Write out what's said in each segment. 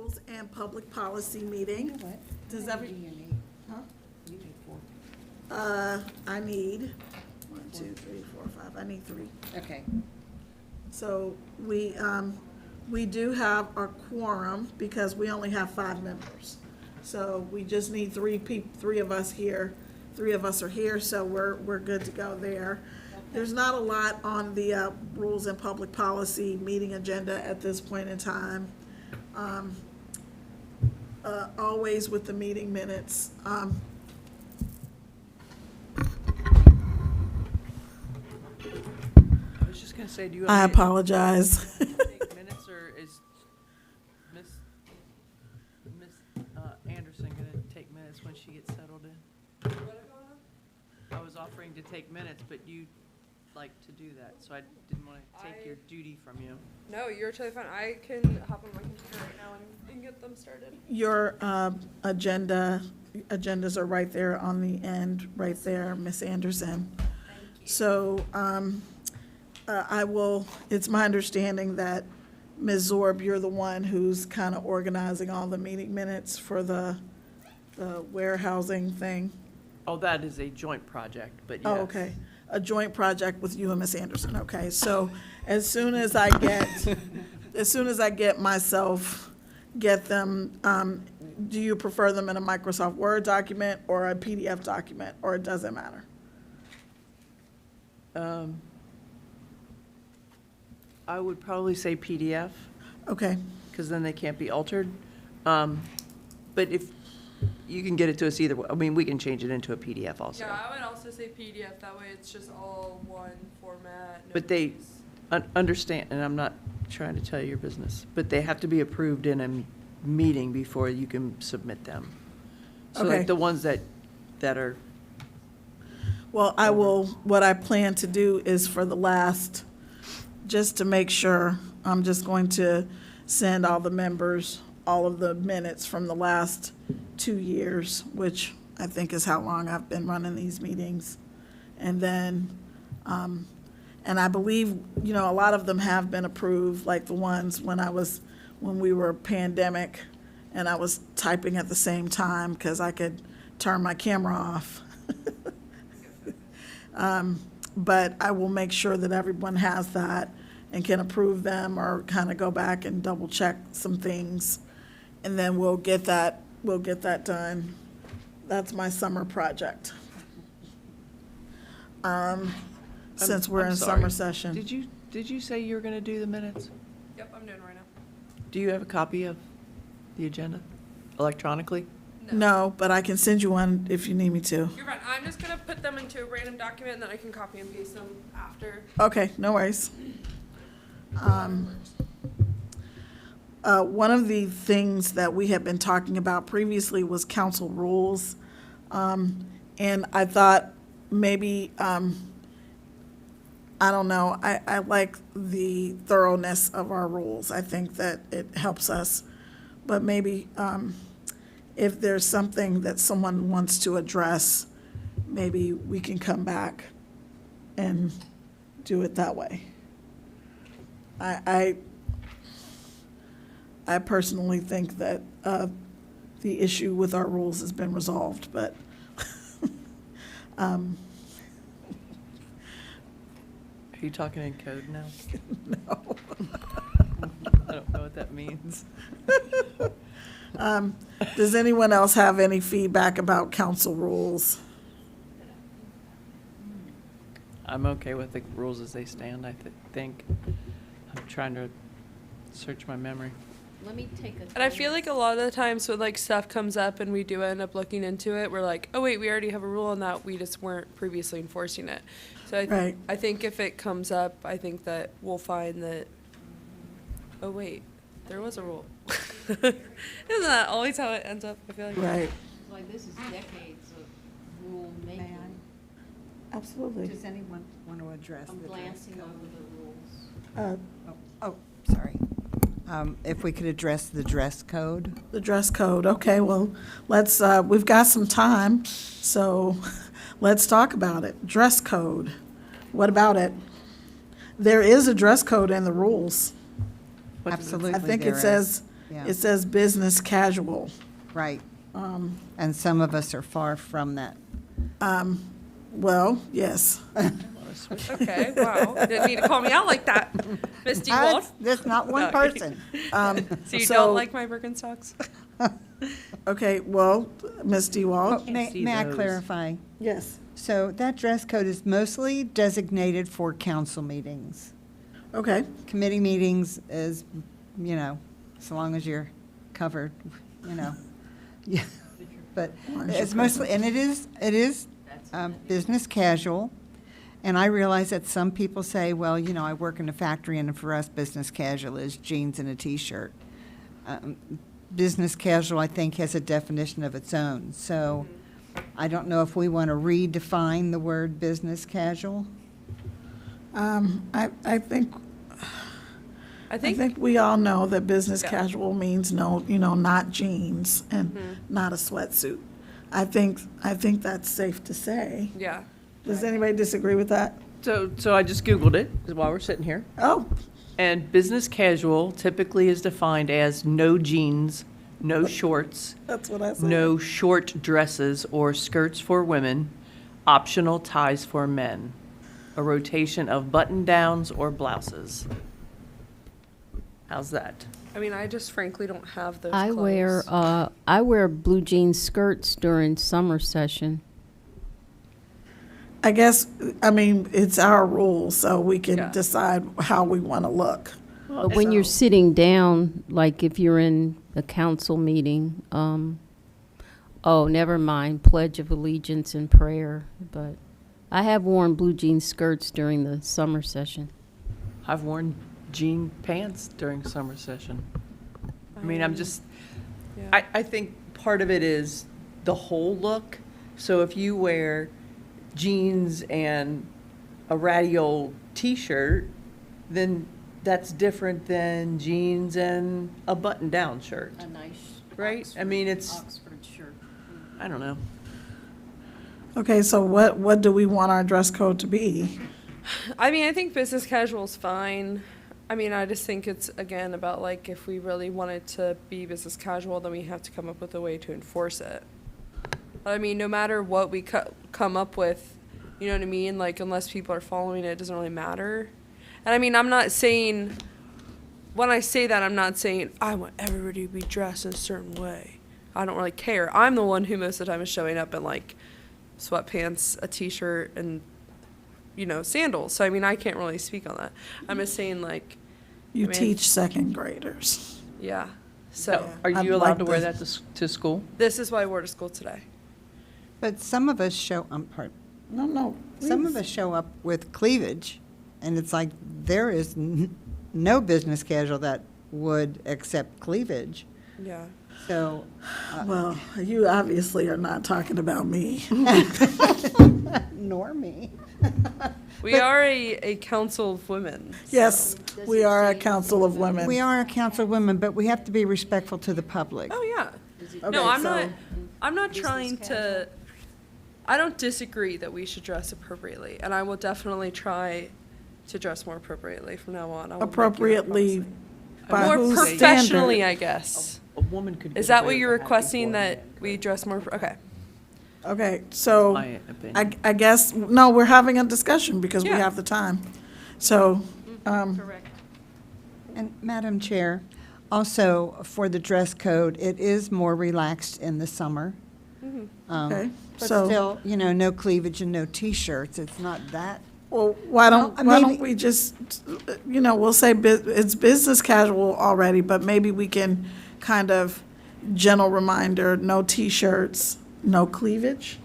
Rules and Public Policy meeting. What? Does How many every, do you need? huh? You need 4. I need 1, 2, 3, 4, 5. I need 3. Okay. So we do have our quorum because we only have 5 members. So we just need 3 of us here. 3 of us are here, so we're good to go there. There's not a lot on the Rules and Public Policy meeting agenda at this point in time. Always with the meeting minutes. I was just gonna say, do you I want me apologize. to take minutes, or is Miss Anderson gonna take minutes when she gets settled in? I was offering to take minutes, but you like to do that, so I didn't want to take your duty from you. No, you're totally fine. I can hop on my computer right now and get them started. Your agendas are right there on the end, right there, Miss Anderson. So it's my understanding that Ms. Zorb, you're the one who's kind of organizing all the meeting minutes for the warehousing thing. Oh, that is a joint project, but yes. Oh, okay. A joint project with you and Ms. Anderson, okay. So as soon as I get them, do you prefer them in a Microsoft Word document or a PDF document, or it doesn't matter? I would probably say PDF, Okay, because then they can't be altered. But if, you can get it to us either way. I mean, we can change it into a PDF also. Yeah, I would also say PDF. That way it's just all one format. No But they worries. understand, and I'm not trying to tell you your business, but they have to be approved in a meeting before you can submit them. So Okay. like the ones that are, well, what I plan to do is for the last, just to make sure, I'm just going to send all the members all of the minutes from the last 2 years, which I think is how long I've been running these meetings. And then, and I believe, a lot of them have been approved, like the ones when we were pandemic and I was typing at the same time because I could turn my camera off. But I will make sure that everyone has that and can approve them or kind of go back and double check some things. And then we'll get that done. That's my summer project. Since we're I'm in sorry. summer session. Did you say you were gonna do the minutes? Yep, I'm doing it right now. Do you have a copy of the agenda electronically? No, but I can send you one if you need me to. You're fine. I'm just gonna put them into a random document and then I can copy and paste them after. Okay, no worries. One of the things that we had been talking about previously was council rules. And I thought maybe, I don't know, I like the thoroughness of our rules. I think that it helps us. But maybe if there's something that someone wants to address, maybe we can come back and do it that way. I personally think that the issue with our rules has been resolved, but Are you talking in code now? no. I don't know what that means. Does anyone else have any feedback about council rules? I'm okay with the rules as they stand, I think. I'm trying to search my memory. Let me take a. And I feel like a lot of the times when like stuff comes up and we do end up looking into it, we're like, oh wait, we already have a rule on that. We just weren't previously enforcing it. So Right. I think if it comes up, I think that we'll find that, oh wait, there was a rule. Isn't that always how it ends up? I feel like. Right, Like, this is decades of rule May making. I? absolutely. Does anyone want to address I'm the dress glancing code? over the rules. Uh, Sorry. If we could address the dress code? The dress code, okay, well, let's, we've got some time, so let's talk about it. Dress code, what about it? There is a dress code in the rules. What does it say? Absolutely. I think there it is. says Yeah. it says business casual. Right. And some of us are far from that. Well, yes. Okay, wow. Didn't need to call me out like that, Misty Wolf. That's not one No. person. So you don't like my Birkenstocks? Okay, well, Ms. Oh, DeWalt? may I clarify? Yes. So that dress code is mostly designated for council meetings. Okay, Committee meetings is, so long as you're covered, Yeah. But long as it's you're mostly, and it is business casual. And I realize that some people say, well, I work in a factory and for us, business casual is jeans and a T-shirt. Business casual, I think, has a definition of its own. So I don't know if we want to redefine the word business casual. I think I think, we all know that business Yeah. casual means not jeans and not a sweatsuit. I think that's safe to say. yeah. Does anybody disagree with that? So I just Googled it while we're sitting here. Oh, And business casual typically is defined as no jeans, no shorts, that's what I said. no short dresses or skirts for women, optional ties for men, a rotation of button-downs or blouses. How's that? I mean, I just frankly don't have those I clothes. wear blue jean skirts during summer session. I guess, it's our rule, so we can Yeah. decide how we want to look. But when you're sitting down, like if you're in a council meeting, never mind, Pledge of Allegiance and prayer. But I have worn blue jean skirts during the summer session. I've worn jean pants during summer session. I'm just, Yeah. I think part of it is the whole look. So if you wear jeans and a ratty old T-shirt, then that's different than jeans and a button-down shirt, A nice right? It's, Oxford shirt. I don't know. Okay, so what do we want our dress code to be? I mean, I think business casual is fine. I just think it's, again, about like if we really want it to be business casual, then we have to come up with a way to enforce it. But no matter what we come up with, you know what I mean? Like, unless people are following it, it doesn't really matter. And I'm not saying, when I say that, I'm not saying I want everybody to be dressed in a certain way. I don't really care. I'm the one who most of the time is showing up in like sweatpants, a T-shirt, and sandals. So I can't really speak on that. I'm just saying like, You I mean- teach second graders. yeah. So Are I'd you allowed like to wear the- that to school? this is why I wore to school today. But some of us show, No, some of please. us show up with cleavage, and it's like there is no business casual that would accept cleavage. Yeah. So, Well, you obviously are not talking about me. nor me. We are a council of women. Yes, we are a council of women. We are a council of women, but we have to be respectful to the public. Oh, yeah. Okay, No, so- I'm not trying to, I don't disagree that we should dress appropriately, and I will definitely try to dress more appropriately from now on. I will make you that Appropriately promise. by More whose professionally, standard? I guess. A woman could get Is that away what with you're a happy requesting, that formal. we dress more, okay. Okay, so My opinion. I guess, no, we're having a discussion because we Yeah. have the time. So, Correct. And Madam Chair, also for the dress code, it is more relaxed in the summer. okay, But so, still, no cleavage and no T-shirts. It's not that. well, why don't maybe- we just, we'll say it's business casual already, but maybe we can kind of gentle reminder, no T-shirts, no cleavage?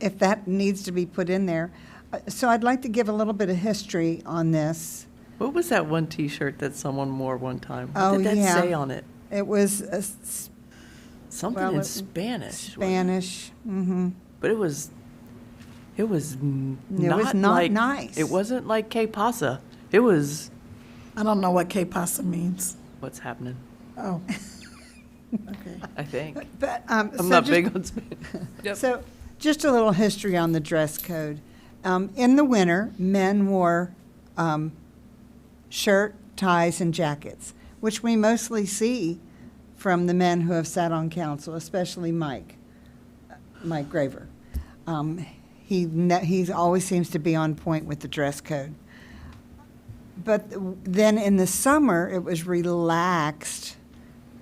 If that needs to be put in there. So I'd like to give a little bit of history on this. What was that one T-shirt that someone wore one time? Oh, What did that yeah. say on it? It was Something Well, in it- Spanish. Spanish. But it was was not not like, nice. It wasn't like que pasa. It was I don't know what que pasa means. what's happening, Oh. Okay. I think. But, I'm not big on Spanish. Yep. So, just a little history on the dress code. In the winter, men wore shirt, ties, and jackets. which we mostly see from the men who have sat on council, especially Mike Graver. He always seems to be on point with the dress code. But then in the summer, it was relaxed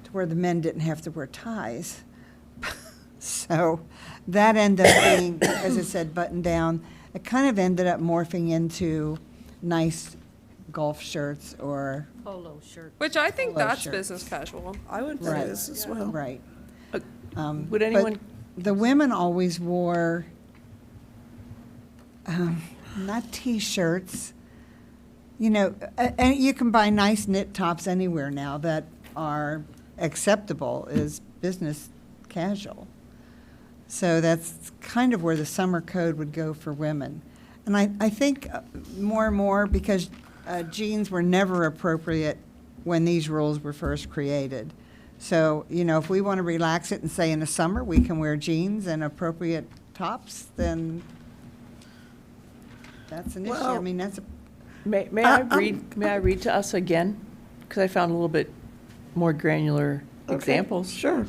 to where the men didn't have to wear ties. So that ended up being, as I said, button down. It kind of ended up morphing into nice golf shirts or, Polo shirt. Which I think Polo that's shirts. business casual. I would Right. say this as well. right. Would But anyone, the women always wore, not T-shirts, you know, and you can buy nice knit tops anywhere now that are acceptable as business casual. So that's kind of where the summer code would go for women. And I think more and more, because jeans were never appropriate when these rules were first created. So, you know, if we want to relax it and say in the summer we can wear jeans and appropriate tops, then that's an issue. I Well- mean, that's a, may I read to us again? Because I found a little bit more granular Okay, examples. Sure.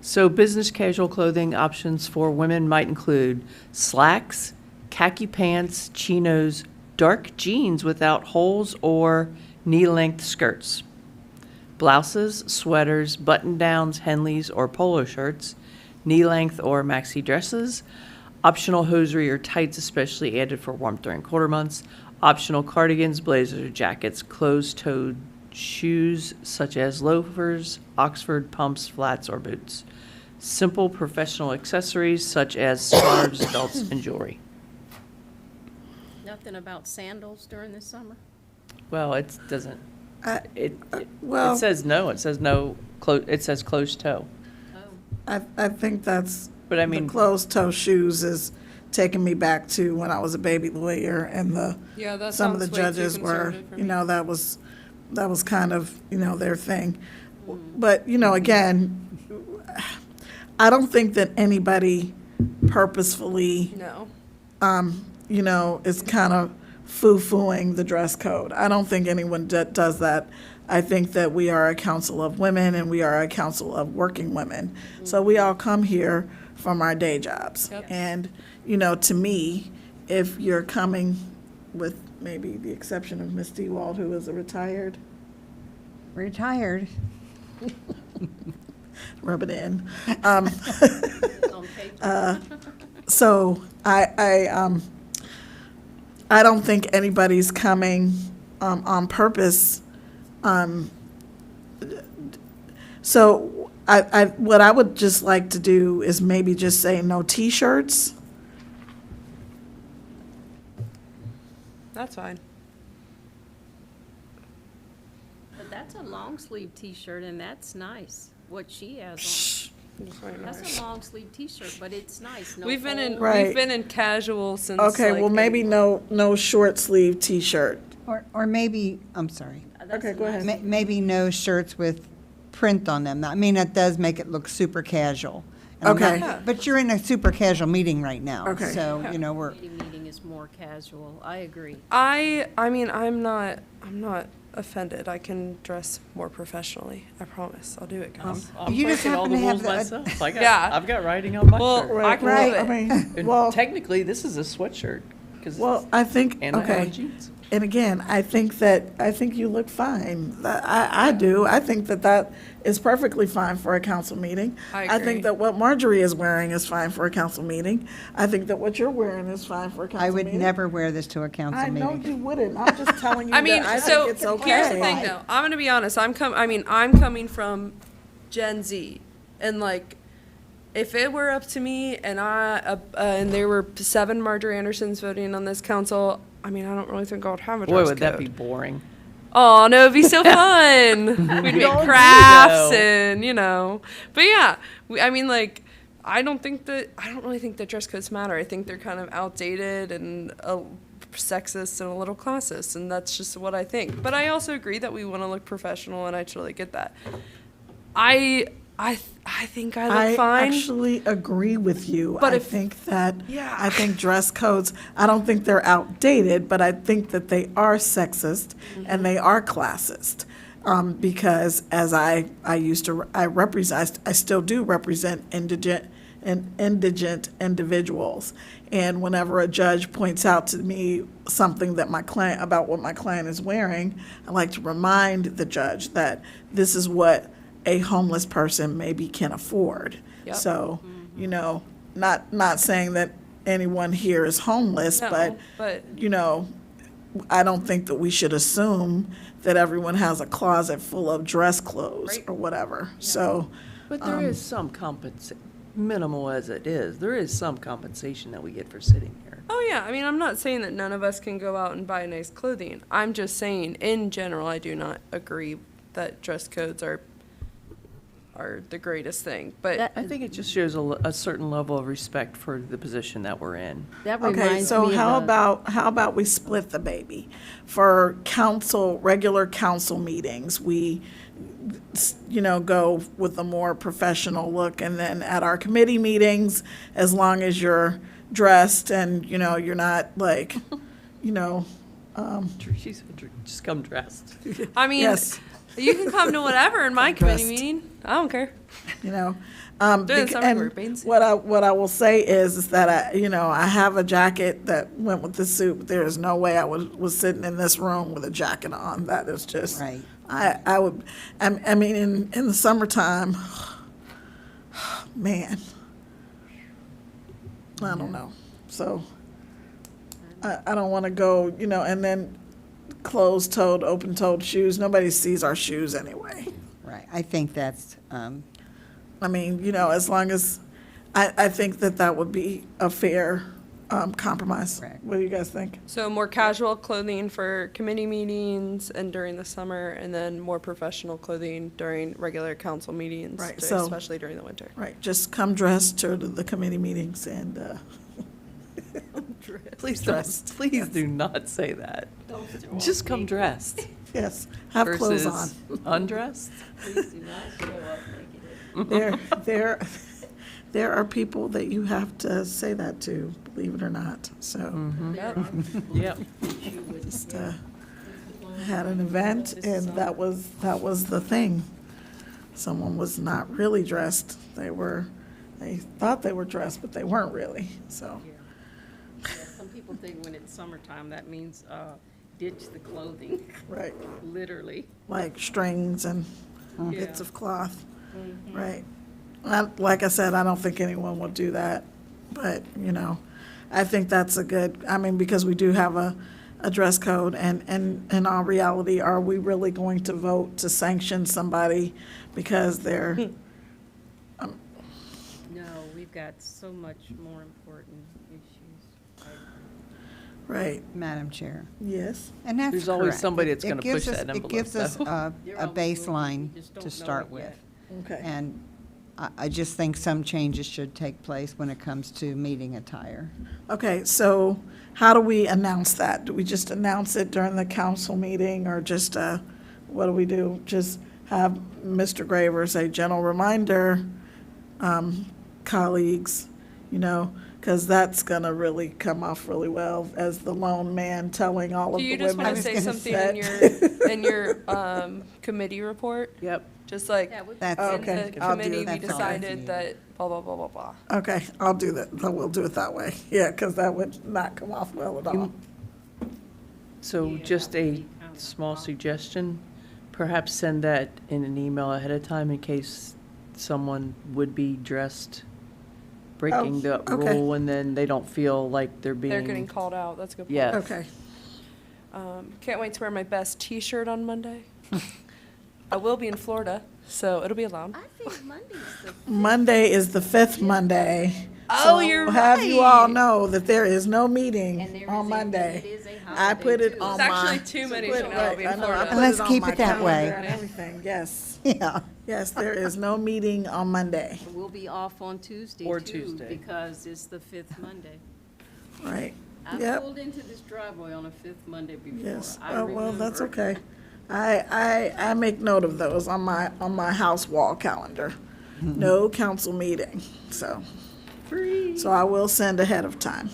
So business casual clothing options for women might include slacks, khaki pants, chinos, dark jeans without holes or knee-length skirts, blouses, sweaters, button-downs, Henleys, or polo shirts, knee-length or maxi dresses, optional hosiery or tights, especially added for warmth during colder months, optional cardigans, blazers, or jackets, closed-toed shoes such as loafers, Oxford pumps, flats, or boots, simple professional accessories such as scarves, belts, and jewelry. Nothing about sandals during the summer? Well, it doesn't, I- it Well, says no, it says it says closed toe. Oh, I think that's, But I the mean, closed-toe shoes is taking me back to when I was a baby lawyer, and Yeah, that some of the sounds way too judges were, conservative for you me. know, that was kind of, you know, their thing. But, you know, again, I don't think that anybody purposefully, No. you know, is kind of foo-fooing the dress code. I don't think anyone does that. I think that we are a council of women, and we are a council of working women. So we all come here from our day jobs. Yep. And, you know, to me, if you're coming, with maybe the exception of Ms. Dewald, who is a retired, retired. rub it in. it's on paper. So I don't think anybody's coming on purpose. So what I would just like to do is maybe just say no T-shirts. That's fine. But that's a long sleeve T-shirt, and that's nice. What she has Shh. Just on. That's a long sleeve T-shirt, but it's nice. No We've been in holes. Right. we've been in casual since. Okay, like, well, maybe no short sleeve T-shirt. Or maybe, I'm sorry, That's Okay, a go nice- ahead. maybe no shirts with print on them. I mean, that does make it look super casual. And I'm Okay. not- But you're in a super casual meeting right now. Okay. So, you know, we're, Meeting is more casual. I agree. I mean, I'm not offended. I can dress more professionally. I promise. I'll do it, guys. I'm You just breaking all happen the to have rules the- myself. Yeah. I've got writing on my Well, shirt. I can Right, love I it. mean, And well, technically, this is a sweatshirt. 'Cause well, I think, and I have okay. on jeans. And again, I think you look fine. I do. I think that is perfectly fine for a council meeting. I I agree. think that what Marjorie is wearing is fine for a council meeting. I think that what you're wearing is fine for a council I would meeting. never wear this to a council I know meeting. you wouldn't. I'm just telling you I mean, that I so think it's okay. here's the thing, though. I'm gonna be honest. I'm coming from Gen Z, and like, if it were up to me, and and there were 7 Marjorie Andersons voting on this council, I mean, I don't really think I would have a dress Boy, would that code. be boring. Oh, no, it'd be so fun. We'd make Don't do crafts though. and, you know. But yeah, I mean, like, I don't really think that dress codes matter. I think they're kind of outdated and sexist and a little classist, and that's just what I think. But I also agree that we want to look professional, and I totally get that. I think I look I fine. actually agree with you. But I if- think that, Yeah. I think dress codes, I don't think they're outdated, but I think that they are sexist and they are classist. because as I still do represent indigent individuals. And whenever a judge points out to me something that about what my client is wearing, I like to remind the judge that this is what a homeless person maybe can afford. Yep. So, not saying that anyone here is homeless, No, but, I don't think that we should assume that everyone has a closet full of dress clothes Right. or whatever. So, But there is some minimal as it is, there is some compensation that we get for sitting here. Oh yeah, I mean, I'm not saying that none of us can go out and buy nice clothing. I'm just saying, in general, I do not agree that dress codes are the greatest thing. But That- I think it just shows a certain level of respect for the position that we're in. That okay, reminds so me how of about we split the baby? For regular council meetings, we, go with a more professional look, and then at our committee meetings, as long as you're dressed and, you're not like, She's just come dressed. I mean, yes. you can come to whatever in my committee Dressed. meeting. I don't care. Doing summer group, ain't what I will say is that I have a jacket that went with the suit. But there is no way I was sitting in this room with a jacket on. That is just Right. I mean in the summertime, man, I don't know. So I don't want to go, and then closed-toed, open-toed shoes. Nobody sees our shoes anyway. Right. I think that's, I mean, as long as, I think that would be a fair compromise. Correct. What do you guys think? So more casual clothing for committee meetings and during the summer, and then more professional clothing during regular council meetings, Right, especially during the winter. Right, just come dressed to the committee meetings and, Please Dressed. please do not say that. Just come dressed. yes, have clothes on. Versus undressed? There are people that you have to say that to, believe it or not, so. Yep. Yep. Just had an event, and that was the thing. Someone was not really dressed. They thought they were dressed, but they weren't really, so. Yeah, some people think when it's summertime, that means ditch the clothing, Right, literally. like strings and bits Yeah. of cloth, right. Like I said, I don't think anyone will do that, but, I think that's because we do have a dress code, and in all reality, are we really going to vote to sanction somebody because they're, No, we've got so much more important issues. right, Madam Chair. yes, And that's There's always correct. somebody that's It gonna gives push us- that envelope, It gives us though. They're a on the board, baseline we just don't to know start it with. yet. okay. And I just think some changes should take place when it comes to meeting attire. Okay, so how do we announce that? Do we just announce it during the council meeting, or just, what do we do? Just have Mr. Graver say, general reminder, colleagues, because that's gonna really come off really well as the lone man telling all of Do the you women. just want to was say gonna something say- in your committee report? Yep. Just like Yeah, That's Oh, in okay. the I'll do committee, it. we That's all. decided that blah blah blah blah blah. Okay, I'll do that. We'll do it that way. Yeah, because that would not come off well at all. So just a small suggestion, perhaps send that in an email ahead of time in case someone would be dressed, breaking the okay. rule, and then they don't feel like they're being. They're getting called out. That's a good point. Yeah. Okay, Can't wait to wear my best T-shirt on Monday. I will be in Florida, so it'll be allowed. I think Monday's the Monday is the fifth Monday. Oh, So you're have you all right. know that there is no meeting And there on is Monday. it is a I holiday, put it too. on There's my. actually too many put- to know I'll be in right, I know, I Florida. put Let's on keep my it that way. calendar and everything, yes. Yeah. Yes, there is no meeting on Monday, We'll be off on Tuesday, Or too, Tuesday. because it's the fifth Monday. right? I Yep. pulled into this driveway on a fifth Monday before. Yes, I well, that's remember. okay. I make note of those on my house wall calendar. No council meeting, so I will send ahead of time.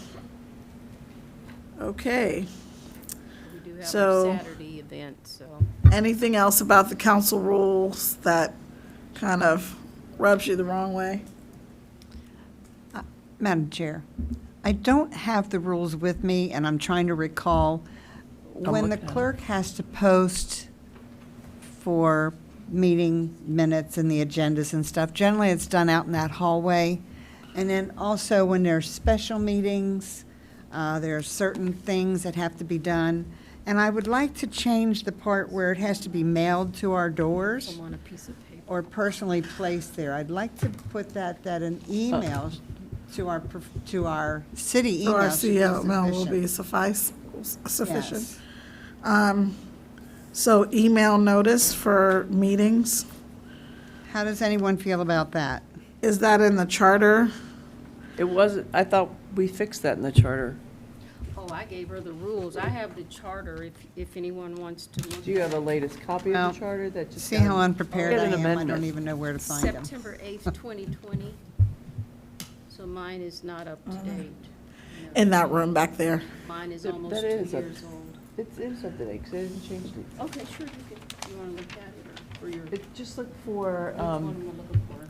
Okay, We do have So- our Saturday event, so. Anything else about the council rules that kind of rubs you the wrong way? Madam Chair, I don't have the rules with me, and I'm trying to recall, when the looking at it. clerk has to post for meeting minutes and the agendas and stuff, generally it's done out in that hallway. And then also when there's special meetings, there are certain things that have to be done. And I would like to change the part where it has to be mailed to our doors I'm on a piece of paper. or personally placed there. I'd like to put that an email to our city So email. our should be CML will be sufficient. sufficient. Yes. So email notice for meetings, How does anyone feel about that? is that in the charter? It wasn't, I thought we fixed that in the charter. Oh, I gave her the rules. I have the charter if anyone wants to look. Do you have at a latest copy Well, of the charter that just? See got- how unprepared Get I an am? I amendment. don't even know where to it. find them. September 8th, 2020. So mine is not up to date. No. In that room back there. Mine is That- almost that 2 is up- years old. It's up to date, 'cause they didn't change it. Okay, sure, you want to look at it or your, It just look for, which one am I looking for?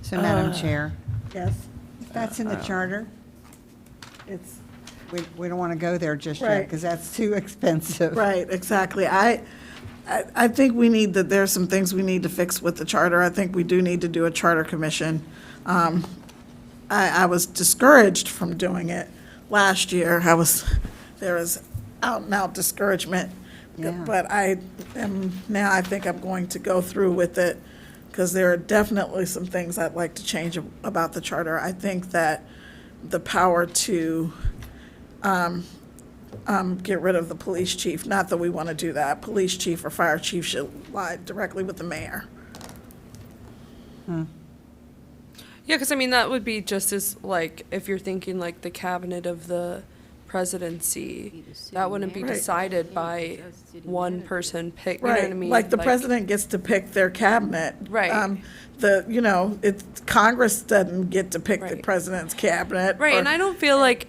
So, Madam Chair, Yes. if that's in the charter, It's, we don't want to go there just yet, Right. because that's too expensive. right, exactly. I think we need, that there's some things we need to fix with the charter. I think we do need to do a charter commission. I was discouraged from doing it last year. There was out and out discouragement. Yeah. But now I think I'm going to go through with it, because there are definitely some things I'd like to change about the charter. I think that the power to get rid of the police chief, not that we want to do that, police chief or fire chief should lie directly with the mayor. Yeah, because I mean, that would be just as, like, if you're thinking like the cabinet of the presidency, Be the city that wouldn't be manager. decided Yeah, by because that's city one manager. person pick, you know what I mean? Like the president gets to pick their cabinet. Right. Congress doesn't get to pick the Right. president's cabinet. Right, or- and I don't feel like,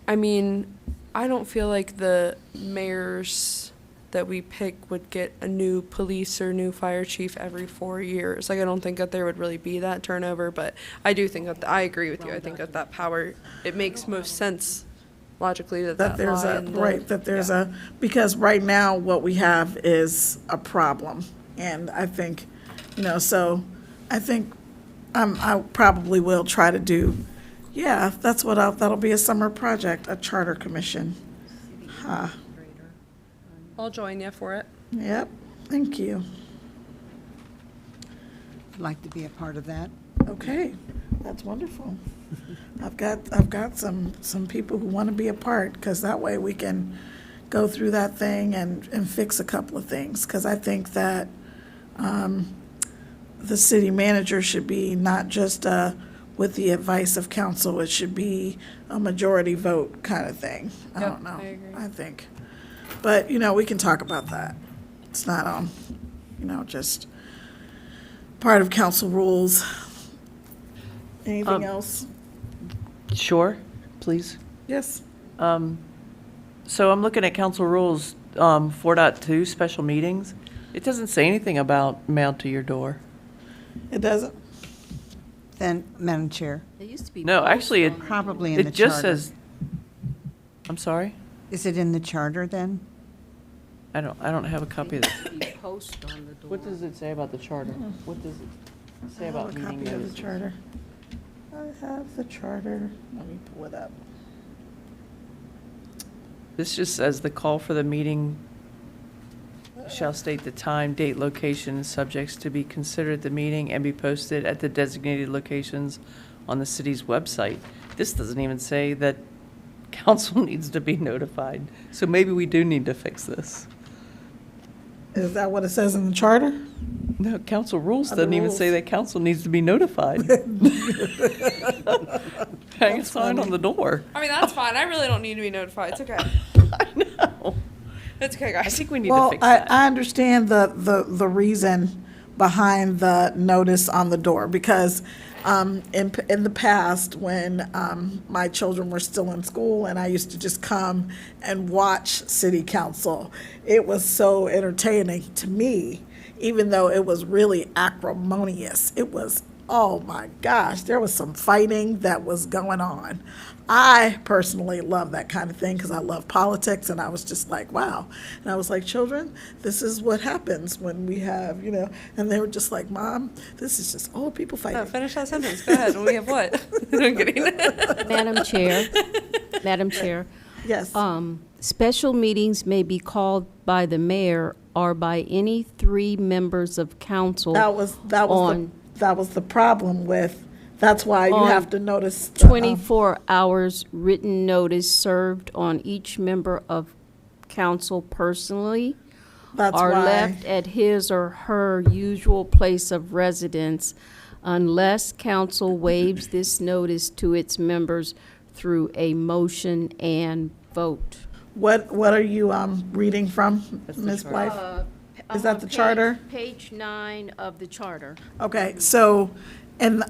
I mean, I don't feel like the mayors that we pick would get a new police or new fire chief every 4 years. Like, I don't think that there would really be that turnover, but I do think that, I agree with you. I think that power, it makes most sense logically that there's lie a, in the- right, that there's yeah. because right now what we have is a problem. And I think, so I think I probably will try to do, that'll be a summer project, a charter commission. Huh. I'll join you for it. Yep, thank you. I'd like to be a part of that. Okay, that's wonderful. I've got some people who want to be a part, because that way we can go through that thing and fix a couple of things. Because I think that the city manager should be not just with the advice of council, it should be a majority vote kind of thing. I Yep, don't know. I agree. I think. But, we can talk about that. It's not just part of council rules. Anything else? Sure, please. Yes. So I'm looking at council rules, 4.2, special meetings. It doesn't say anything about mail to your door. It doesn't? Then, Madam Chair, It used to be. No, posted actually, it- on the probably door. in the It just charter. says, I'm sorry? Is it in the charter then? I don't have a copy of It this. used to be posted on the door. What does it say about the charter? What does it say about I have a meeting copy of the notices? charter. I have the charter. Let me pull it up. This just says the call for the meeting shall state the time, date, location, and subjects to be considered at the meeting and be posted at the designated locations on the city's website. This doesn't even say that council needs to be notified. So maybe we do need to fix this. Is that what it says in the charter? No, council rules Other doesn't even say rules. that council needs to be notified. Hang a sign on the door. I mean, that's fine. I really don't need to be notified. It's okay. I know. It's okay, I guys. think we need to Well, fix that. I understand the reason behind the notice on the door, because in the past when my children were still in school and I used to just come and watch city council. It was so entertaining to me, even though it was really acrimonious. It was, oh my gosh, there was some fighting that was going on. I personally love that kind of thing because I love politics, and I was just like, wow. And I was like, children, this is what happens when we have, and they were just like, Mom, this is just old people fighting. No, finish that sentence. Go ahead. We have what? I'm kidding. Madam Chair, Yes. special meetings may be called by the mayor or by any 3 members of council. That was the problem with, that's why you On have to notice. the, 24 hours written notice served on each member of council personally That's are why. left at his or her usual place of residence unless council waives this notice to its members through a motion and vote. What are you reading from, That's the Ms. charter. Blythe? Is that the charter? Page 9 of the charter. Okay, so, and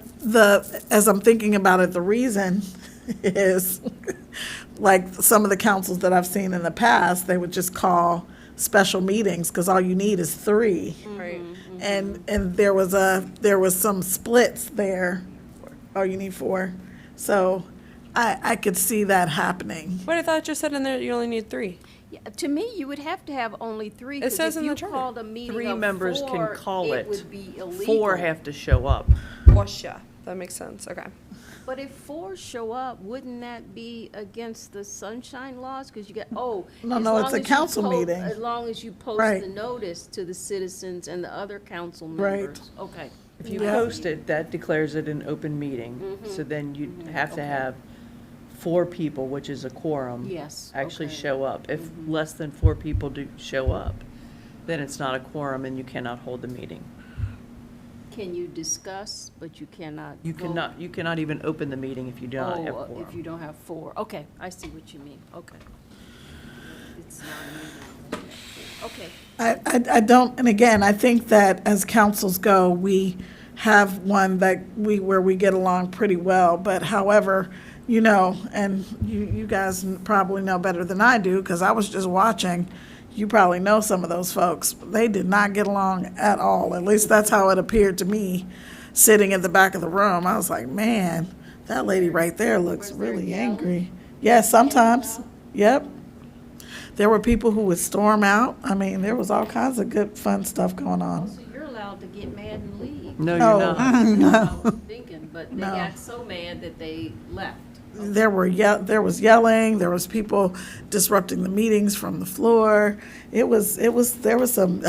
as I'm thinking about it, the reason is, like, some of the councils that I've seen in the past, they would just call special meetings, because all you need is 3. Right. And there was some splits there. Oh, you need 4. So I could see that happening. Wait, I thought it just said in there you only need 3. Yeah, to me, you would have to have only 3. It 'cause says if in the you charter. called a meeting 3 of members 4, can call it. It would be illegal. 4 have to show up. Washa. That makes sense. Okay. But if 4 show up, wouldn't that be against the sunshine laws? Because you get, as No, it's long a as you council post- meeting. As long as you post Right. the notice to the citizens and the other council Right. members. Okay. If you Yeah. post it, that declares it an open meeting. So then you have to Okay. have 4 people, which is a quorum. Yes, Actually okay. show up. If less than 4 people do show up, then it's not a quorum and you cannot hold the meeting. Can you discuss, but you cannot You vote? cannot even open the meeting if you do not have quorum. If you don't have 4. Okay, I see what you mean. Okay. It's not a meeting. Okay. I don't, and again, I think that as councils go, we have one where we get along pretty well, but however, and you guys probably know better than I do, because I was just watching, you probably know some of those folks, they did not get along at all, at least that's how it appeared to me, sitting at the back of the room. I was like, man, that lady right there looks really angry. Yes, sometimes, yep. There were people who would storm out. I mean, there was all kinds of good, fun stuff going on. So you're allowed to get mad and leave. No, No. you're not. I was thinking, but they No. got so mad that they left. There was yelling, there was people disrupting the meetings from the floor. There was some,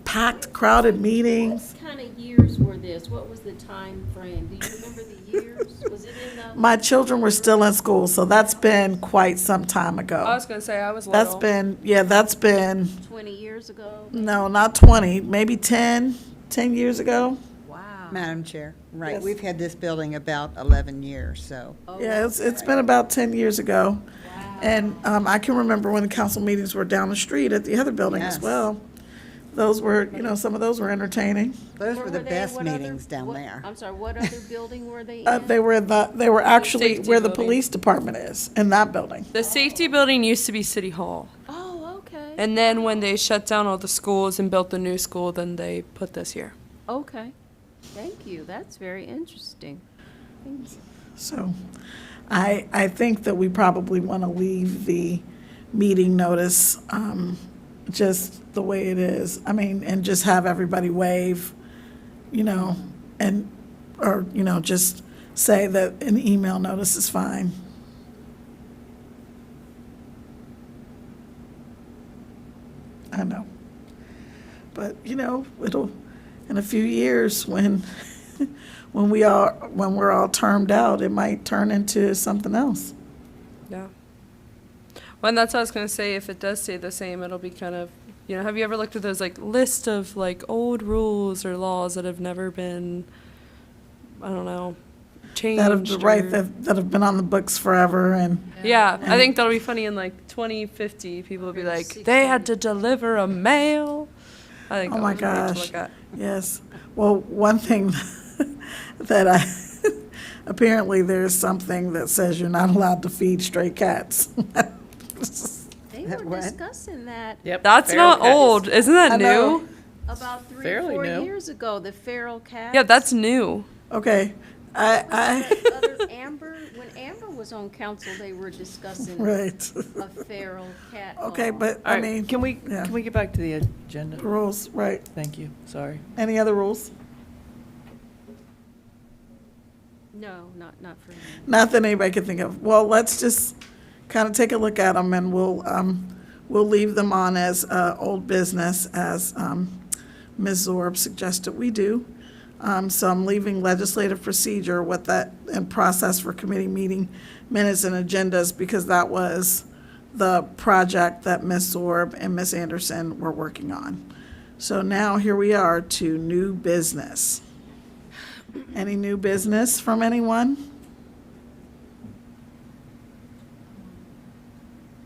packed, crowded meetings. What kind of years were this? What was the time frame? Do you remember the years? Was it in the? My children were still in school, so that's been quite some time ago. I was going to say I was little. That's been, 20 years ago? no, not 20, maybe 10 years ago. Wow. Madam Chair, right, Yes. we've had this building about 11 years, so. Oh, Yeah, it's been about 10 years ago. wow. And I can remember when the council meetings were down the street at the other building as Yes. well. Those were, some of those were entertaining. Those Where were the they? best What other- meetings down what- there. I'm sorry, what other building were they in? They were actually Safety where the building. police department is, in that building. The safety building used to be City Hall. Oh, okay. And then when they shut down all the schools and built the new school, then they put this here. Okay. Thank you. That's very interesting. Thank you. So I think that we probably want to leave the meeting notice just the way it is. And just have everybody waive, or just say that an email notice is fine. I know. But, it'll, in a few years, when we're all termed out, it might turn into something else. Yeah. Well, and that's what I was going to say. If it does stay the same, it'll be kind of, have you ever looked at those list of old rules or laws that have never been, I don't know, changed? That have been on the books forever, and Yeah, I think that'll be funny in 2050. People will be like, they had to deliver a mail. I think oh my that'll be neat to gosh, look at. yes. Well, one thing that apparently there's something that says you're not allowed to feed stray cats. They That were what? discussing that Yep. That's feral not cats. old. Isn't that I know. new? about 3 or Fairly 4 new. years ago, the feral cats. Yeah, that's new. Okay, I, Other Amber, when Amber was on council, they were discussing right, a feral cat okay, law. but, All I right, mean, can we yeah. get back to the agenda? rules, right. Thank you, sorry. Any other rules? No, not for me. Not that anybody can think of. Well, let's just kind of take a look at them, and we'll leave them on as old business, as Ms. Zorb suggested we do. So I'm leaving legislative procedure with that and process for committee meeting minutes and agendas, because that was the project that Ms. Zorb and Ms. Anderson were working on. So now here we are to new business. Any new business from anyone?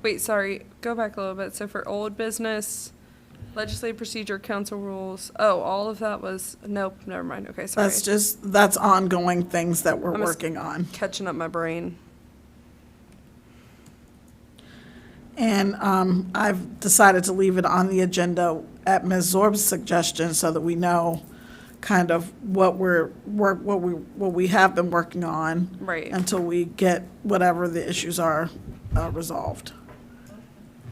Wait, sorry. Go back a little bit. So for old business, legislative procedure, council rules. Oh, all of that was, nope, never mind. Okay, sorry. That's ongoing things that we're I'm just- working on. Catching up my brain. And I've decided to leave it on the agenda at Ms. Zorb's suggestion, so that we know kind of what we have been working on. Right. Until we get whatever the issues are resolved.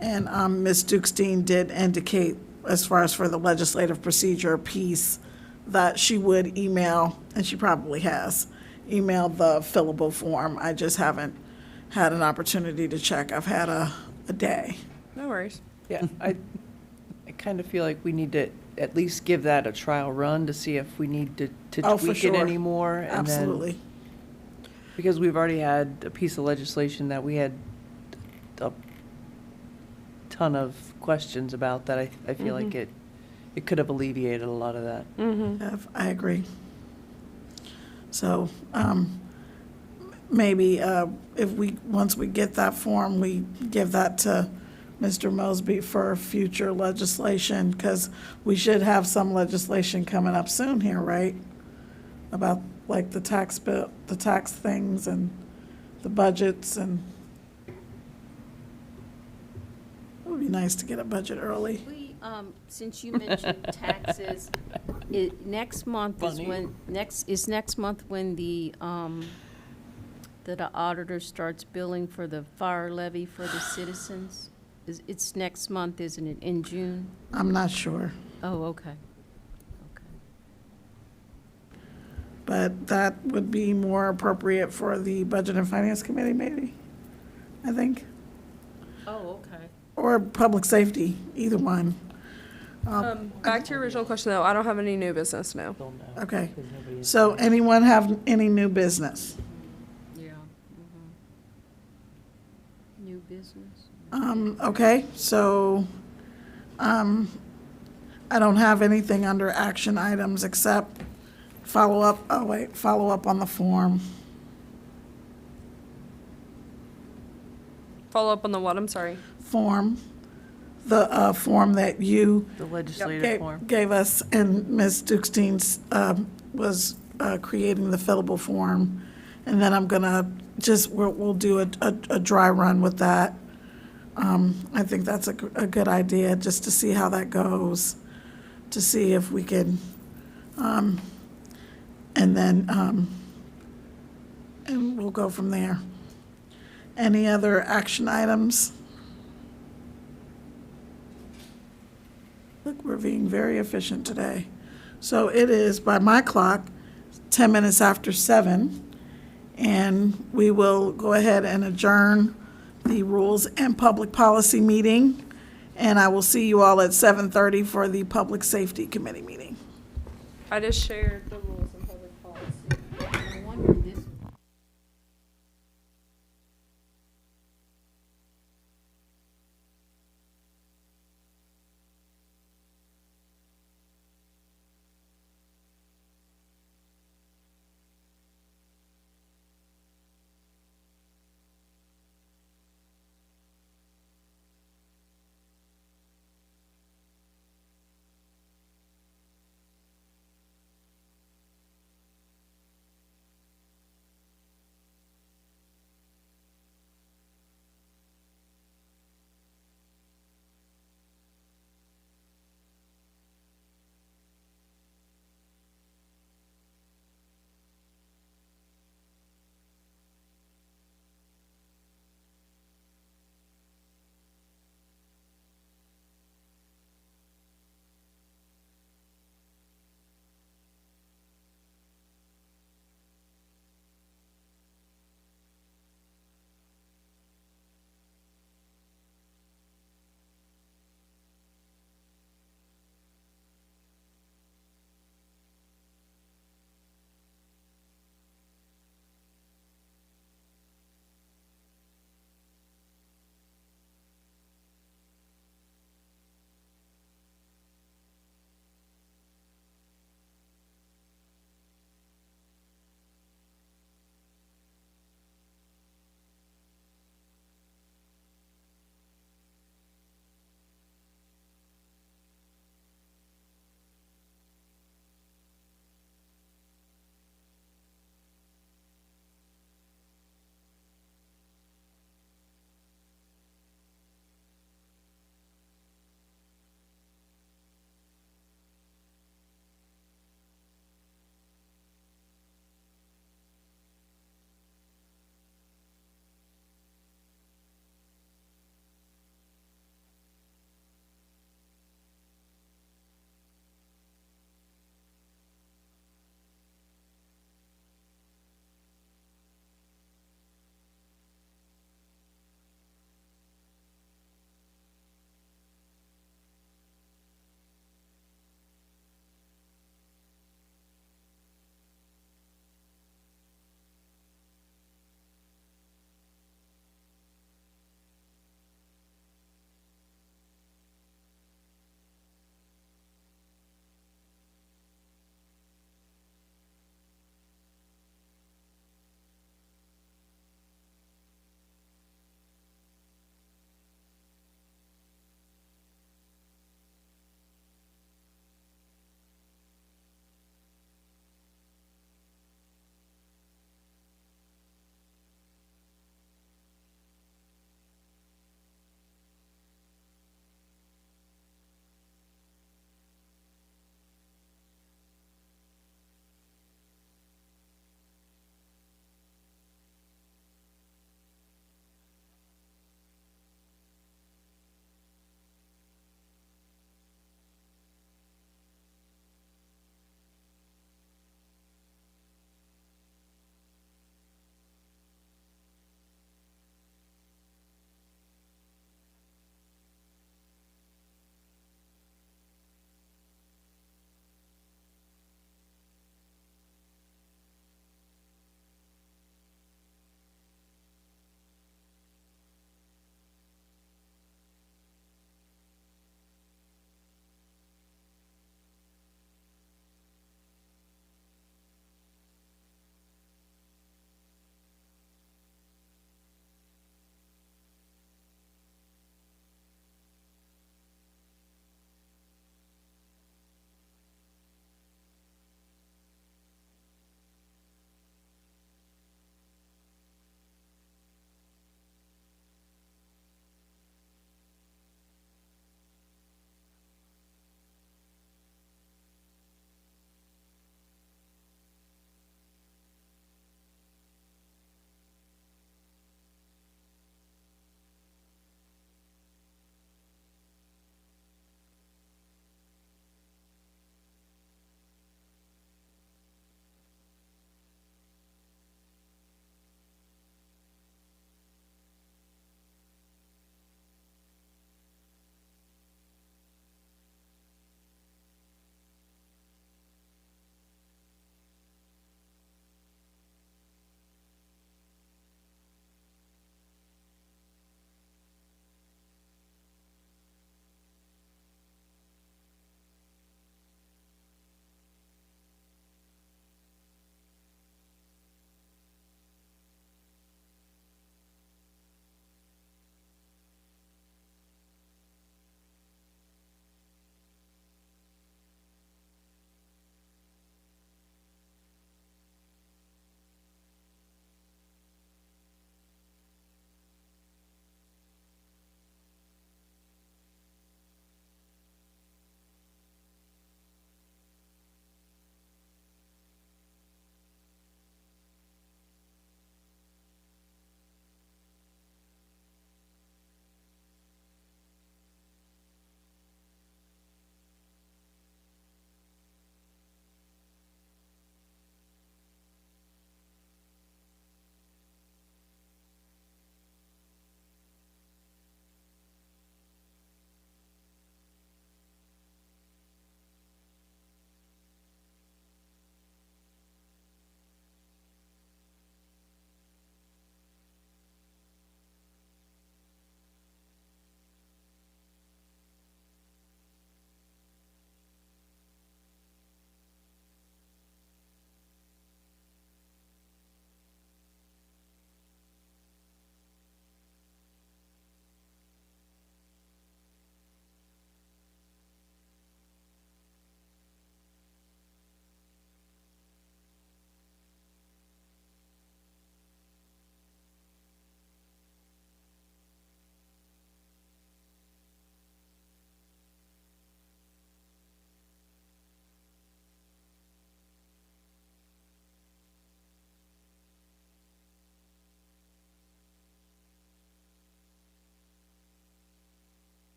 And Ms. Dukestein did indicate, as far as for the legislative procedure piece, that she would email, and she probably has, emailed the fillable form. I just haven't had an opportunity to check. I've had a day. No worries. Yeah, I kind of feel like we need to at least give that a trial run to see if we need to Oh, for tweak it sure. anymore. And then- Absolutely. Because we've already had a piece of legislation that we had a ton of questions about, that I feel like it could have alleviated a lot of that. I agree. So, maybe if once we get that form, we give that to Mr. Mosby for future legislation, because we should have some legislation coming up soon here, right? About like the tax bill, the tax things and the budgets, and it would be nice to get a budget early. We, since you mentioned taxes, next month is Funny. next month when the auditor starts billing for the fire levy for the citizens? It's next month, isn't it, in June? I'm not sure, Oh, okay. Okay. but that would be more appropriate for the Budget and Finance Committee, maybe, I think. Oh, okay. Or public safety, either one. Back to your original question, though. I don't have any new business now. Don't know, Okay. 'cause nobody- So anyone have any new business? Yeah. New business? Okay, so, I don't have anything under action items except follow up on the form. Follow up on the what? I'm sorry. Form, the form that you The legislative gave form. gave us, and Ms. Dukestein's was creating the fillable form. And then I'm gonna we'll do a dry run with that. I think that's a good idea, just to see how that goes, to see if we can, and then, and we'll go from there. Any other action items? Look, we're being very efficient today. So it is, by my clock, 10 minutes after 7, and we will go ahead and adjourn the Rules and Public Policy meeting, and I will see you all at 7:30 for the Public Safety Committee meeting. I just shared the rules and public policy. I wonder this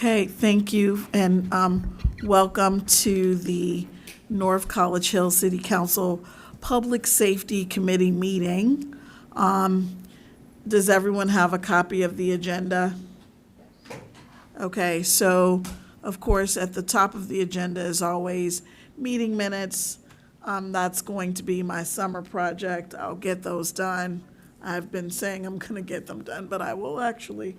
Okay, thank you, and welcome to the North College Hill City Council Public Safety Committee meeting. Does everyone have a copy of the agenda? Okay, so, of course, at the top of the agenda is always meeting minutes. That's going to be my summer project. I'll get those done. I've been saying I'm gonna get them done, but I will actually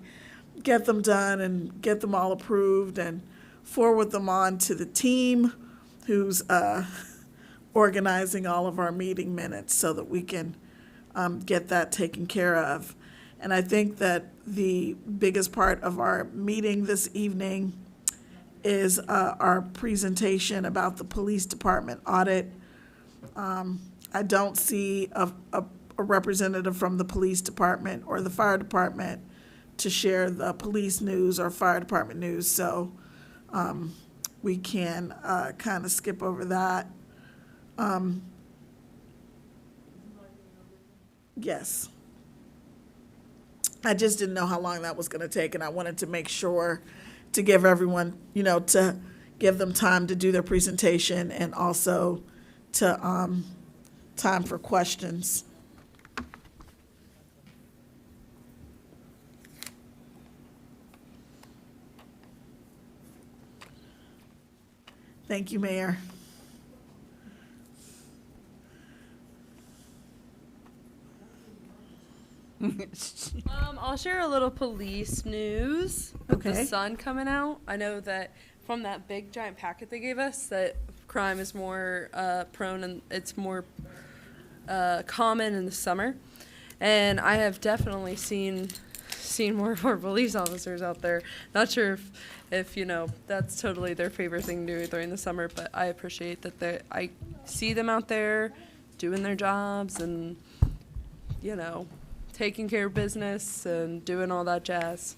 get them done and get them all approved and forward them on to the team who's organizing all of our meeting minutes so that we can get that taken care of. And I think that the biggest part of our meeting this evening is our presentation about the police department audit. I don't see a representative from the police department or the fire department to share the police news or fire department news, so we can kind of skip over that. Yes. I just didn't know how long that was going to take, and I wanted to make sure to give everyone, to give them time to do their presentation and also to time for questions. Thank you, Mayor. I'll share a little police news with the Okay. sun coming out. I know that from that big giant packet they gave us that crime is more prone and it's more common in the summer. And I have definitely seen more of our police officers out there. Not sure if that's totally their favorite thing to do during the summer, but I appreciate that I see them out there doing their jobs and taking care of business and doing all that jazz.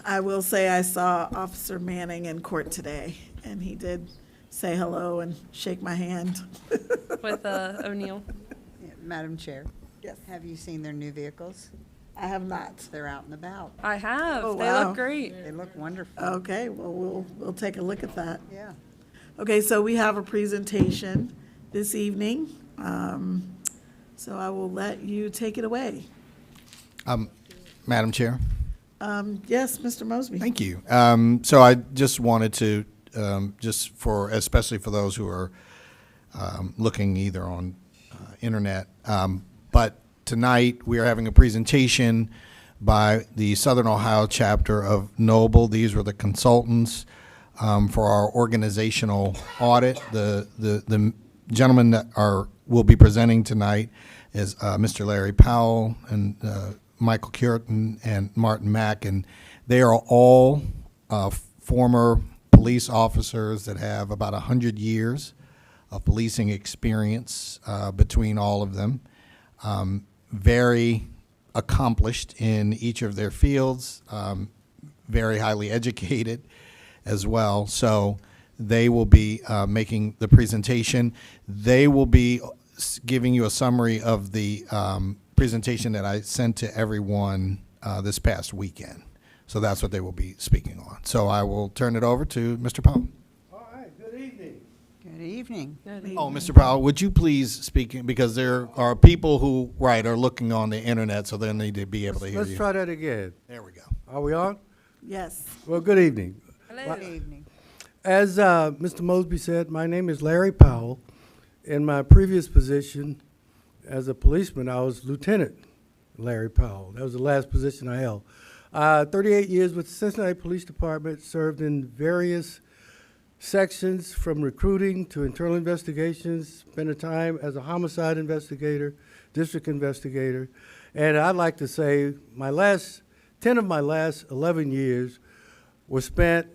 I will say I saw Officer Manning in court today, and he did say hello and shake my hand. With O'Neill. Yeah, Madam Chair, Yes. have you seen their new vehicles? I have not. They're out and about. I have. Oh, They wow. look great. They look wonderful. Okay, well, we'll take a look at that. Yeah. Okay, so we have a presentation this evening, so I will let you take it away. Madam Chair, Yes, Mr. Mosby. thank you. So I just wanted to, especially for those who are looking either on internet, but tonight we are having a presentation by the Southern Ohio chapter of Noble. These were the consultants for our organizational audit. The gentlemen that will be presenting tonight is Mr. Larry Powell and Michael Curtin and Martin Mack, and they are all former police officers that have about 100 years of policing experience between all of them. Very accomplished in each of their fields, very highly educated as well. So they will be making the presentation. They will be giving you a summary of the presentation that I sent to everyone this past weekend. So that's what they will be speaking on. So I will turn it over to Mr. Powell. All right, good evening. Good evening. Oh, Mr. Powell, would you please speak, because there are people who, are looking on the internet, so they need to be able to hear Let's you. try that again. There we go. Are we on? Yes. Well, good evening. Good evening. As Mr. Mosby said, my name is Larry Powell. In my previous position as a policeman, I was Lieutenant Larry Powell. That was the last position I held. 38 years with the Cincinnati Police Department, served in various sections from recruiting to internal investigations, spent a time as a homicide investigator, district investigator, and I'd like to say 10 of my last 11 years were spent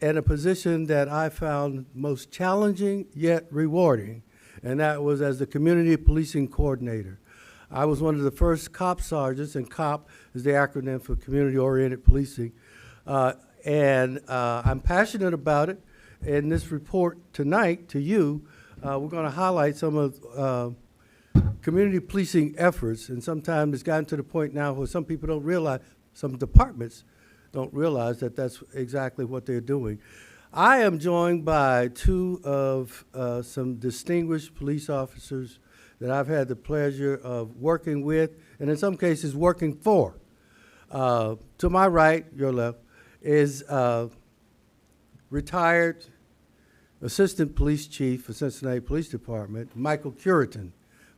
in a position that I found most challenging yet rewarding, and that was as the community policing coordinator. I was one of the first COP sergeants, and COP is the acronym for community-oriented policing, and I'm passionate about it. In this report tonight to you, we're going to highlight some of community policing efforts, and sometimes it's gotten to the point now where some people don't realize some departments don't realize that that's exactly what they're doing. I am joined by two of some distinguished police officers that I've had the pleasure of working with, and in some cases working for. To my right, your left, is retired Assistant Police Chief for Cincinnati Police Department, Michael Curitan.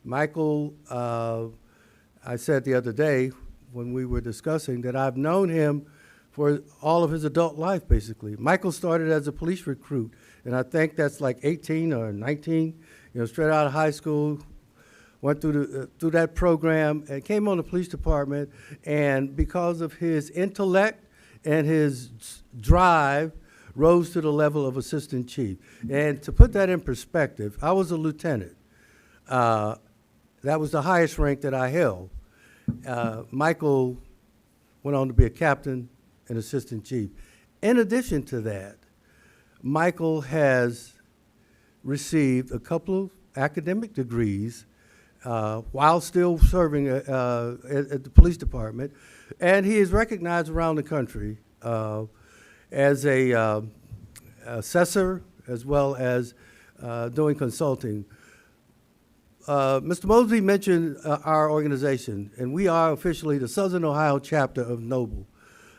Michael, I said the other day when we were discussing that I've known him for all of his adult life, basically. Michael started as a police recruit, and I think that's like 18 or 19, straight out of high school, went through that program and came on the police department, and because of his intellect and his drive, rose to the level of assistant chief. And to put that in perspective, I was a lieutenant. That was the highest rank that I held. Michael went on to be a captain and assistant chief. In addition to that, Michael has received a couple of academic degrees while still serving at the police department, and he is recognized around the country as a assessor as well as doing consulting. Mr. Mosby mentioned our organization, and we are officially the Southern Ohio chapter of NOBLE.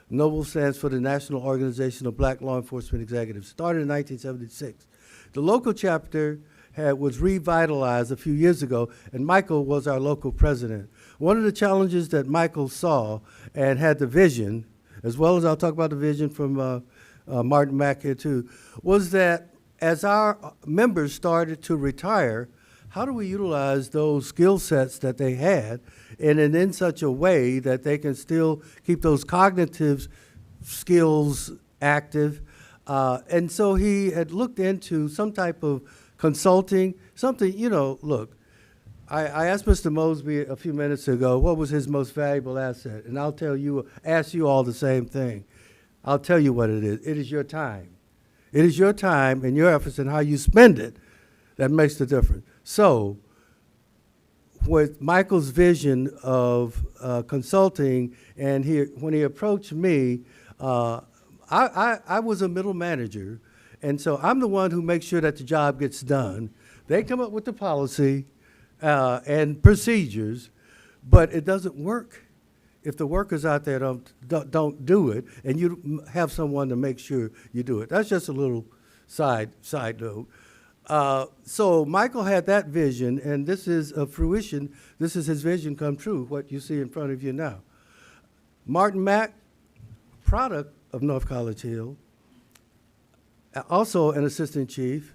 NOBLE stands for the National Organization of Black Law Enforcement Executives, started in 1976. The local chapter was revitalized a few years ago, and Michael was our local president. One of the challenges that Michael saw and had the vision, as well as I'll talk about the vision from Martin Mack here too, was that as our members started to retire, how do we utilize those skill sets that they had and in such a way that they can still keep those cognitive skills active? And so he had looked into some type of consulting, something, look, I asked Mr. Mosby a few minutes ago what was his most valuable asset, and I'll ask you all the same thing. I'll tell you what it is. It is your time. It is your time and your efforts and how you spend it that makes the difference. So with Michael's vision of consulting, and when he approached me, I was a middle manager, and so I'm the one who makes sure that the job gets done. They come up with the policy and procedures, but it doesn't work if the workers out there don't do it, and you have someone to make sure you do it. That's just a little side note. So Michael had that vision, and this is a fruition. This is his vision come true, what you see in front of you now. Martin Mack, product of North College Hill, also an assistant chief,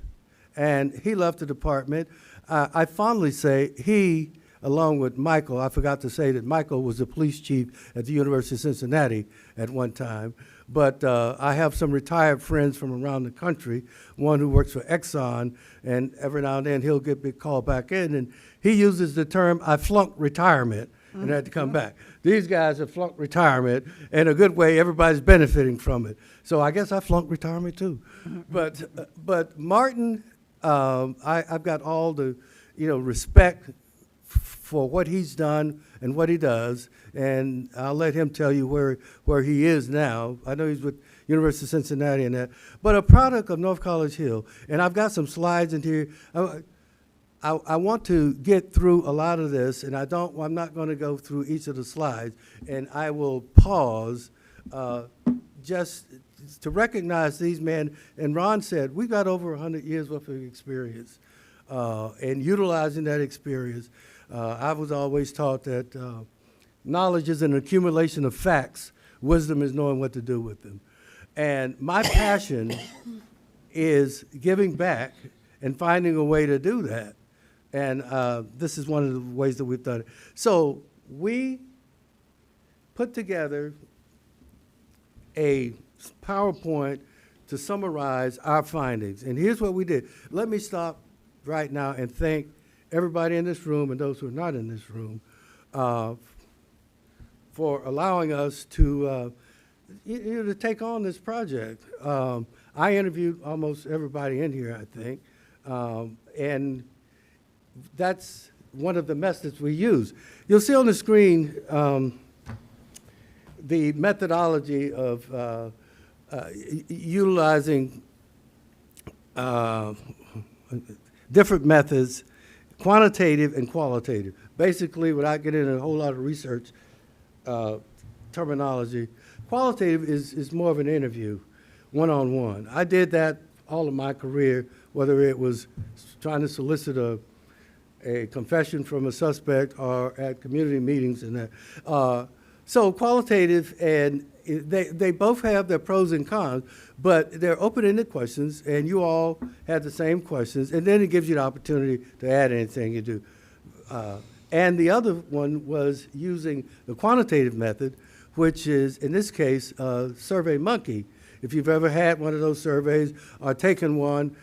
and he left the department. I fondly say he, along with Michael, I forgot to say that Michael was the police chief at the University of Cincinnati at one time, but I have some retired friends from around the country, one who works for Exxon, and every now and then he'll get called back in, and he uses the term, I flunked retirement, and had to come back. These guys have flunked retirement in a good way. Everybody's benefiting from it. So I guess I flunked retirement too. But Martin, I've got all the respect for what he's done and what he does, and I'll let him tell you where he is now. I know he's with University of Cincinnati and that, but a product of North College Hill. And I've got some slides in here. I want to get through a lot of this, and I'm not going to go through each of the slides, and I will pause just to recognize these men. And Ron said, we've got over 100 years worth of experience, and utilizing that experience. I was always taught that knowledge is an accumulation of facts. Wisdom is knowing what to do with them. And my passion is giving back and finding a way to do that. And this is one of the ways that we've done it. So we put together a PowerPoint to summarize our findings. And here's what we did. Let me stop right now and thank everybody in this room and those who are not in this room for allowing us to take on this project. I interviewed almost everybody in here, I think, and that's one of the methods we use. You'll see on the screen the methodology of utilizing different methods, quantitative and qualitative. Basically, without getting into a whole lot of research terminology, qualitative is more of an interview, one-on-one. I did that all of my career, whether it was trying to solicit a confession from a suspect or at community meetings and that. So qualitative, and they both have their pros and cons, but they're open-ended questions, and you all had the same questions, and then it gives you the opportunity to add anything you do. And the other one was using the quantitative method, which is, in this case, Survey Monkey. If you've ever had one of those surveys or taken one,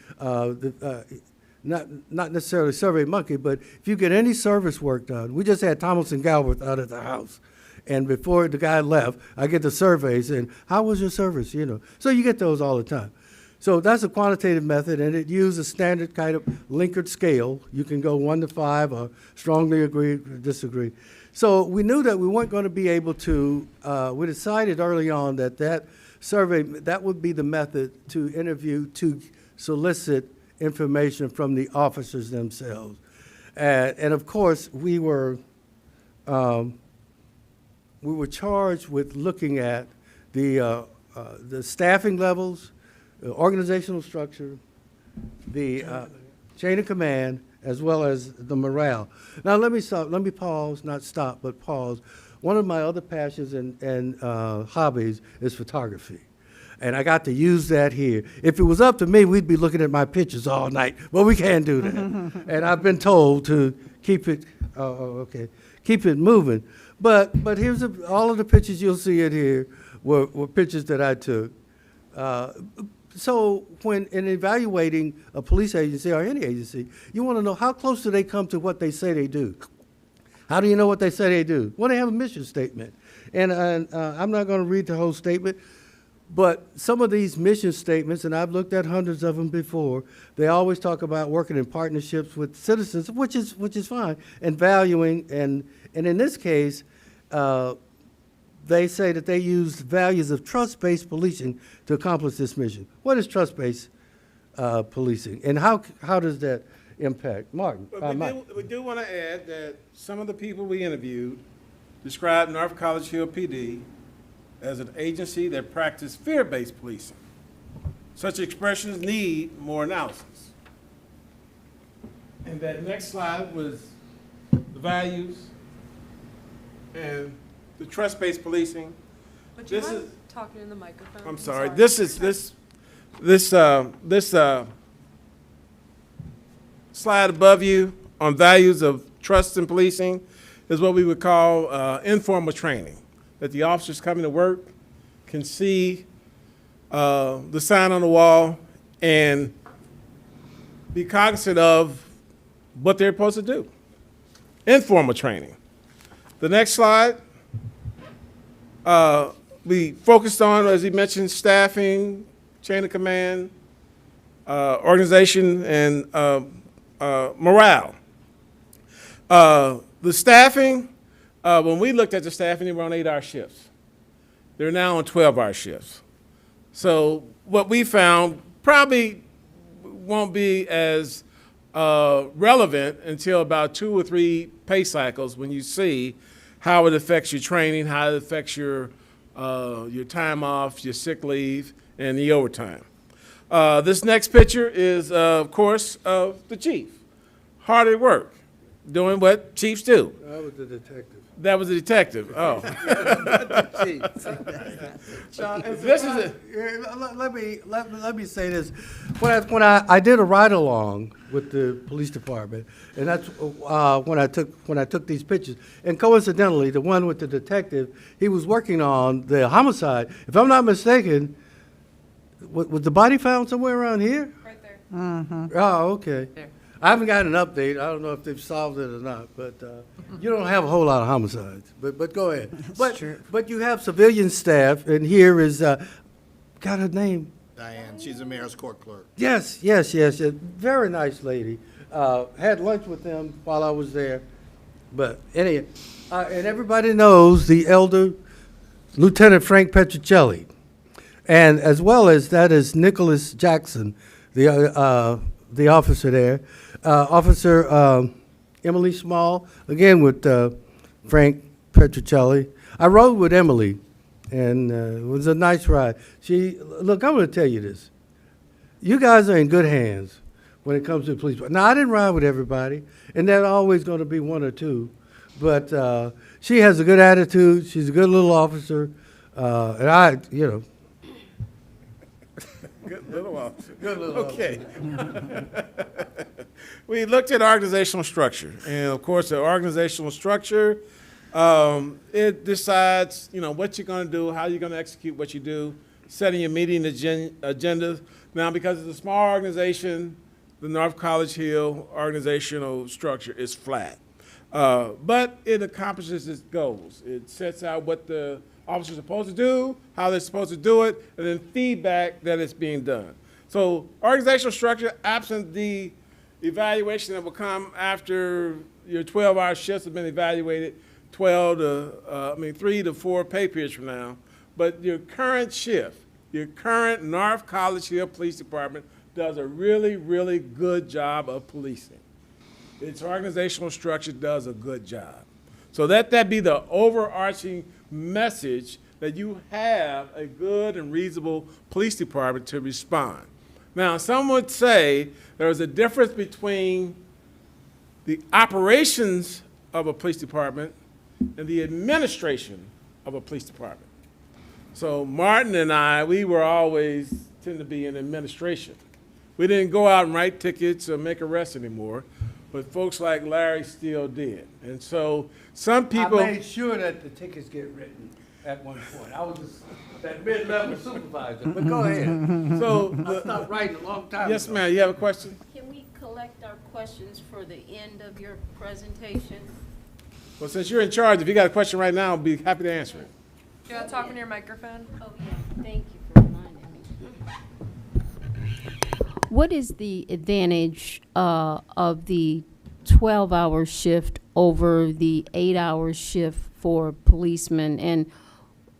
not necessarily Survey Monkey, but if you get any service work done, we just had Thomas and Galbraith out at the house. And before the guy left, I get the surveys, and how was your service, you know? So you get those all the time. So that's a quantitative method, and it uses a standard kind of Likert scale. You can go 1 to 5 or strongly agree or disagree. So we knew that we weren't going to be able to, we decided early on that that survey, that would be the method to interview, to solicit information from the officers themselves. And of course, we were charged with looking at the staffing levels, the organizational structure, the chain of command, as well as the morale. Now let me pause, not stop, but pause. One of my other passions and hobbies is photography. And I got to use that here. If it was up to me, we'd be looking at my pictures all night, but we can't do that. And I've been told to keep it, keep it moving. But here's all of the pictures you'll see in here were pictures that I took. So when in evaluating a police agency or any agency, you want to know how close do they come to what they say they do. How do you know what they say they do? Well, they have a mission statement. And I'm not going to read the whole statement, but some of these mission statements, and I've looked at hundreds of them before, they always talk about working in partnerships with citizens, which is fine, and valuing, and in this case, they say that they use values of trust-based policing to accomplish this mission. What is trust-based policing, and how does that impact? Martin? But we do want to add that some of the people we interviewed described North College Hill PD as an agency that practiced fear-based policing. Such expressions need more analysis. And that next slide was the values and the trust-based policing. Would you This mind is- talking in the microphone? I'm sorry. This slide above you on values of trust in policing is what we would call informal training, that the officers coming to work can see the sign on the wall and be cognizant of what they're supposed to do. Informal training. The next slide, we focused on, as he mentioned, staffing, chain of command, organization, and morale. The staffing, when we looked at the staffing, they were on 8-hour shifts. They're now on 12-hour shifts. So what we found probably won't be as relevant until about 2 or 3 pay cycles when you see how it affects your training, how it affects your time off, your sick leave, and the overtime. This next picture is, of course, the chief. Hard at work, doing what chiefs do. That was the detective. That was the detective. Oh. This is it. Let me say this. When I did a ride along with the police department, and that's when I took these pictures. And coincidentally, the one with the detective, he was working on the homicide. If I'm not mistaken, was the body found somewhere around here? Right there. Oh, okay. I haven't got an update. I don't know if they've solved it or not, but you don't have a whole lot of homicides. But go ahead. But you have civilian staff, and here is got her name. Diane, she's the mayor's court clerk. Yes. Very nice lady. Had lunch with them while I was there. But anyway, and everybody knows the elder Lieutenant Frank Petruccelli. And as well as that is Nicholas Jackson, the officer there. Officer Emily Small, again with Frank Petruccelli. I rode with Emily, and it was a nice ride. Look, I'm going to tell you this. You guys are in good hands when it comes to the police. Now, I didn't ride with everybody, and there's always going to be one or two, but she has a good attitude. She's a good little officer, and I. Good little officer. Okay. We looked at organizational structure, and of course, the organizational structure, it decides, what you're going to do, how you're going to execute what you do, setting your meeting agenda. Now, because it's a small organization, the North College Hill organizational structure is flat, but it accomplishes its goals. It sets out what the officers are supposed to do, how they're supposed to do it, and then feedback that it's being done. So organizational structure, absent the evaluation that will come after your 12-hour shifts have been evaluated, 3 to 4 pay periods from now. But your current shift, your current North College Hill Police Department does a really, really good job of policing. Its organizational structure does a good job. So that be the overarching message, that you have a good and reasonable police department to respond. Now, some would say there's a difference between the operations of a police department and the administration of a police department. So Martin and I, we were always tend to be in administration. We didn't go out and write tickets or make arrests anymore, but folks like Larry still did. And so some people... I made sure that the tickets get written at one point. I was that mid-level supervisor, but go ahead. So I stopped writing a long time yes, ago. ma'am, you have a question? Can we collect our questions for the end of your presentation? Well, since you're in charge, if you got a question right now, I'll be happy to answer it. You gotta talk in your microphone. Oh, yeah, thank you for reminding me. What is the advantage of the 12-hour shift over the 8-hour shift for policemen,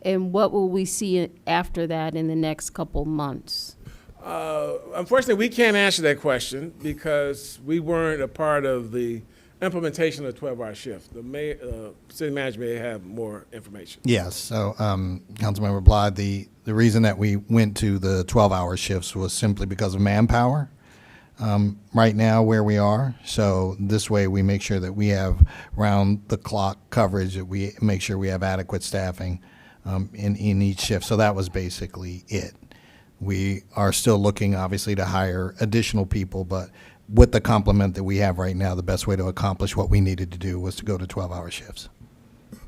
and what will we see after that in the next couple months? Unfortunately, we can't answer that question because we weren't a part of the implementation of the 12-hour shift. The city manager may have more information. Yes, so Councilmember Bly, the reason that we went to the 12-hour shifts was simply because of manpower right now where we are. So this way we make sure that we have round-the-clock coverage, that we make sure we have adequate staffing in each shift. So that was basically it. We are still looking, obviously, to hire additional people, but with the complement that we have right now, the best way to accomplish what we needed to do was to go to 12-hour shifts.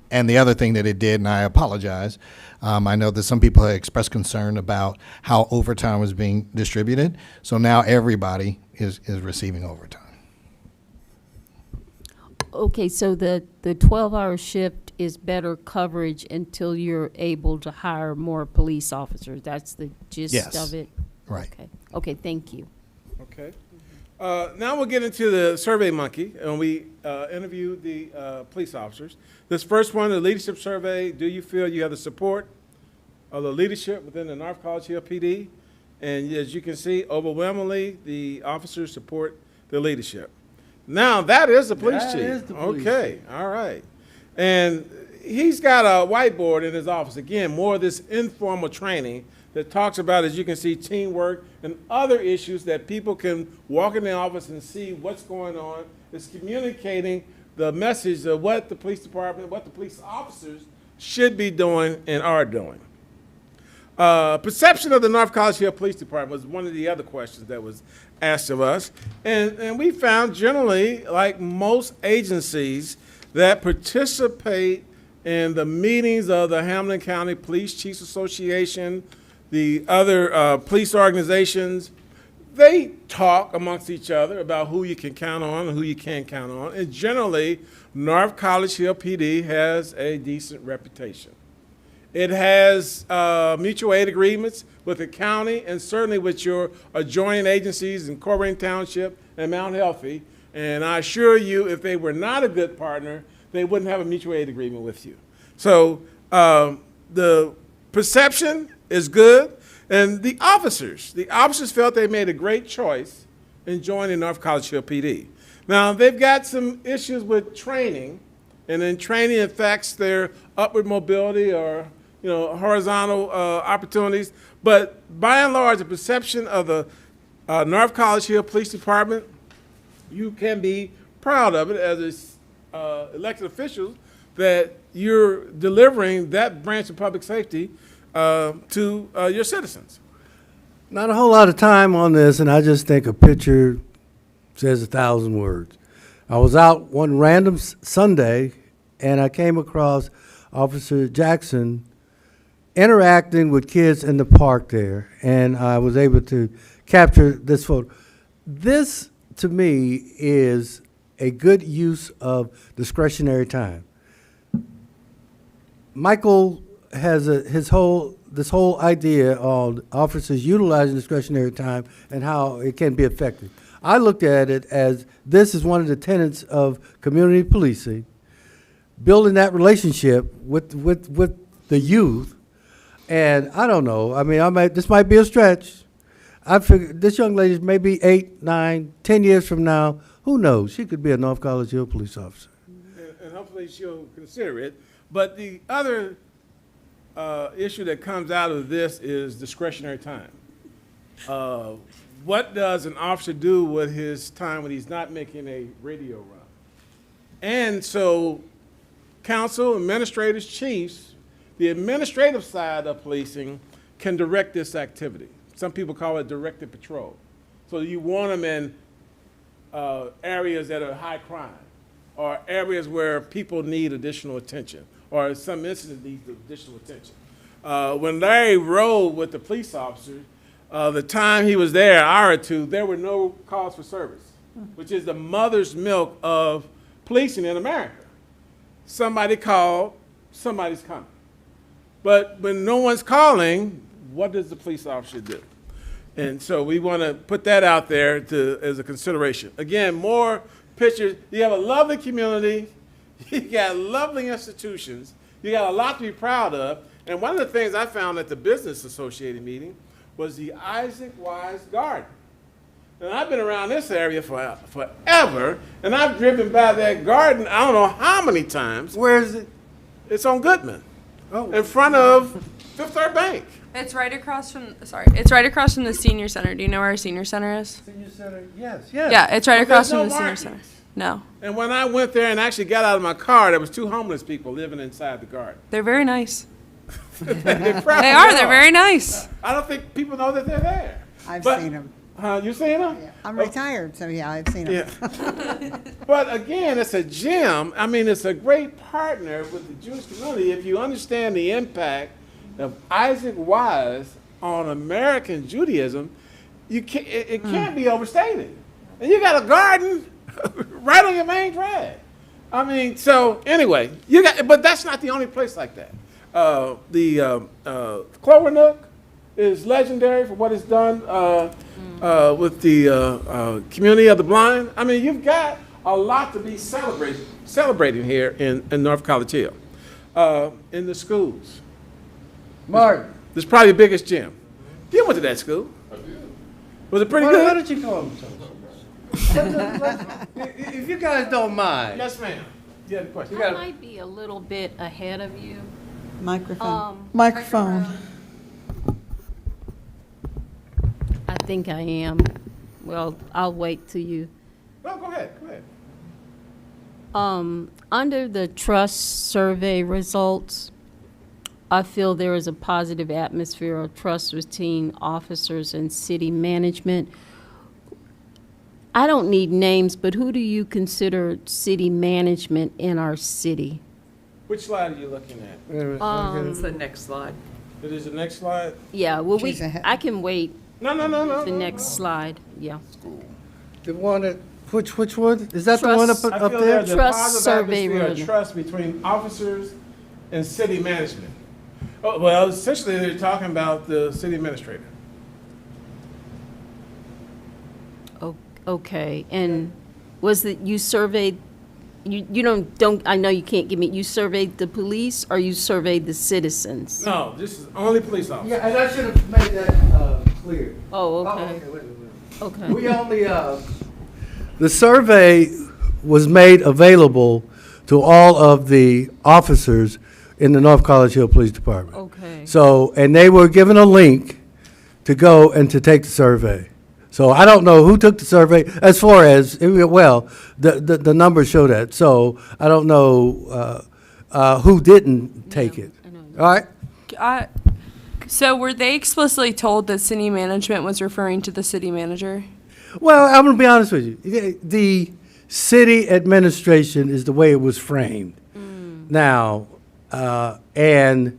And the other thing that it did, and I apologize, I know that some people have expressed concern about how overtime was being distributed. So now everybody is receiving overtime. Okay, so the 12-hour shift is better coverage until you're able to hire more police officers. That's the gist Yes. of it? Right. Okay, thank you. Okay. Now we'll get into the Survey Monkey, and we interview the police officers. This first one, the leadership survey, do you feel you have the support of the leadership within the North College Hill PD? And as you can see, overwhelmingly, the officers support the leadership. Now, that is the police chief. That is the police Okay, all right. And he's got a whiteboard in his office. Again, more of this informal training that talks about, as you can see, teamwork and other issues that people can walk in the office and see what's going on. It's communicating the message of what the police department, what the police officers should be doing and are doing. Perception of the North College Hill Police Department was one of the other questions that was asked of us. And we found generally, like most agencies that participate in the meetings of the Hamilton County Police Chiefs Association, the other police organizations, they talk amongst each other about who you can count on and who you can't count on. And generally, North College Hill PD has a decent reputation. It has mutual aid agreements with the county and certainly with your adjoining agencies in Corrigan Township and Mount Healthy. And I assure you, if they were not a good partner, they wouldn't have a mutual aid agreement with you. So the perception is good, and the officers felt they made a great choice in joining North College Hill PD. Now, they've got some issues with training, and then training affects their upward mobility or, horizontal opportunities. But by and large, the perception of the North College Hill Police Department, you can be proud of it as elected officials that you're delivering that branch of public safety to your citizens. Not a whole lot of time on this, and I just think a picture says 1,000 words. I was out one random Sunday, and I came across Officer Jackson interacting with kids in the park there, and I was able to capture this photo. This, to me, is a good use of discretionary time. Michael has this whole idea on officers utilizing discretionary time and how it can be effective. I looked at it as this is one of the tenets of community policing, building that relationship with the youth. And I don't know, I mean, this might be a stretch. I figure this young lady may be 8, 9, 10 years from now, who knows? She could be a North College Hill police officer. And hopefully she'll consider it. But the other issue that comes out of this is discretionary time. What does an officer do with his time when he's not making a radio run? And so council, administrators, chiefs, the administrative side of policing can direct this activity. Some people call it directed patrol. So you want them in areas that are high crime or areas where people need additional attention or some incident needs additional attention. When Larry rode with the police officers, the time he was there, an hour or two, there were no calls for service, which is the mother's milk of policing in America. Somebody called, somebody's coming. But when no one's calling, what does the police officer do? And so we want to put that out there as a consideration. Again, more pictures. You have a lovely community. You got lovely institutions. You got a lot to be proud of. And one of the things I found at the Business Associated meeting was the Isaac Wise Garden. And I've been around this area forever, and I've driven by that garden I don't know how many times. Where is it? It's on Goodman, Oh. in front of Fifth Third Bank. It's right across from the senior center. Do you know where our senior center is? Senior Center, yes, yes. Yeah, it's right Well, across there's from no the senior markings. center. No, And when I went there and actually got out of my car, there was 2 homeless people living inside the garden. they're very nice. They They are. They're very nice. I don't think people know that they're there. I've But- seen them. You seen them? I'm retired, so yeah, I've seen them. Yeah. But again, it's a gem. I mean, it's a great partner with the Jewish community if you understand the impact of Isaac Wise on American Judaism. It can't be overstated. And you got a garden right on your main drag. I mean, so anyway, but that's not the only place like that. The Clover Nook is legendary for what it's done with the community of the blind. I mean, you've got a lot to be celebrating here in North College Hill. In the schools. Martin. This is probably the biggest gym. You went to that school. I did. Was it pretty Why good? don't you come? If you guys don't mind. Yes, ma'am. You had a question. I might be a little bit ahead of you. Microphone. Microphone. I think I am. Well, I'll wait till you. No, go ahead. Go ahead. Under the trust survey results, I feel there is a positive atmosphere of trust between officers and city management. I don't need names, but who do you consider city management in our city? Which slide are you looking at? It's the next slide. It is the next slide? Yeah, well, She's ahead. I can wait No. the next slide, yeah. The one that, which one? Is that the one up, Trust. I up feel there? there's a Trust positive survey atmosphere of room. trust between officers and city management. Oh, well, essentially, they're talking about the city administrator. Okay, and was it, you surveyed you don't, I know you can't give me, you surveyed the police or you surveyed the citizens? No, this is only police officers. Yeah, and I should have made that clear. Oh, okay, Wait. okay. We only, the survey was made available to all of the officers in the North College Hill Police Department. Okay. So, and they were given a link to go and to take the survey. So I don't know who took the survey as far as, well, the numbers show that. So I don't know who didn't take it. All right? So were they explicitly told that city management was referring to the city manager? Well, I'm going to be honest with you. The city administration is the way it was framed. Now, and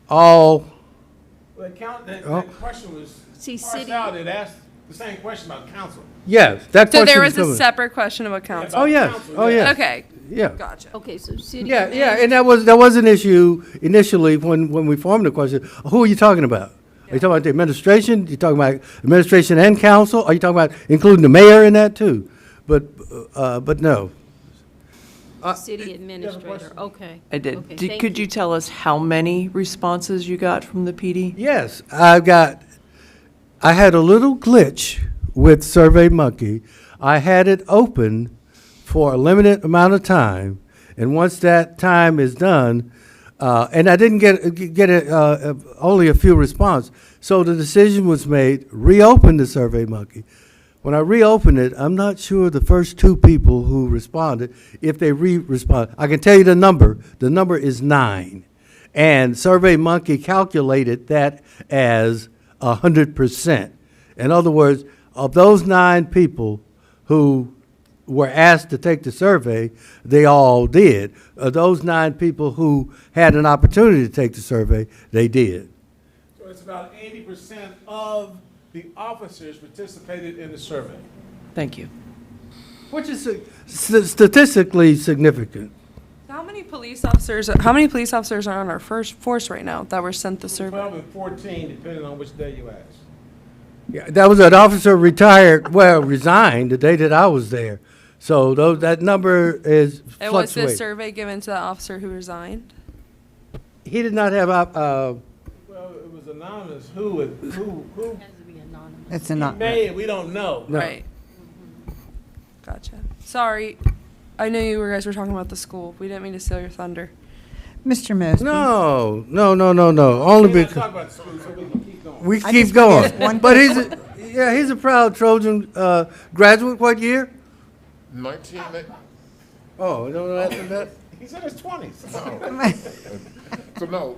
all, Well, the Oh. question was See, parsed city- out. It asked the same question about council. yes, that So question there is was a coming. separate question about council? Oh, yes, oh, yes. Okay, Yeah. gotcha. Okay, so city. Yeah, and that was an issue initially when we formed the question, who are you talking about? Are you talking about the administration? You talking about administration and council? Are you talking about including the mayor in that too? But no. City administrator, okay. I did. Okay, thank Could you tell us how many responses you got from the PD? Yes, I had a little glitch with SurveyMonkey. I had it open for a limited amount of time, and once that time is done, and I didn't get only a few responses, so the decision was made, reopen the SurveyMonkey. When I reopened it, I'm not sure the first two people who responded, if they respond. I can tell you the number. The number is 9. And SurveyMonkey calculated that as 100%. In other words, of those 9 people who were asked to take the survey, they all did. Of those 9 people who had an opportunity to take the survey, they did. So it's about 80% of the officers participated in the survey. Thank you. Which is statistically significant. How many police officers are on our first force right now that were sent the survey? 12 and 14, depending on which day you ask. Yeah, that was an officer resigned the day that I was there. So that number is And was this fluctuating. survey given to the officer who resigned? He did not have, Well, it was anonymous. Who Has to be anonymous. It's he not. made, we don't know. No. Right. Gotcha. Sorry. I knew you guys were talking about the school. We didn't mean to steal your thunder. Mr. Mosby. no. Only We're not because, talking about the school, so we can keep going. we I keep just wanna ask going. one But he's a proud Trojan graduate. What year? 19, Oh, you don't know that? He's in his 20s. so no,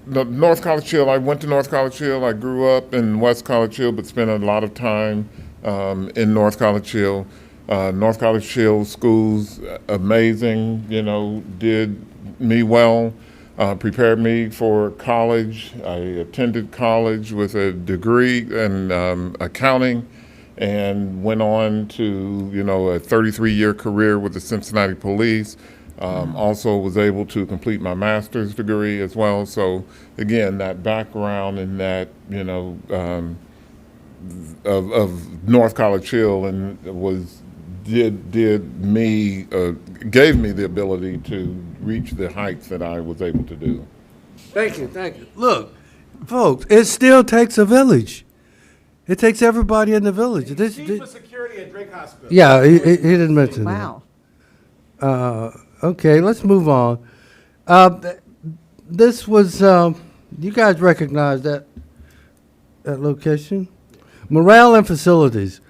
the North College Hill, I went to North College Hill. I grew up in West College Hill, but spent a lot of time in North College Hill. North College Hill schools, amazing, did me well, prepared me for college. I attended college with a degree in accounting and went on to, a 33-year career with the Cincinnati Police. Also was able to complete my master's degree as well. So again, that background and that, of North College Hill and gave me the ability to reach the heights that I was able to do. Thank you. Look, folks, it still takes a village. It takes everybody in the village. Chief of security at Drake Hospital. Yeah, he didn't mention that. Wow. Okay, let's move on. This was, you guys recognize that location? Morale and facilities.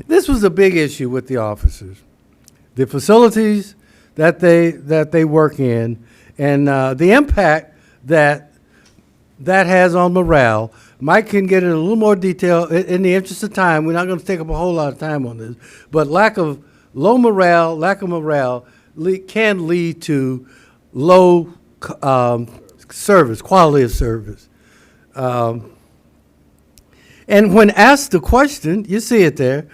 This was a big issue with the officers. The facilities that they work in and the impact that has on morale. Mike can get in a little more detail. In the interest of time, we're not going to take up a whole lot of time on this, but lack of morale can lead to low service, quality of service. And when asked the question, you see it there,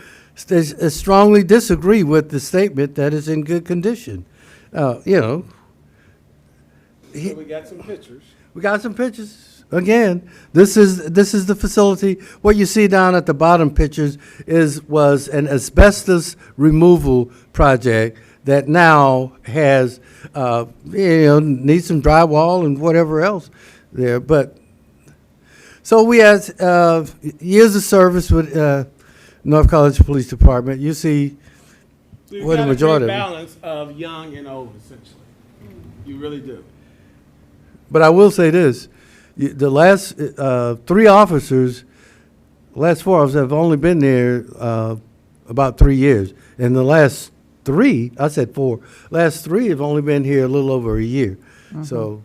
they strongly disagree with the statement that it's in good condition. So we got some pictures. We got some pictures. Again, this is the facility. What you see down at the bottom pictures was an asbestos removal project that now has, needs some drywall and whatever else there. But, so we had years of service with North College Police Department. You see, So you've what got the a majority great of it. balance of young and old, essentially. You really do. But I will say this, the last 3 officers, last 4 officers have only been there about 3 years. And the last 3, I said 4, last 3 have only been here a little over a year. So,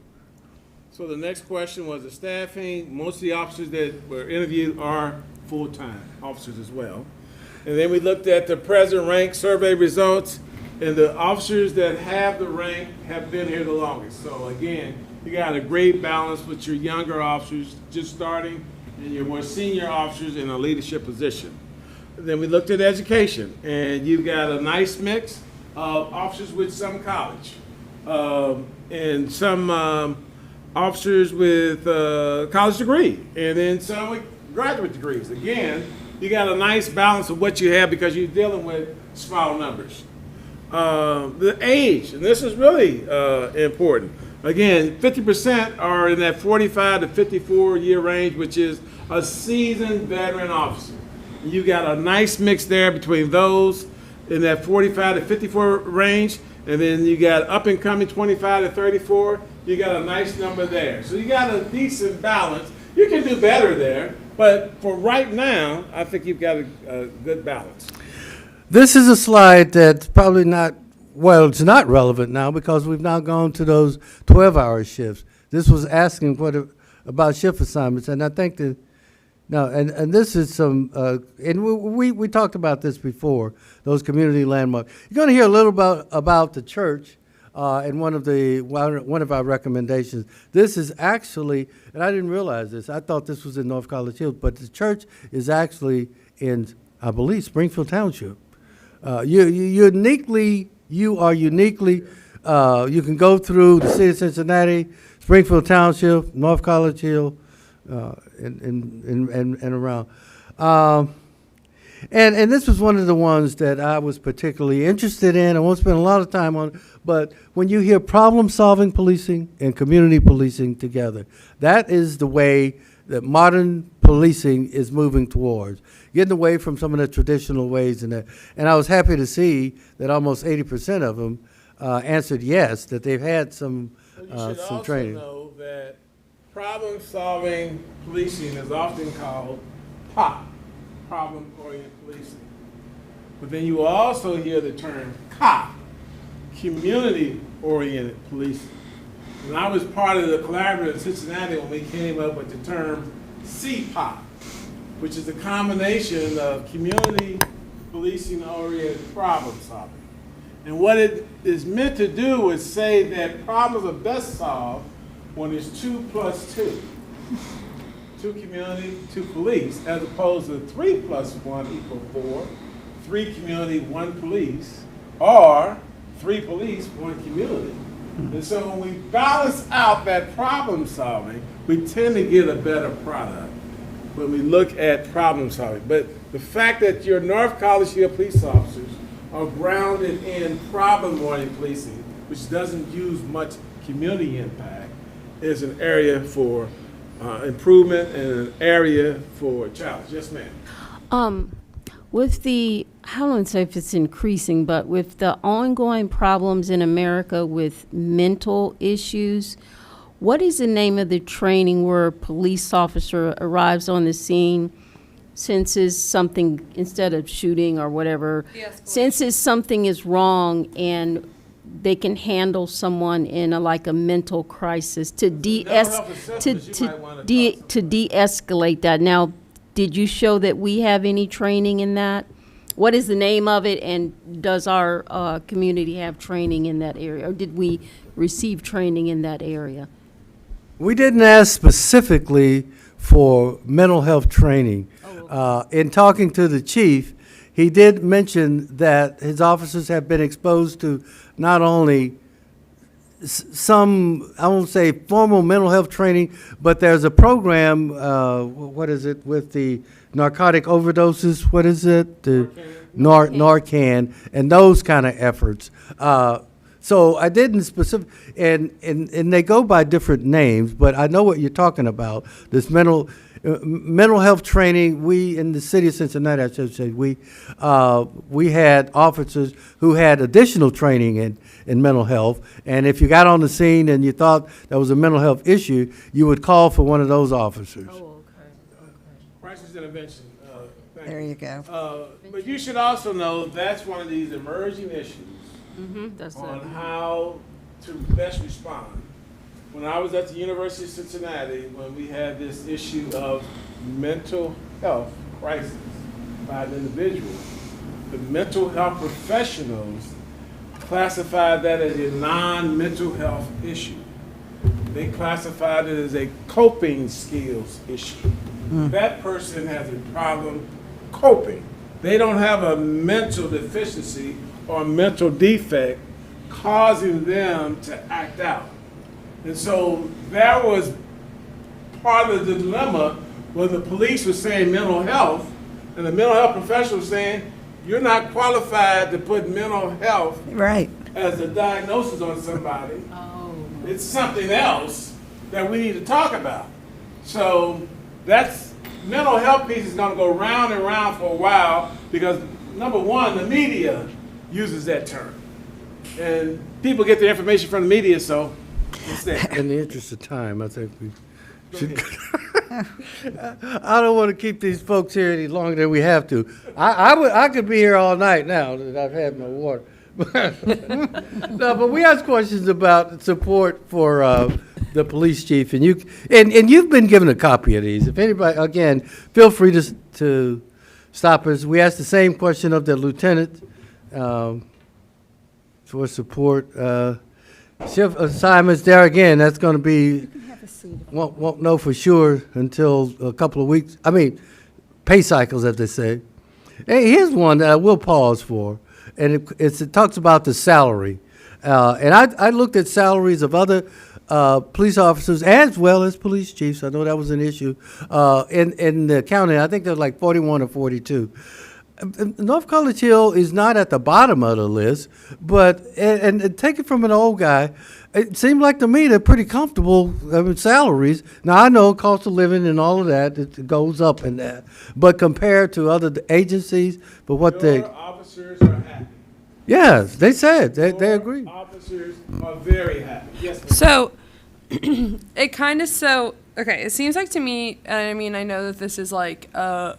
So the next question was the staffing. Most of the officers that were interviewed are full-time officers as well. And then we looked at the present rank survey results, and the officers that have the rank have been here the longest. So again, you got a great balance with your younger officers just starting and your more senior officers in a leadership position. Then we looked at education, and you've got a nice mix of officers with some college, and some officers with college degree, and then some with graduate degrees. Again, you got a nice balance of what you have because you're dealing with small numbers. The age, and this is really important. Again, 50% are in that 45 to 54 year range, which is a seasoned veteran officer. You got a nice mix there between those in that 45 to 54 range, and then you got up and coming 25 to 34. You got a nice number there. So you got a decent balance. You can do better there, but for right now, I think you've got a good balance. this is a slide that's probably not, well, it's not relevant now because we've now gone to those 12-hour shifts. This was asking about shift assignments, and I think that, no, and this is some, and we talked about this before, those community landmarks. You're going to hear a little about the church in one of our recommendations. This is actually, and I didn't realize this, I thought this was in North College Hills, but the church is actually in, I believe, Springfield Township. You are uniquely, you can go through the city of Cincinnati, Springfield Township, North College Hill, and around. And this was one of the ones that I was particularly interested in. I won't spend a lot of time on it, but when you hear problem-solving policing and community policing together, that is the way that modern policing is moving towards, getting away from some of the traditional ways. And I was happy to see that almost 80% of them answered yes, that they've had some You should also training. know that problem-solving policing is often called POP, problem-oriented policing. But then you will also hear the term COP, community-oriented policing. And I was part of the collaborative in Cincinnati when we came up with the term CPOP, which is a combination of community policing-oriented problem-solving. And what it is meant to do is say that problems are best solved when it's 2 + 2. 2 community, 2 police, as opposed to 3 + 1 = 4, 3 community, 1 police, or 3 police, 1 community. And so when we balance out that problem solving, we tend to get a better product when we look at problem solving. But the fact that your North College Hill police officers are grounded in problem-oriented policing, which doesn't use much community impact, is an area for improvement and an area for challenge. Yes, ma'am. With the, I don't say if it's increasing, but with the ongoing problems in America with mental issues, what is the name of the training where a police officer arrives on the scene, senses something, instead of shooting or whatever, senses something is wrong and they can handle someone in a mental crisis to de-escalate that? Now, did you show that we have any training in that? What is the name of it, and does our community have training in that area, or did we receive training in that area? We didn't ask specifically for mental health training. In talking to the chief, he did mention that his officers have been exposed to not only some, I won't say formal mental health training, but there's a program, what is it, with the narcotic overdoses, what is it? Narcan, and those kind of efforts. So I didn't specific, and they go by different names, but I know what you're talking about. This mental health training. We in the city of Cincinnati, I should say, we had officers who had additional training in mental health, and if you got on the scene and you thought there was a mental health issue, you would call for one of those officers. Crisis intervention. Thank There you go. But you should also know that's one of these emerging issues That's on how to best respond. When I was at the University of Cincinnati, when we had this issue of mental health crisis by an individual, the mental health professionals classified that as a non-mental health issue. They classified it as a coping skills issue. That person has a problem coping. They don't have a mental deficiency or mental defect causing them to act out. And so that was part of the dilemma where the police was saying mental health, and the mental health professional was saying, you're not qualified to put mental health Right. as a diagnosis on somebody. It's something else that we need to talk about. So that's, mental health piece is gonna go round and round for a while because, number one, the media uses that term. And people get their information from the media, so it's there. In the interest of time, I think we Go should. ahead. I don't want to keep these folks here any longer than we have to. I could be here all night now that I've had my water. No, but we asked questions about support for the police chief, and you've been given a copy of these. If anybody, again, feel free to stop us. We asked the same question of the lieutenant for support. Shift assignments there again. That's going to be won't know for sure until a couple of weeks. I mean, pay cycles, as they say. Hey, here's one that I will pause for, and it talks about the salary. And I looked at salaries of other police officers as well as police chiefs. I know that was an issue in the county. I think they're like 41 or 42. North College Hill is not at the bottom of the list, but and take it from an old guy, it seemed like to me they're pretty comfortable with salaries. Now I know cost of living and all of that, it goes up in that, but compared to other agencies, but what they Your officers are happy. yes, they said they Your agree. Officers are very happy. Yes, ma'am. So, it kind of okay, it seems like to me, and I mean, I know that this is like a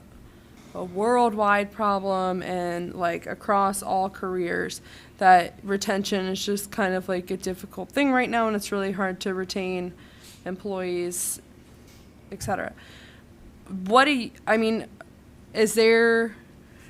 worldwide problem and like across all careers, that retention is just kind of like a difficult thing right now, and it's really hard to retain employees, etc. Is there,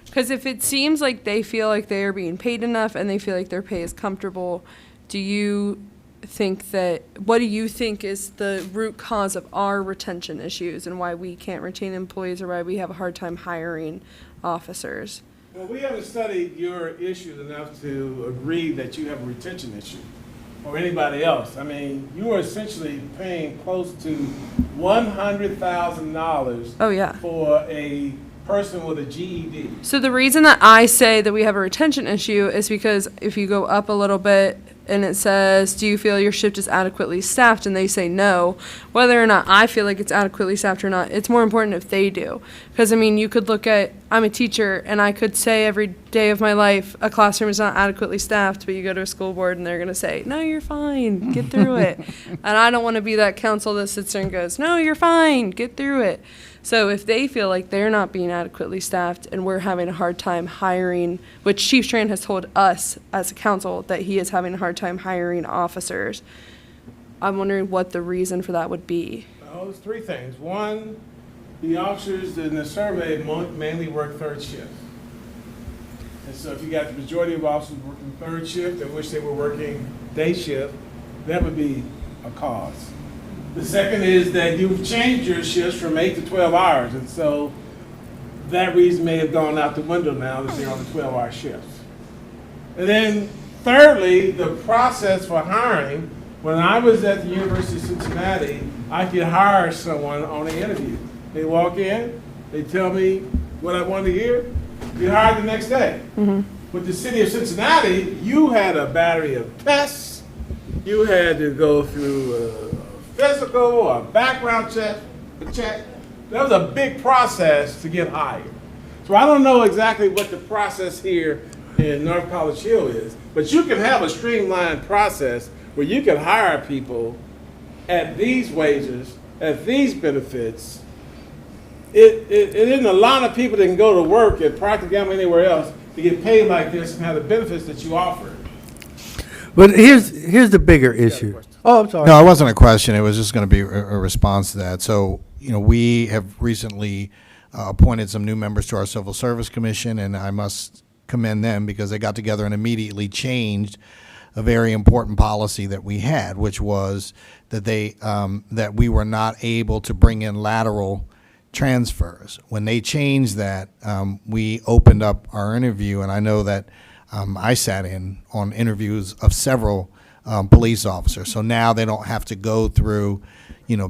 because if it seems like they feel like they are being paid enough and they feel like their pay is comfortable, do you think that, what do you think is the root cause of our retention issues and why we can't retain employees or why we have a hard time hiring officers? Well, we haven't studied your issues enough to agree that you have a retention issue, or anybody else. I mean, you are essentially paying close to $100,000 Oh, yeah. for a person with a GED. So the reason that I say that we have a retention issue is because if you go up a little bit and it says, do you feel your shift is adequately staffed? And they say no. Whether or not I feel like it's adequately staffed or not, it's more important if they do. Because, I mean, you could look at, I'm a teacher, and I could say every day of my life, a classroom is not adequately staffed, but you go to a school board and they're going to say, no, you're fine, get through it. And I don't want to be that counsel that sits there and goes, no, you're fine, get through it. So if they feel like they're not being adequately staffed and we're having a hard time hiring, which Chief Strand has told us as a council that he is having a hard time hiring officers, I'm wondering what the reason for that would be. Well, there's three things. One, the officers in the survey mainly work third shift. And so if you got the majority of officers working third shift and wish they were working day shift, that would be a cause. The second is that you've changed your shifts from 8 to 12 hours, and so that reason may have gone out the window now that they're on the 12-hour shifts. And then thirdly, the process for hiring. When I was at the University of Cincinnati, I could hire someone on an interview. They walk in, they tell me what I want to hear, Be hired the next day. With the city of Cincinnati, you had a battery of tests. You had to go through a physical or a background check. That was a big process to get hired. So I don't know exactly what the process here in North College Hill is, but you can have a streamlined process where you can hire people at these wages, at these benefits. It isn't a lot of people that can go to work at Procter & Gamble anywhere else to get paid like this and have the benefits that you offer. But here's the bigger issue. Oh, I'm sorry. No, it wasn't a question. It was just going to be a response to that. So, we have recently appointed some new members to our Civil Service Commission, and I must commend them because they got together and immediately changed a very important policy that we had, which was that that we were not able to bring in lateral transfers. When they changed that, we opened up our interview, and I know that I sat in on interviews of several police officers. So now they don't have to go through,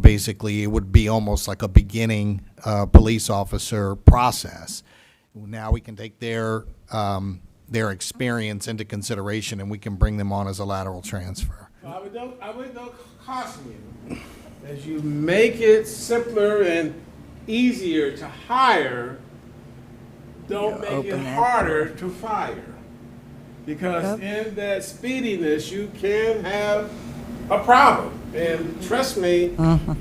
basically it would be almost like a beginning police officer process. Now we can take their experience into consideration, and we can bring them on as a lateral transfer. I would caution you, as you make it simpler and easier to hire, don't make it harder to fire. Because in that speediness, you can have a problem. And trust me,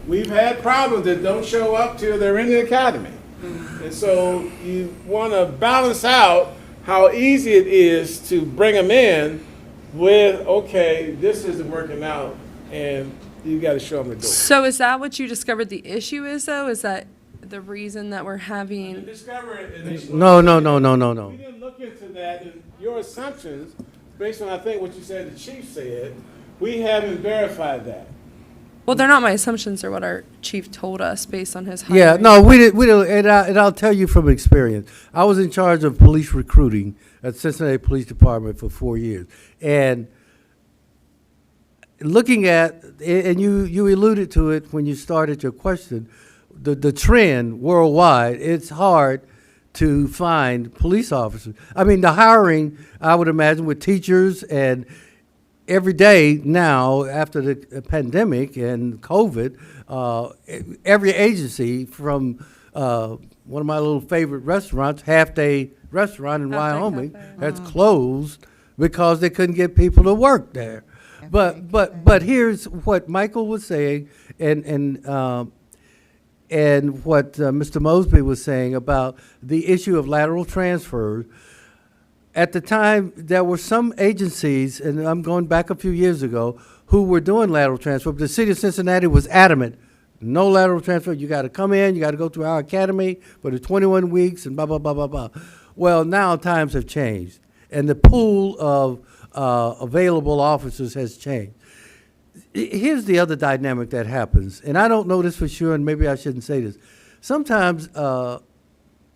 we've had problems that don't show up till they're in the academy. And so you want to balance out how easy it is to bring them in with, okay, this isn't working out, and you got to show them the door. So is that what you discovered the issue is, though? Is that the reason that we're having? Discover it and No. we didn't look into that, and your assumptions, based on I think what you said the chief said, we haven't verified that. Well, they're not my assumptions. They're what our chief told us based on his hiring. Yeah, no, we didn't, and I'll tell you from experience. I was in charge of police recruiting at Cincinnati Police Department for 4 years. And looking at, and you alluded to it when you started your question, the trend worldwide, it's hard to find police officers. I mean, the hiring, I would imagine, with teachers and every day now after the pandemic and COVID, every agency from one of my little favorite restaurants, Half Day Restaurant in Half Day Wyoming, Cafe. has closed because they couldn't get people to work there. But here's what Michael was saying, and what Mr. Mosby was saying about the issue of lateral transfers. At the time, there were some agencies, and I'm going back a few years ago, who were doing lateral transfer. But the city of Cincinnati was adamant, no lateral transfer. You got to come in, you got to go through our academy for the 21 weeks, and blah, blah, blah, blah, blah. Well, now times have changed, and the pool of available officers has changed. Here's the other dynamic that happens, and I don't know this for sure, and maybe I shouldn't say this. Sometimes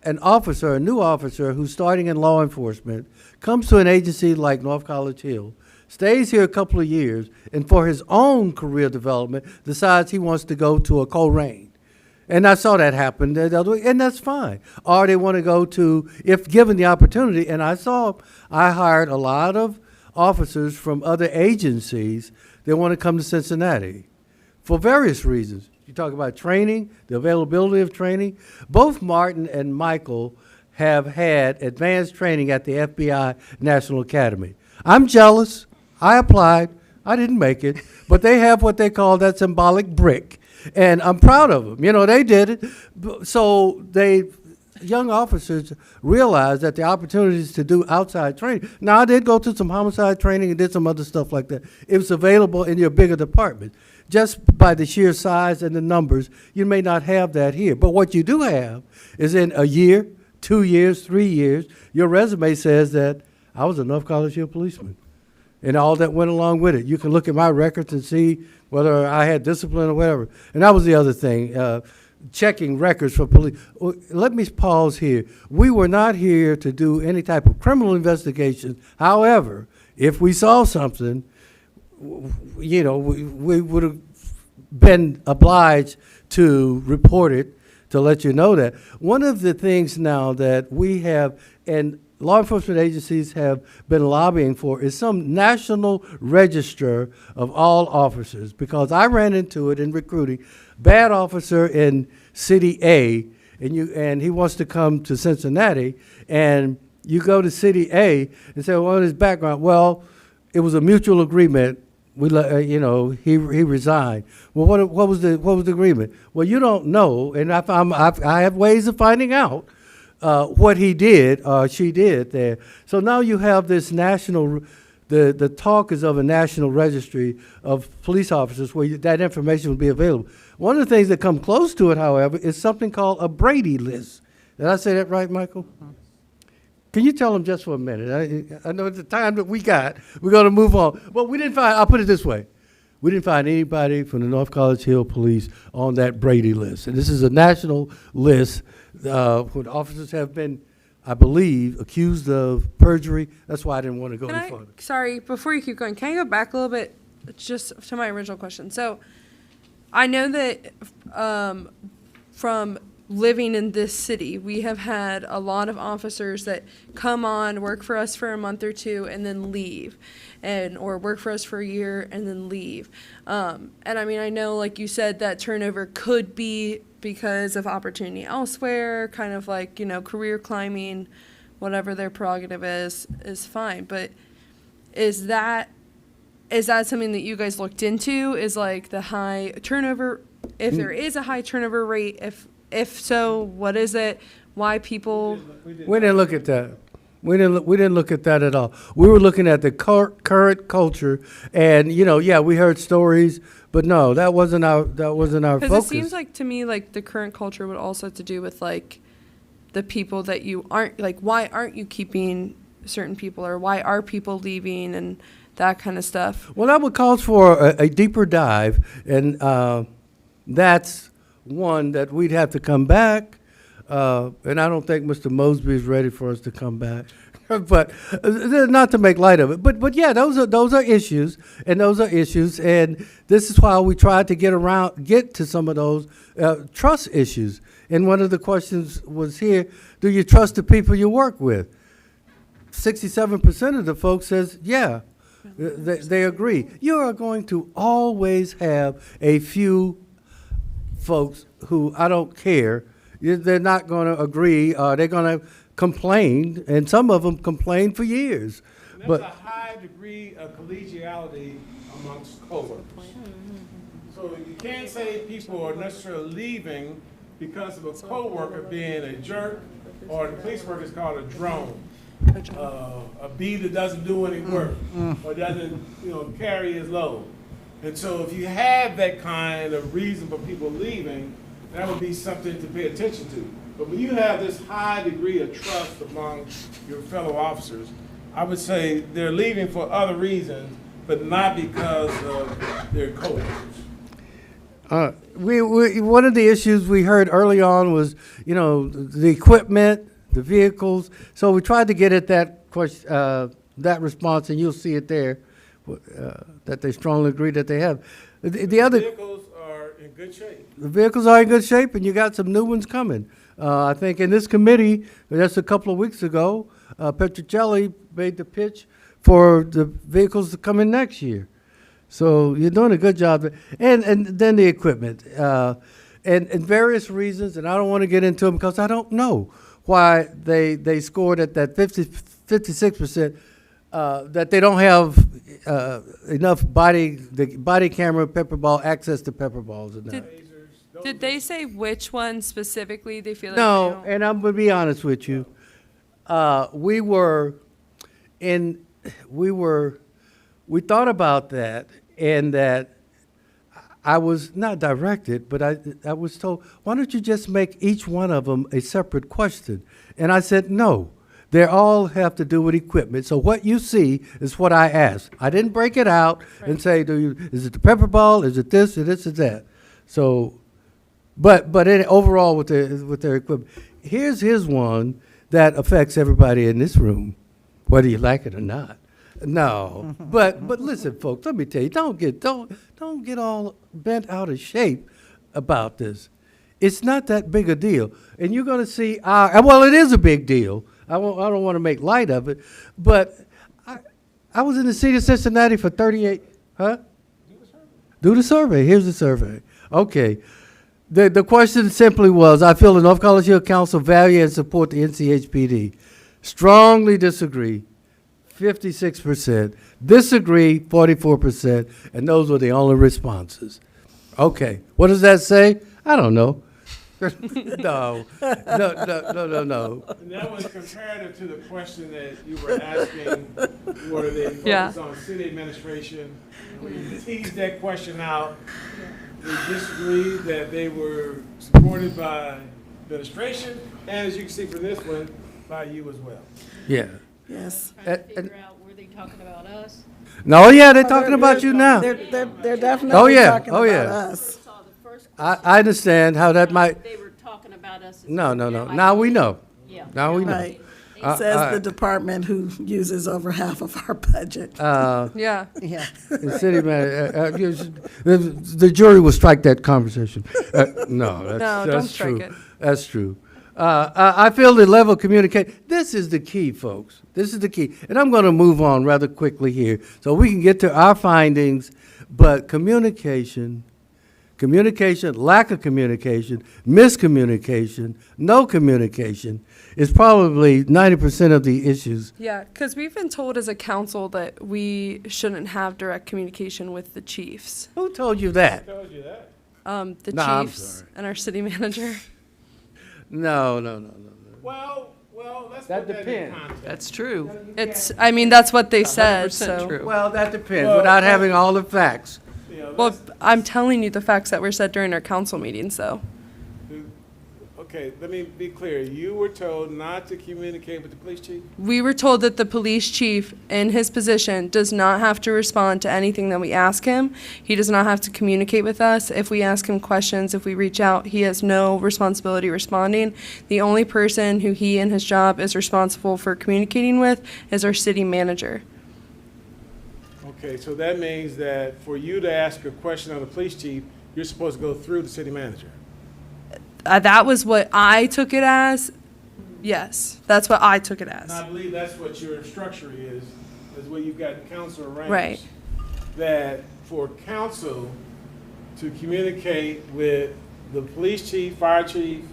an officer, a new officer who's starting in law enforcement, comes to an agency like North College Hill, stays here a couple of years, and for his own career development, decides he wants to go to a Coleraine. And I saw that happen, and that's fine. Or they want to go to, if given the opportunity, and I hired a lot of officers from other agencies that want to come to Cincinnati for various reasons. You talk about training, the availability of training. Both Martin and Michael have had advanced training at the FBI National Academy. I'm jealous. I applied. I didn't make it. But they have what they call that symbolic brick. And I'm proud of them. They did it. So young officers realized that the opportunities to do outside training. Now, I did go to some homicide training and did some other stuff like that. It was available in your bigger department. Just by the sheer size and the numbers, you may not have that here. But what you do have is in a year, 2 years, 3 years, your resume says that I was a North College Hill policeman and all that went along with it. You can look at my records and see whether I had discipline or whatever. And that was the other thing, checking records for police. Let me pause here. We were not here to do any type of criminal investigation. However, if we saw something, we would have been obliged to report it to let you know that. One of the things now that we have, and law enforcement agencies have been lobbying for, is some national register of all officers, because I ran into it in recruiting. Bad officer in City A, and he wants to come to Cincinnati, and you go to City A and say, well, his background, well, it was a mutual agreement. He resigned. Well, what was the agreement? Well, you don't know, and I have ways of finding out what he did or she did there. So now you have this national. The talk is of a national registry of police officers where that information will be available. One of the things that come close to it, however, is something called a Brady list. Did I say that right, Michael? Can you tell them just for a minute? I know it's the time that we got. We're going to move on. But we didn't find, I'll put it this way. We didn't find anybody from the North College Hill Police on that Brady list. And this is a national list where officers have been, I believe, accused of perjury. That's why I didn't want to go any further. Sorry, before you keep going, can I go back a little bit just to my original question? So I know that from living in this city, we have had a lot of officers that come on, work for us for a month or two, and then leave, or work for us for a year and then leave. And I mean, I know, like you said, that turnover could be because of opportunity elsewhere, kind of like, career climbing, whatever their prerogative is fine. But is that something that you guys looked into? Is like the high turnover, if there is a high turnover rate, if so, what is it? Why people? We didn't look at that. We didn't look at that at all. We were looking at the current culture, and we heard stories, but no, that wasn't our focus. Because it seems like to me like the current culture would also have to do with like the people that you aren't, like, why aren't you keeping certain people, or why are people leaving, and that kind of stuff. Well, that would call for a deeper dive, and that's one that we'd have to come back. And I don't think Mr. Mosby is ready for us to come back, but not to make light of it. But yeah, those are issues, and and this is why we tried to get to some of those trust issues. And one of the questions was here: do you trust the people you work with? 67% of the folks says yeah, they agree. You are going to always have a few folks who I don't care. They're not going to agree. They're going to complain, and some of them complain for years. And there's a high degree of collegiality amongst coworkers. So you can't say people are necessarily leaving because of a coworker being a jerk, or the police worker is called a drone, a bee that doesn't do any work, or doesn't carry his load. And so if you have that kind of reason for people leaving, that would be something to pay attention to. But when you have this high degree of trust among your fellow officers, I would say they're leaving for other reasons, but not because of their coworkers. One of the issues we heard early on was, the equipment, the vehicles. So we tried to get at that question, that response, and you'll see it there, that they strongly agree that they have. The other vehicles are in good shape. The vehicles are in good shape, and you got some new ones coming. I think in this committee, just a couple of weeks ago, Petrocelli made the pitch for the vehicles to come in next year. So you're doing a good job. And then the equipment. And various reasons, and I don't want to get into them because I don't know why they scored at that 56%, that they don't have enough body camera pepper ball access to pepper balls. Did they say which one specifically they feel like No, and I'm going to be honest with you. We thought about that, and that I was not directed, but I was told, why don't you just make each one of them a separate question? And I said, no, they all have to do with equipment. So what you see is what I asked. I didn't break it out and say, is it the pepper ball? Is it this or this or that? So, but overall with their equipment, here's one that affects everybody in this room, whether you like it or not. No, but listen, folks. Let me tell you, don't get all bent out of shape about this. it's not that big a deal. And you're going to see, well, it is a big deal. I don't want to make light of it, but I was in the city of Cincinnati for 38, huh? Do the survey. Here's the survey. Okay. The question simply was, I feel the North College Hill Council value and support the NCHPD. Strongly disagree, 56%. Disagree, 44%. And those were the only responses. Okay. What does that say? I don't know. No. And that was comparative to the question that you were asking, where they focus on city administration. And when you teased that question out, they disagreed that they were supported by administration, and as you can see from this one, by you as well. Yeah. Yes. Trying to figure out, were they talking about us? No, yeah, they're talking about you now. They're definitely Oh, yeah. talking Oh, about yeah. us. Saw the first I understand how that might, They were talking about us. no. Now we know. Yeah. Now we know. Right. Says the department who uses over half of our budget. Yeah. Yeah. The city manager, the jury will strike that conversation. No, No, don't that's strike true. it. That's true. I feel the level of communication, this is the key, folks. This is the key. And I'm going to move on rather quickly here so we can get to our findings, but communication, lack of communication, miscommunication, no communication is probably 90% of the issues. Yeah, because we've been told as a council that we shouldn't have direct communication with the chiefs. Who told you that? I told you that. The No, I'm chiefs sorry. and our city manager. No. Well, let's That put that in depends. context. That's true. I mean, that's what they said, 100% so. true. Well, that depends, Well, without having all the facts. You know, Well, let's- I'm telling you the facts that were said during our council meetings, though. okay, let me be clear. You were told not to communicate with the police chief? We were told that the police chief in his position does not have to respond to anything that we ask him. He does not have to communicate with us. If we ask him questions, if we reach out, he has no responsibility responding. The only person who he and his job is responsible for communicating with is our city manager. Okay, so that means that for you to ask a question of the police chief, you're supposed to go through the city manager. That was what I took it as. Yes, that's what I took it And as. I believe that's what your structure is what you've got in council arranged. Right. That for council to communicate with the police chief, fire chief,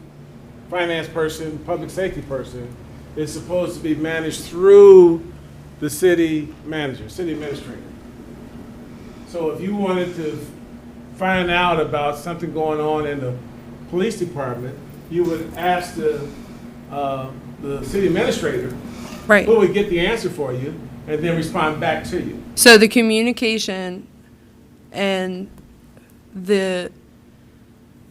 finance person, public safety person, is supposed to be managed through the city manager, city administrator. So if you wanted to find out about something going on in the police department, you would ask the city administrator, Right. who would get the answer for you, and then respond back to you. So the communication and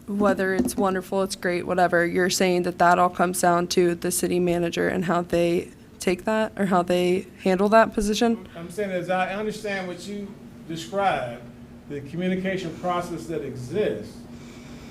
whether it's wonderful, it's great, whatever, you're saying that all comes down to the city manager and how they take that or how they handle that position? I'm saying, as I understand what you described, the communication process that exists,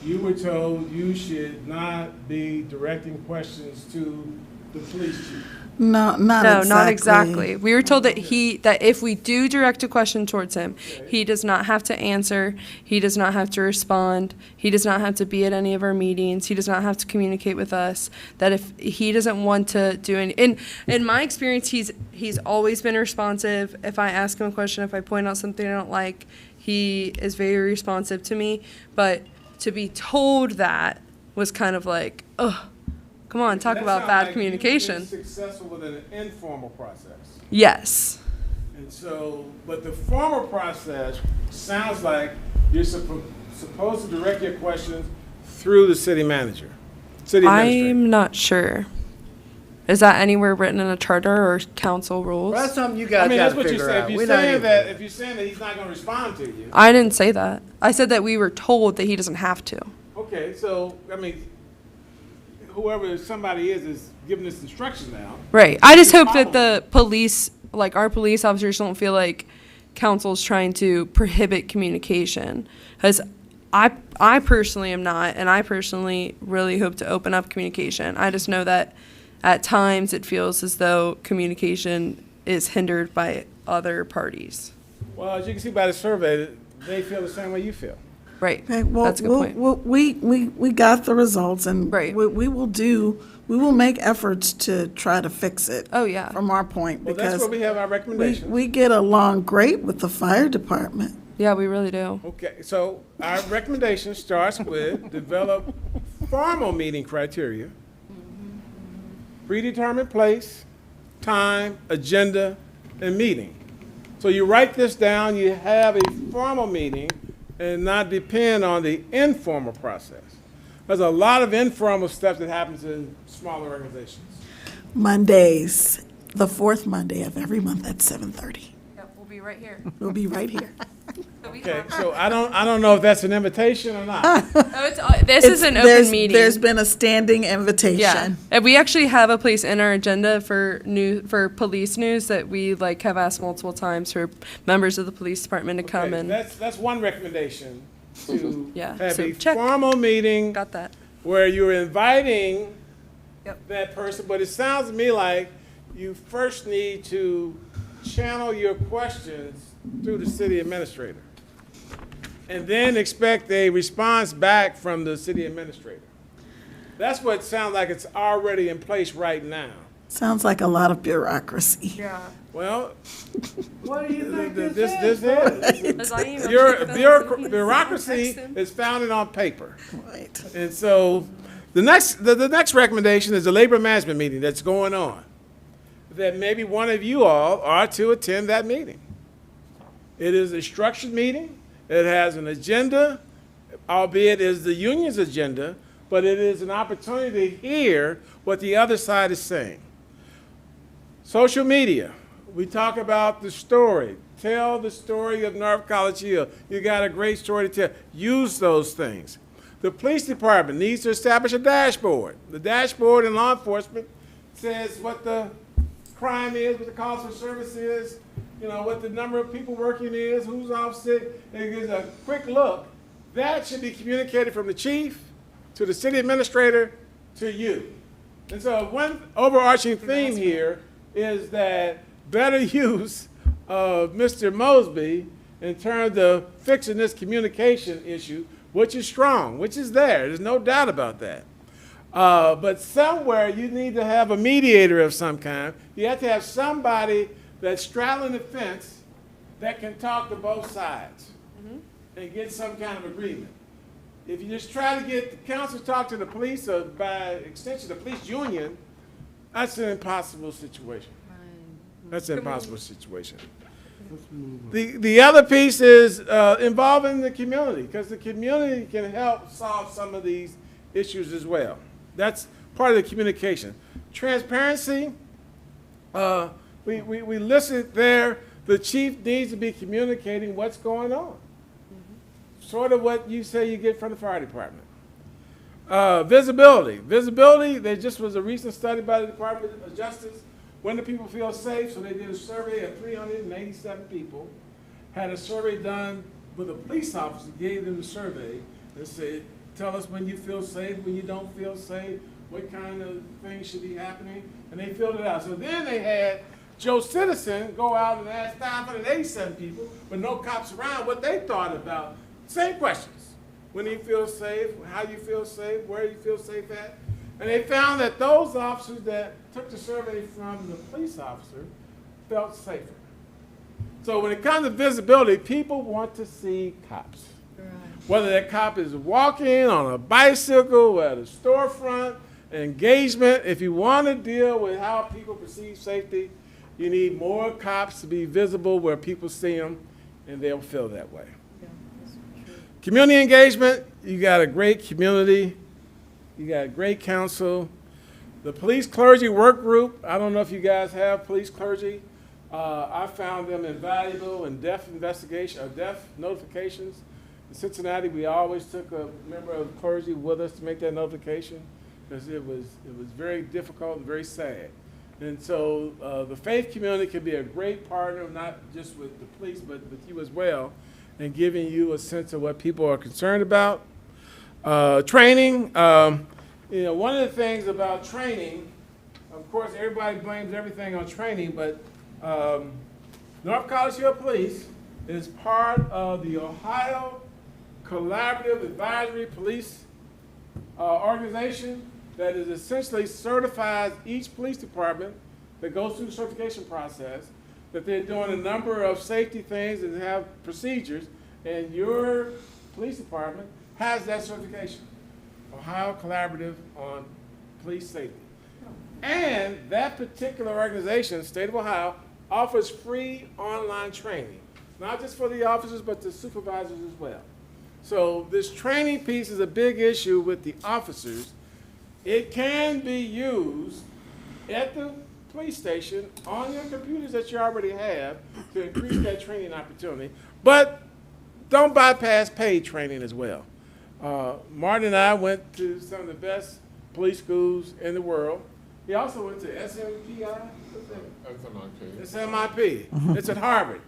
you were told you should not be directing questions to the police chief. No, not No, exactly. not exactly. We were told that that if we do direct a question towards him, he does not have to answer, he does not have to respond, he does not have to be at any of our meetings, he does not have to communicate with us, that if he doesn't want to do any, in my experience, he's always been responsive. If I ask him a question, if I point out something I don't like, he is very responsive to me, but to be told that was kind of like, ugh. Come on, talk That about sounds bad like communication. you've been successful with an informal process. Yes. And so, but the formal process sounds like you're supposed to direct your questions through the city manager, city administrator. I'm not sure. Is that anywhere written in a charter or council rules? Well, that's something you guys I mean, got that's to what you're figure saying. out. If We're you're not saying even- that, if you're saying that he's not going to respond to you, I didn't say that. I said that we were told that he doesn't have to. okay. So, I mean, whoever somebody is giving this instruction now. Right. I just hope that Follow. the police, like our police officers, don't feel like council's trying to prohibit communication. Because I personally am not, and I personally really hope to open up communication. I just know that at times it feels as though communication is hindered by other parties. Well, as you can see by the survey, they feel the same way you feel. Right. Okay, well, That's a good point. we got the results, and Right. we will make efforts to try to fix it. Oh, yeah. From our point, Well, that's because where we have our recommendations. we get along great with the fire department. Yeah, we really do. Okay, so our recommendation starts with develop formal meeting criteria, predetermined place, time, agenda, and meeting. So you write this down, you have a formal meeting and not depend on the informal process. There's a lot of informal stuff that happens in smaller organizations. Mondays, the fourth Monday of every month at 7:30. Yep, we'll be right here. We'll be right here. Okay, so I don't know if that's an invitation or not. This is an open meeting. There's been a standing Yeah, invitation. and we actually have a place in our agenda for police news that we like have asked multiple times for members of the police department to come Okay, and that's one recommendation, to Yeah, have so a check. formal meeting got that. where you're inviting Yep. that person, but it sounds to me like you first need to channel your questions through the city administrator, and then expect a response back from the city administrator. That's what sounds like it's already in place right now. Sounds like a lot of bureaucracy. Yeah. Well, What do you think this is. As I emailed Your Chief Evans, bureaucracy text him. is founded on paper. Right. And so the next recommendation is the labor management meeting that's going on. That maybe one of you all are to attend that meeting. It is a structured meeting. It has an agenda, albeit it is the union's agenda, but it is an opportunity to hear what the other side is saying. Social media, we talk about the story. Tell the story of North College Hill. You got a great story to tell. Use those things. The police department needs to establish a dashboard. The dashboard in law enforcement says what the crime is, what the cost of service is, you know, what the number of people working is, who's off sick. It gives a quick look. That should be communicated from the chief to the city administrator to you. And so one overarching theme here is that better use of Mr. Mosby in terms of fixing this communication issue, which is strong, which is there. There's no doubt about that. But somewhere you need to have a mediator of some kind. You have to have somebody that's straddling the fence that can talk to both sides and get some kind of agreement. If you just try to get the council to talk to the police, or by extension the police union, that's an impossible situation. That's an impossible situation. The other piece is involving the community, because the community can help solve some of these issues as well. That's part of the communication. Transparency, we listed there, the chief needs to be communicating what's going on. Sort of what you say you get from the fire department. Visibility, there just was a recent study by the Department of Justice. When do people feel safe? So they did a survey of 387 people, had a survey done with a police officer, gave them the survey, and said, tell us when you feel safe, when you don't feel safe, what kind of things should be happening, and they filled it out. So then they had Joe Citizen go out and ask 587 people, with no cops around, what they thought about same questions. When you feel safe, how you feel safe, where you feel safe at. And they found that those officers that took the survey from the police officer felt safer. So when it comes to visibility, people want to see cops. Whether that cop is walking on a bicycle, at a storefront, engagement, if you want to deal with how people perceive safety, you need more cops to be visible where people see them, and they'll feel that way. Community engagement, you got a great community, you got a great council. The police clergy work group, I don't know if you guys have police clergy. I found them invaluable in death notifications. In Cincinnati, we always took a member of clergy with us to make that notification, because it was very difficult and very sad. And so the faith community can be a great partner, not just with the police, but with you as well, and giving you a sense of what people are concerned about. Training, you know, one of the things about training, of course, everybody blames everything on training, but North College Hill Police is part of the Ohio collaborative advisory police organization that is essentially certifies each police department that goes through the certification process, that they're doing a number of safety things and have procedures, and your police department has that certification. Ohio Collaborative on Police Safety. And that particular organization, State of Ohio, offers free online training, not just for the officers, but the supervisors as well. So this training piece is a big issue with the officers. It can be used at the police station on your computers that you already have to increase that training opportunity, but don't bypass paid training as well. Martin and I went to some of the best police schools in the world. He also went to SMPI. SMIP. It's at Harvard.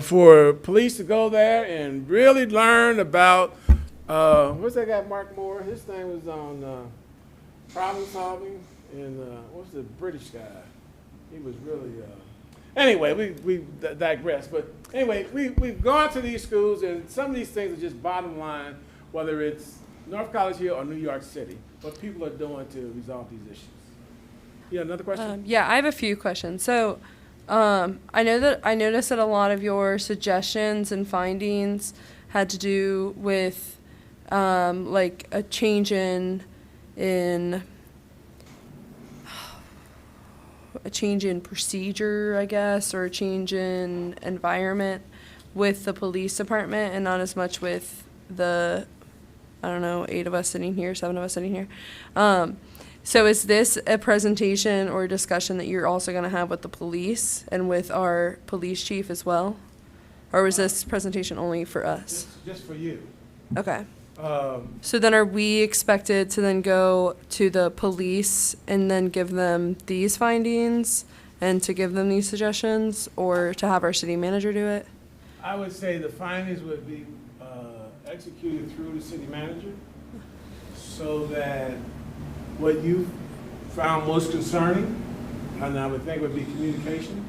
For police to go there and really learn about, what's that guy, Mark Moore? His name was on problem solving, and what's the British guy? He was really, anyway, we digress. But anyway, we've gone to these schools, and some of these things are just bottom line, whether it's North College Hill or New York City, what people are doing to resolve these issues. Yeah, another question? Yeah, I have a few questions. So, I noticed that a lot of your suggestions and findings had to do with, like a change in procedure, I guess, or a change in environment with the police department, and not as much with the, I don't know, 8 of us sitting here, 7 of us sitting here. So is this a presentation or a discussion that you're also going to have with the police and with our police chief as well? Or was this presentation only for us? Just for you. Okay. So then are we expected to then go to the police and then give them these findings and to give them these suggestions, or to have our city manager do it? I would say the findings would be executed through the city manager, so that what you found most concerning, and I would think would be communication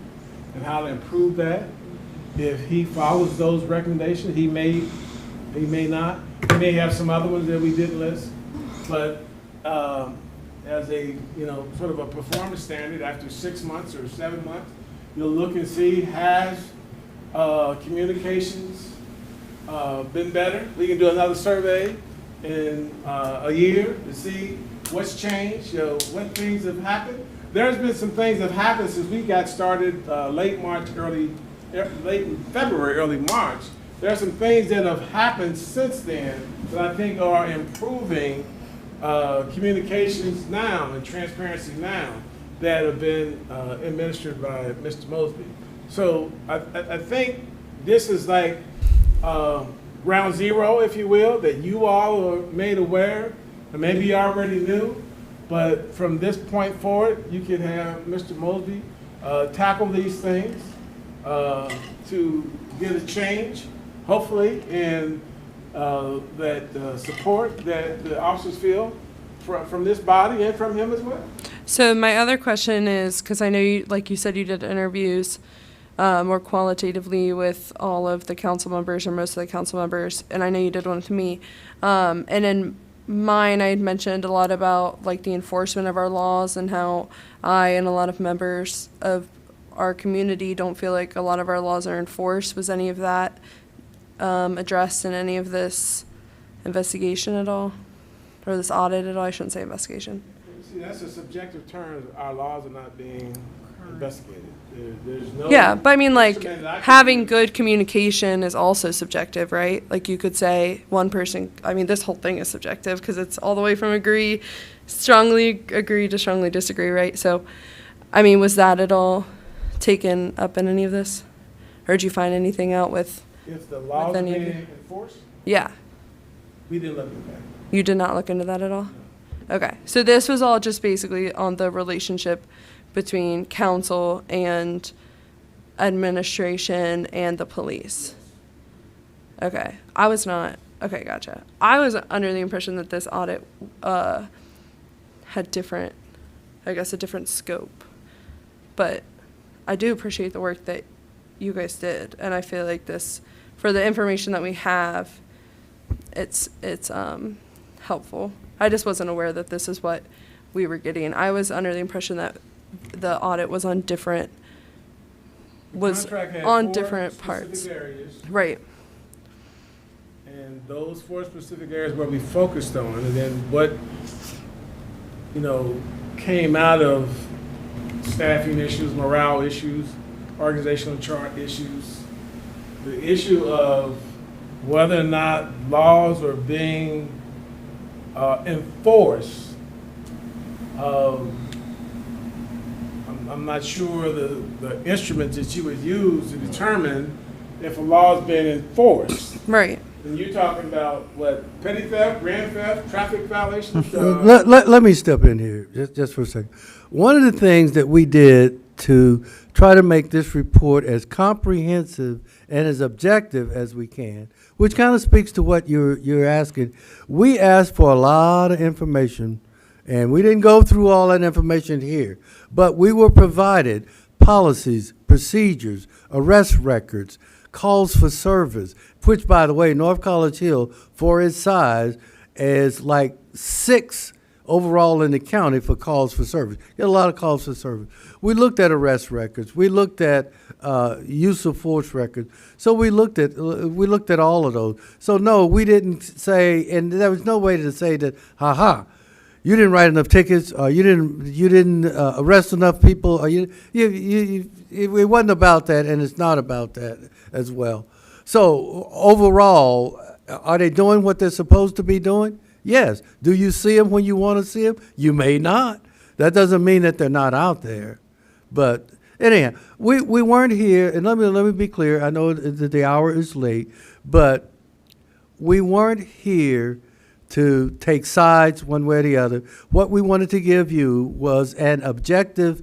and how to improve that. If he follows those recommendations, he may not. He may have some other ones that we didn't list, but as a, sort of a performance standard, after 6 months or 7 months, you'll look and see, has communications been better? We can do another survey in a year to see what's changed, what things have happened. There's been some things that have happened since we got started late February, early March. There are some things that have happened since then that I think are improving communications now and transparency now that have been administered by Mr. Mosby. So I think this is like ground zero, if you will, that you all are made aware, and maybe you already knew, but from this point forward, you can have Mr. Mosby tackle these things to get a change, hopefully, in that support that the officers feel from this body and from him as well. So my other question is, because I know you, like you said, you did interviews more qualitatively with all of the council members, or most of the council members, and I know you did one with me. And in mine, I had mentioned a lot about like the enforcement of our laws, and how I and a lot of members of our community don't feel like a lot of our laws are enforced. Was any of that addressed in any of this investigation at all? Or this audit at all? I shouldn't say investigation. See, that's a subjective term. Our laws are not being investigated. There's no. Yeah, but I mean, like, instrument that I can having do. good communication is also subjective, right? Like, you could say one person, I mean, this whole thing is subjective because it's all the way from strongly agree to strongly disagree, right? So, I mean, was that at all taken up in any of this? Or did you find anything out with, If the laws are any of being you? enforced, yeah, we didn't look at that. you did not look into that at all? Okay, so this was all just basically on the relationship between council and administration and the police. Okay, okay, gotcha. I was under the impression that this audit had different, I guess, a different scope. But I do appreciate the work that you guys did, and I feel like this, for the information that we have, it's helpful. I just wasn't aware that this is what we were getting. I was under the impression that the audit was on different, was Contract had on 4 different specific parts. areas, Right. and those 4 specific areas where we focused on, and then what, came out of staffing issues, morale issues, organizational chart issues, the issue of whether or not laws are being enforced. I'm not sure the instruments that you would use to determine if a law is being enforced. Right. And you're talking about what, petty theft, grand theft, traffic violations? Let me step in here, just for a second. One of the things that we did to try to make this report as comprehensive and as objective as we can, which kind of speaks to what you're asking, we asked for a lot of information, and we didn't go through all that information here, but we were provided policies, procedures, arrest records, calls for service, which, by the way, North College Hill, for its size, is like 6 overall in the county for calls for service. Get a lot of calls for service. We looked at arrest records. We looked at use of force records. So we looked at all of those. So no, we didn't say, and there was no way to say that, you didn't write enough tickets, or you didn't arrest enough people, or it wasn't about that, and it's not about that as well. So overall, are they doing what they're supposed to be doing? Yes. Do you see them when you want to see them? You may not. That doesn't mean that they're not out there. But anyhow, we weren't here, and let me be clear. I know that the hour is late, but we weren't here to take sides one way or the other. What we wanted to give you was an objective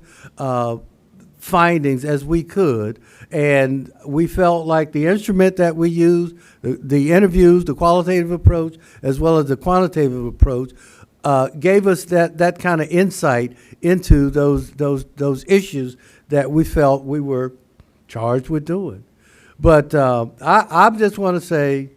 findings as we could, and we felt like the instrument that we used, the interviews, the qualitative approach, as well as the quantitative approach, gave us that kind of insight into those issues that we felt we were charged with doing. But I just want to say,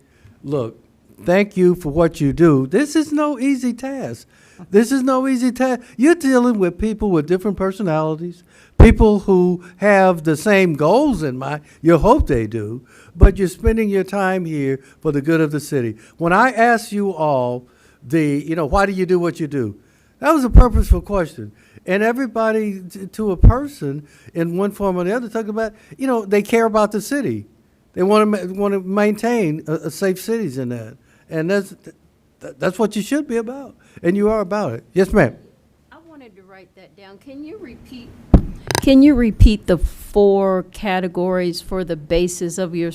look, thank you for what you do. This is no easy task. This is no easy task. You're dealing with people with different personalities, people who have the same goals in mind. You hope they do, but you're spending your time here for the good of the city. When I asked you all why do you do what you do? That was a purposeful question. And everybody to a person in one form or the other talking about, they care about the city. They want to maintain a safe cities in that. And that's what you should be about. And you are about it. Yes, ma'am. I wanted to write that down. Can you repeat the 4 categories for the basis of your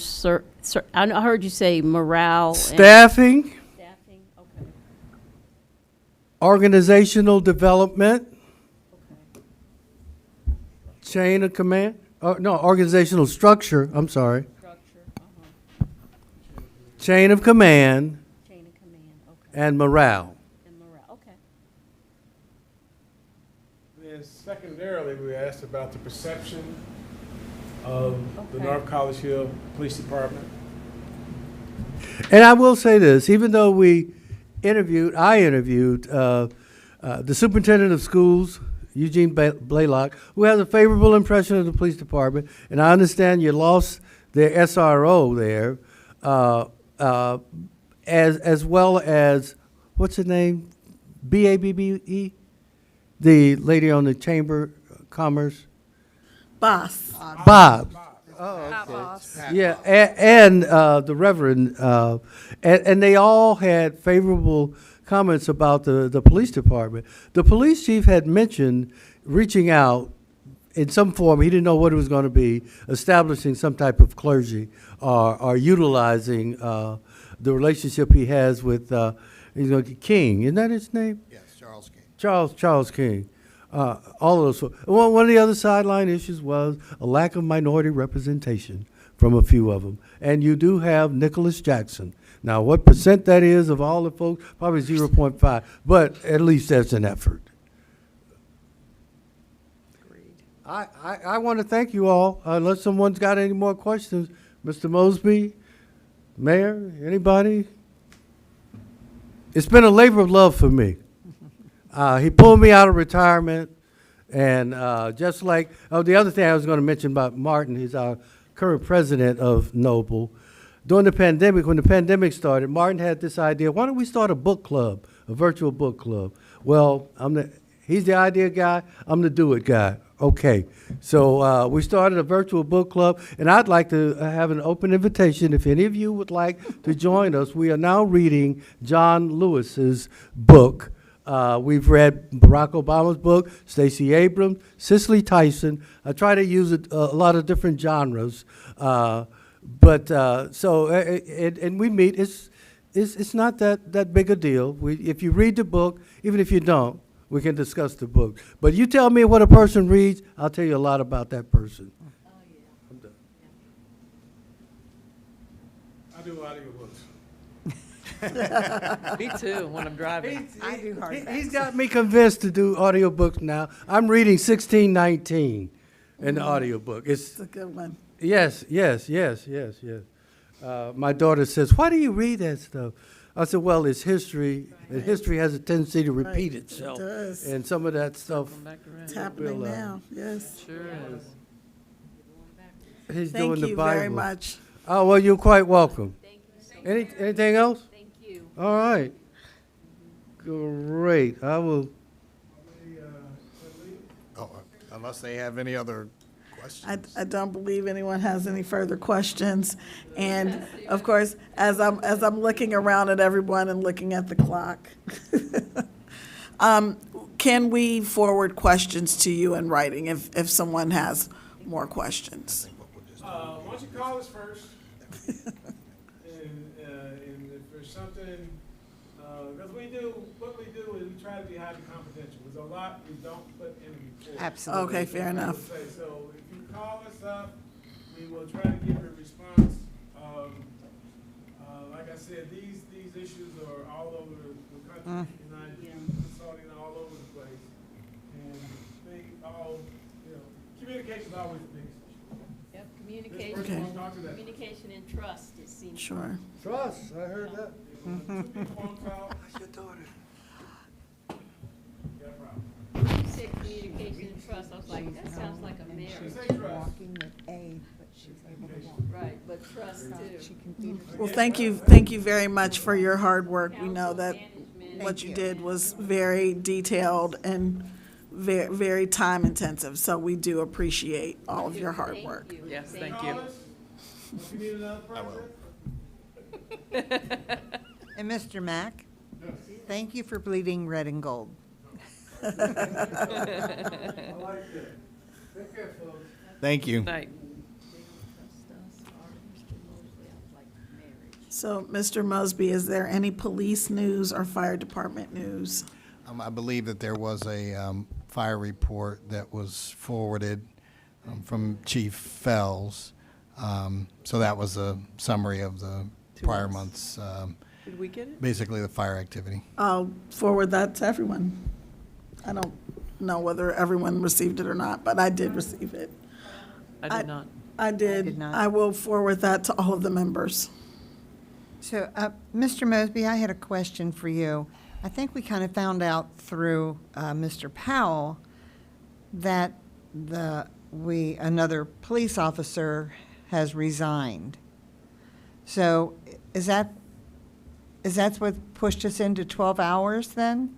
I heard you say morale. Staffing. Staffing, okay. Organizational development. Okay. Chain of command. Organizational structure. I'm sorry. Structure, Chain of command. Chain of command, okay. And morale. And morale, okay. Then secondarily, we asked about the perception of the Okay. North College Hill Police Department. And I will say this, even though I interviewed the superintendent of schools, Eugene Blaylock, who has a favorable impression of the police department, and I understand you lost their SRO there, as well as, what's her name? BABBE? The lady on the Chamber of Commerce? Boss. Bob. Pat Boss. Yeah, and the Reverend, and they all had favorable comments about the police department. The police chief had mentioned reaching out in some form. He didn't know what it was going to be, establishing some type of clergy or utilizing the relationship he has with King. Isn't that his name? Yes, Charles King. Charles King. All of those. One of the other sideline issues was a lack of minority representation from a few of them. And you do have Nicholas Jackson. Now, what percent that is of all the folks? Probably 0.5, but at least that's an effort. I want to thank you all. Unless someone's got any more questions, Mr. Mosby, Mayor, anybody? it's been a labor of love for me. He pulled me out of retirement, and just like, the other thing I was going to mention about Martin, he's our current president of Noble. During the pandemic, when the pandemic started, Martin had this idea, why don't we start a book club, a virtual book club? Well, he's the idea guy, I'm the do it guy. Okay, so we started a virtual book club, and I'd like to have an open invitation. If any of you would like to join us, we are now reading John Lewis's book. We've read Barack Obama's book, Stacey Abrams, Cicely Tyson. I try to use a lot of different genres, and we meet. It's not that big a deal. If you read the book, even if you don't, we can discuss the book. But you tell me what a person reads, I'll tell you a lot about that person. I'm done. I do audiobooks. Me too, when I'm driving. I do hardbacks. He's got me convinced to do audiobooks now. I'm reading 1619 in the audiobook. It's a good one. Yes. My daughter says, why do you read that stuff? I said, well, it's history, and history has a tendency to repeat itself. It does. And some of that stuff, It's happening We'll, now, yes. Sure is. he's Thank doing the you Bible. very much. Oh, well, you're quite welcome. Thank you so much. Anything else? Thank you. All right. Great. I will. Oh, unless they have any other questions. I don't believe anyone has any further questions. And of course, as I'm looking around at everyone and looking at the clock, can we forward questions to you in writing if someone has more questions? Why don't you call us first? And if there's something, because what we do is we try to be highly confidential. There's a lot we don't put in the report. Absolutely. Okay, fair I would enough. say. So if you call us up, we will try to give you a response. Like I said, these issues are all over the country, and I do consulting all over the place. And they all, communication is always the biggest issue. Yep, This communication, person won't talk to that. communication and trust, it seems. Sure. Trust, I heard that. Two people won't talk. How's your daughter? Got a problem. You said communication and trust, I was like, that sounds like a marriage. Say trust. Walking with A, but she's able to walk. Right, but trust too. She can feed herself. Well, thank you very much for your hard work. We know that what you did was very detailed and very, very time intensive, so we do appreciate all of your hard work. Yes, thank Call you. us. If you need another person. And Mr. Mack, thank you for bleeding red and gold. I like that. Take care, folks. Thank you. Night. So, Mr. Mosby, is there any police news or fire department news? I believe that there was a fire report that was forwarded from Chief Fells. So that was a summary of the prior month's, Did we get it? basically the fire activity. I'll forward that to everyone. I don't know whether everyone received it or not, but I did receive it. I did not. I did. did not. I will forward that to all of the members. So, Mr. Mosby, I had a question for you. I think we kind of found out through Mr. Powell that another police officer has resigned. So is that what pushed us into 12 hours then?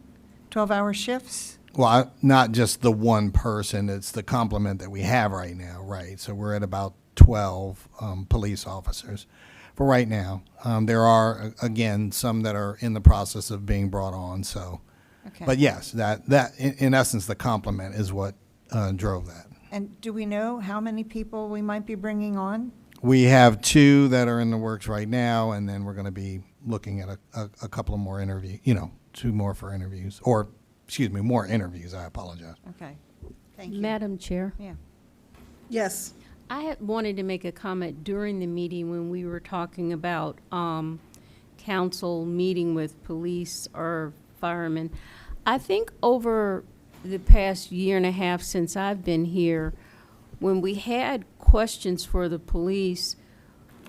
12-hour shifts? Well, not just the one person, it's the complement that we have right now, right? So we're at about 12 police officers for right now. There are, again, some that are in the process of being brought on, so. Okay. But yes, that in essence, the complement is what drove that. And do we know how many people we might be bringing on? We have 2 that are in the works right now, and then we're going to be looking at a couple of more 2 more for interviews, or, excuse me, more interviews, I apologize. Okay, thank you. Madam Chair, Yeah. Yes. I had wanted to make a comment during the meeting when we were talking about council meeting with police or firemen. I think over the past year and a half since I've been here, when we had questions for the police,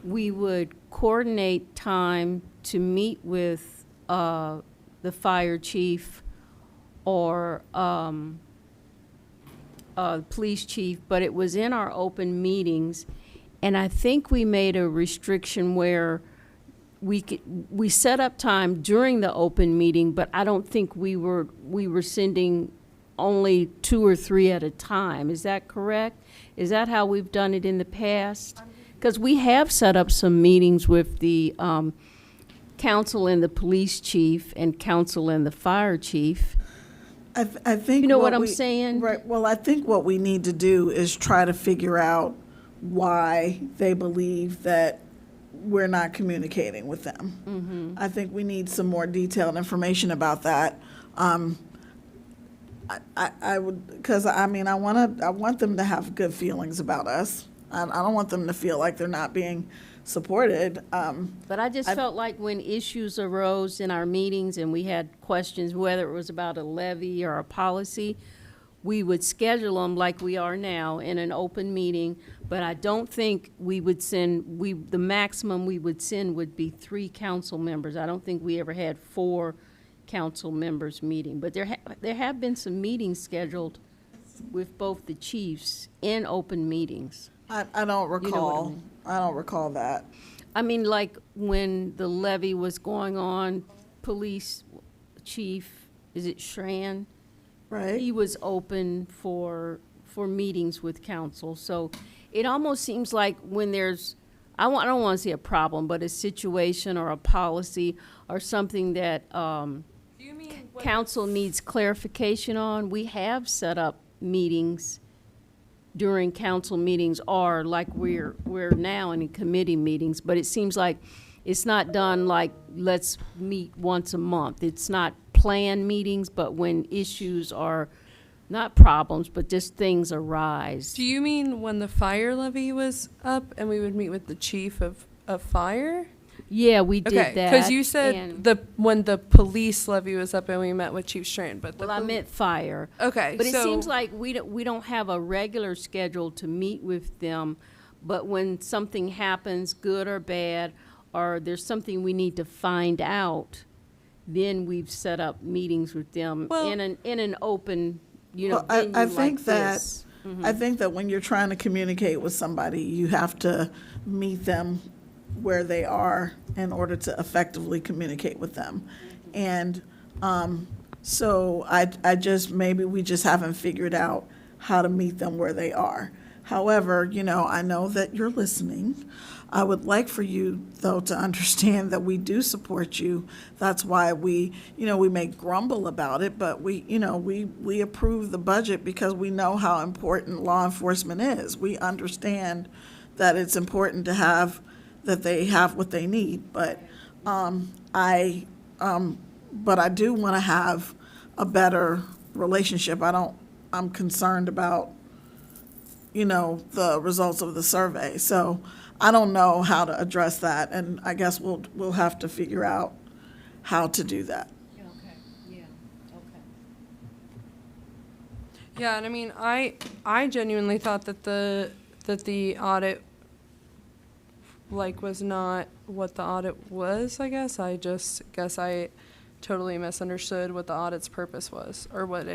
we would coordinate time to meet with the fire chief or police chief, but it was in our open meetings. And I think we made a restriction where we set up time during the open meeting, but I don't think we were sending only 2 or 3 at a time. Is that correct? Is that how we've done it in the past? Because we have set up some meetings with the council and the police chief and council and the fire chief. I think. You know what I'm saying? Right, well, I think what we need to do is try to figure out why they believe that we're not communicating with them. I think we need some more detailed information about that. I would, because I mean, I want them to have good feelings about us. I don't want them to feel like they're not being supported. But I just felt like when issues arose in our meetings and we had questions, whether it was about a levy or a policy, we would schedule them like we are now in an open meeting, but I don't think we would send, the maximum we would send would be 3 council members. I don't think we ever had 4 council members meeting, but there have been some meetings scheduled with both the chiefs in open meetings. I don't recall. You know what I mean. I don't recall that. I mean, like when the levy was going on, police chief, is it Schran? Right. He was open for meetings with council. So it almost seems like when there's, I don't want to say a problem, but a situation or a policy or something that council needs clarification on, we have set up meetings during council meetings, or like we're now in committee meetings, but it seems like it's not done like, let's meet once a month. It's not planned meetings, but when issues are, not problems, but just things arise. Do you mean when the fire levy was up and we would meet with the chief of fire? Yeah, we did Okay, that. because you said and- when the police levy was up and we met with Chief Strand, but Well, I meant fire. okay, But it so seems like we don't have a regular schedule to meet with them, but when something happens, good or bad, or there's something we need to find out, then we've set up meetings with them Well- in an open, you know, Well, I venue think like that, this. I think that when you're trying to communicate with somebody, you have to meet them where they are in order to effectively communicate with them. And so I just, maybe we just haven't figured out how to meet them where they are. However, you know, I know that you're listening. I would like for you, though, to understand that we do support you. That's why we may grumble about it, but we approve the budget because we know how important law enforcement is. We understand that it's important to have, that they have what they need, but I do want to have a better relationship. I'm concerned about, the results of the survey. So I don't know how to address that, and I guess we'll have to figure out how to do that. yeah, and I mean, I genuinely thought that the audit was not what the audit was. I guess I totally misunderstood what the audit's purpose was, or what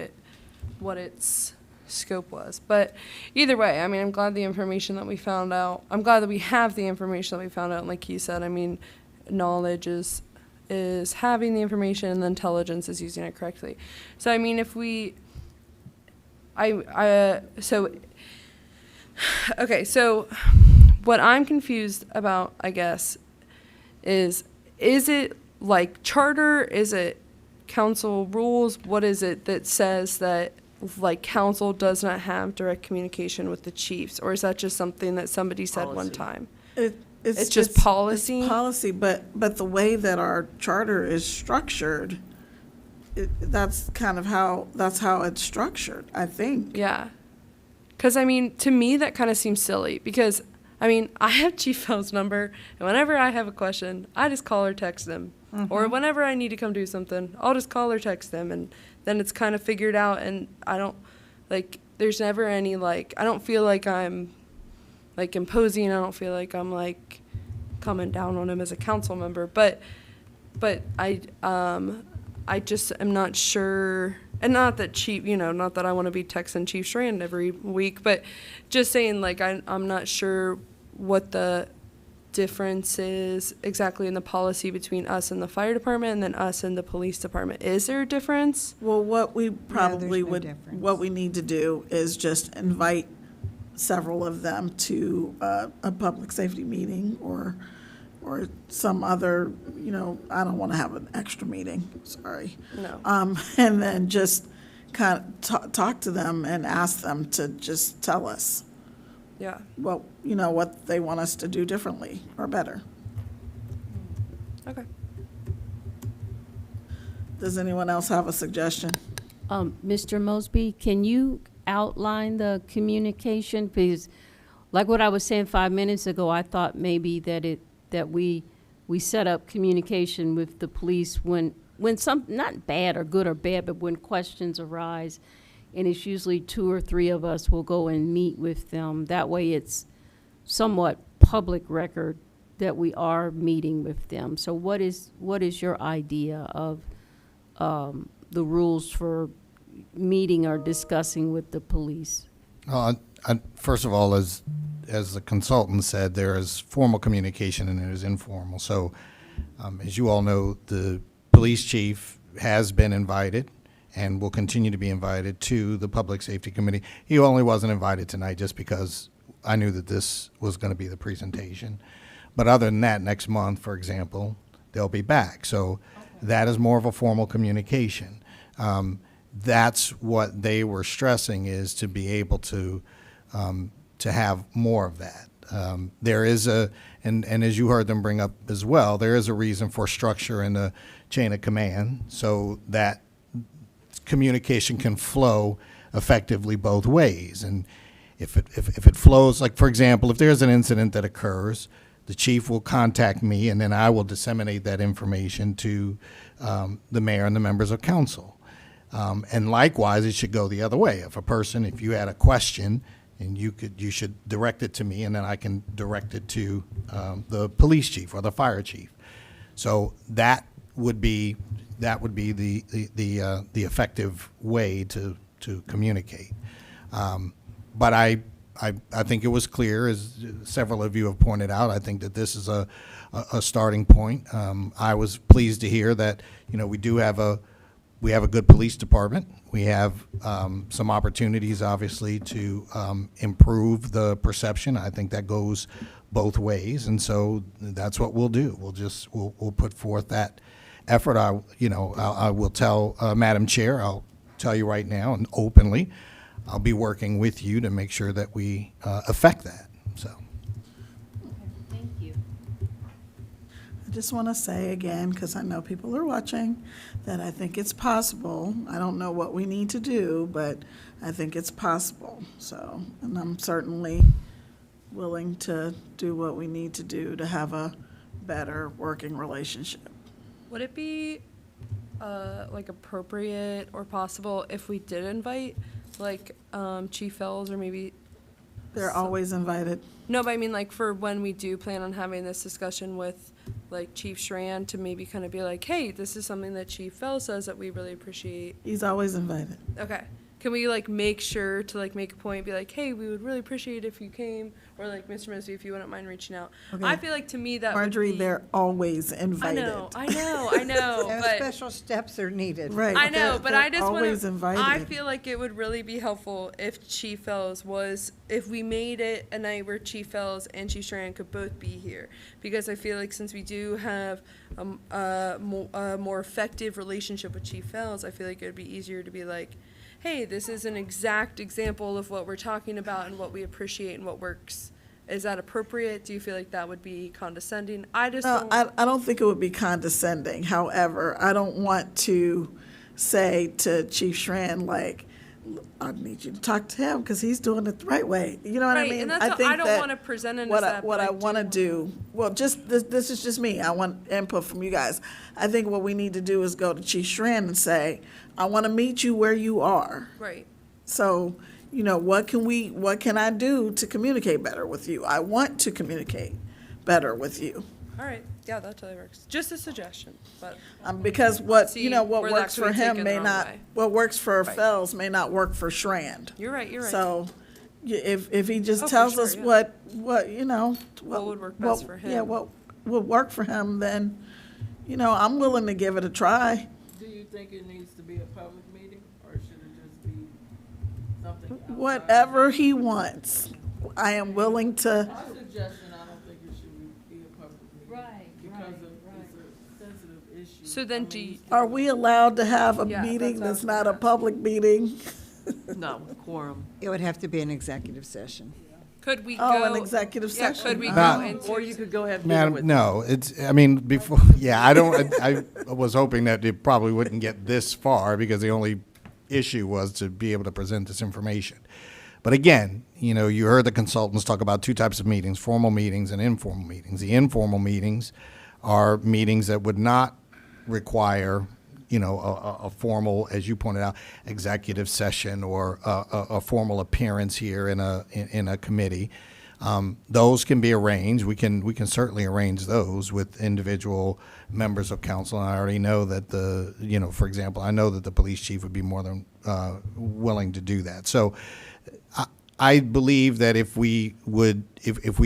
its scope was. But either way, I mean, I'm glad the information that we found out. I'm glad that we have the information that we found out. And like you said, I mean, knowledge is having the information, and the intelligence is using it correctly. So I mean, if we, so what I'm confused about, I guess, is it like charter? Is it council rules? What is it that says that like council does not have direct communication with the chiefs? Or is that just something that somebody said one time? It's just policy? It's policy, but the way that our charter is structured, that's how it's structured, I think. Yeah. Because, I mean, to me, that kind of seems silly because, I mean, I have Chief Fell's number, and whenever I have a question, I just call or text them. Or whenever I need to come do something, I'll just call or text them, and then it's kind of figured out, and I don't, there's never any, I don't feel like I'm, imposing. I don't feel like I'm, coming down on him as a council member. But I I just am not sure, and not that Chief, not that I want to be texting Chief Strand every week, but just saying, like, I'm not sure what the difference is exactly in the policy between us and the fire department and then us and the police department. Is there a difference? Well, what we probably no would, difference. what we need to do is just invite several of them to a public safety meeting or some other, I don't want to have an extra meeting, sorry. No. And then just kind of talk to them and ask them to just tell us Yeah. what they want us to do differently or better. Okay. Does anyone else have a suggestion? Mr. Mosby, can you outline the communication? Because like what I was saying 5 minutes ago, I thought maybe that we set up communication with the police when some, not bad or good or bad, but when questions arise. And it's usually 2 or 3 of us will go and meet with them. That way it's somewhat public record that we are meeting with them. So what is your idea of the rules for meeting or discussing with the police? First of all, as the consultant said, there is formal communication and there is informal. So, as you all know, the police chief has been invited and will continue to be invited to the Public Safety Committee. He only wasn't invited tonight just because I knew that this was going to be the presentation. But other than that, next month, for example, they'll be back. So that is more of a formal communication. That's what they were stressing, is to be able to have more of that. There is and as you heard them bring up as well, there is a reason for structure in the chain of command so that communication can flow effectively both ways. And if it flows, like, for example, if there's an incident that occurs, the chief will contact me and then I will disseminate that information to the mayor and the members of council. And likewise, it should go the other way. If you had a question, and you should direct it to me, and then I can direct it to the police chief or the fire chief. So that would be the effective way to communicate. But I think it was clear, as several of you have pointed out. I think that this is a starting point. I was pleased to hear that we have a good police department. We have some opportunities, obviously, to improve the perception. I think that goes both ways, and so that's what we'll do. We'll put forth that effort. I will tell Madam Chair. I'll tell you right now and openly, I'll be working with you to make sure that we affect that. So. Thank you. I just want to say again, because I know people are watching, that I think it's possible. I don't know what we need to do, but I think it's possible. So, and I'm certainly willing to do what we need to do to have a better working relationship. Would it be appropriate or possible if we did invite Chief Fells or maybe? They're always invited. No, but I mean for when we do plan on having this discussion with Chief Strand, to maybe kind of be like, hey, this is something that Chief Fells says that we really appreciate. He's always invited. Okay. Can we make sure to make a point, be like, hey, we would really appreciate if you came, or Mr. Mosby, if you wouldn't mind reaching out. Okay. I feel to me that Marjorie, would be, they're always invited. I know, No but special steps are needed. Right. I know, they're- but they're I just always want invited. I feel like it would really be helpful if Chief Fells if we made it a night where Chief Fells and Chief Strand could both be here, because I feel since we do have a more effective relationship with Chief Fells, I feel it would be easier to be like, hey, this is an exact example of what we're talking about and what we appreciate and what works. Is that appropriate? Do you feel that would be condescending? I just No, don't. I don't think it would be condescending. However, I don't want to say to Chief Strand, I need you to talk to him because he's doing it the right way. You know what I Right, mean? and that's I don't want to present it as that. What but I want to do, just this is just me. I want input from you guys. I think what we need to do is go to Chief Strand and say, I want to meet you where you are. Right. So, what can I do to communicate better with you? I want to communicate better with you. All right, yeah, that totally works. Just a suggestion, but Because what, See you know, what where that works could for be him taken may the wrong not, way. what works for Right. Fells may not work for Strand. you're right, you're right. So, if he just Oh, for tells sure, us yeah. what, you know. What would work best for Yeah, him. what would work for him, then, you know, I'm willing to give it a try. Do you think it needs to be a public meeting, or should it just be something outside? Whatever he wants, I am willing to, My suggestion, I don't think it should be a public meeting. Right, because it's a sensitive issue. So then do you, are we allowed to have a Yeah, meeting that's that's what I was not a gonna ask. public meeting? No, quorum. It would have to be an executive session. could we go? Oh, an executive Yeah, session. could we Uh, go into? Or you could go have dinner Madam, with. no, it's, I mean, before, yeah, I don't, I was hoping that it probably wouldn't get this far because the only issue was to be able to present this information. But again, you know, you heard the consultants talk about two types of meetings, formal meetings and informal meetings. The informal meetings are meetings that would not require, you know, a formal, as you pointed out, executive session or a formal appearance here in a committee. Those can be arranged. We can certainly arrange those with individual members of council. And I already know that you know, for example, I know that the police chief would be more than willing to do that. So I believe that if we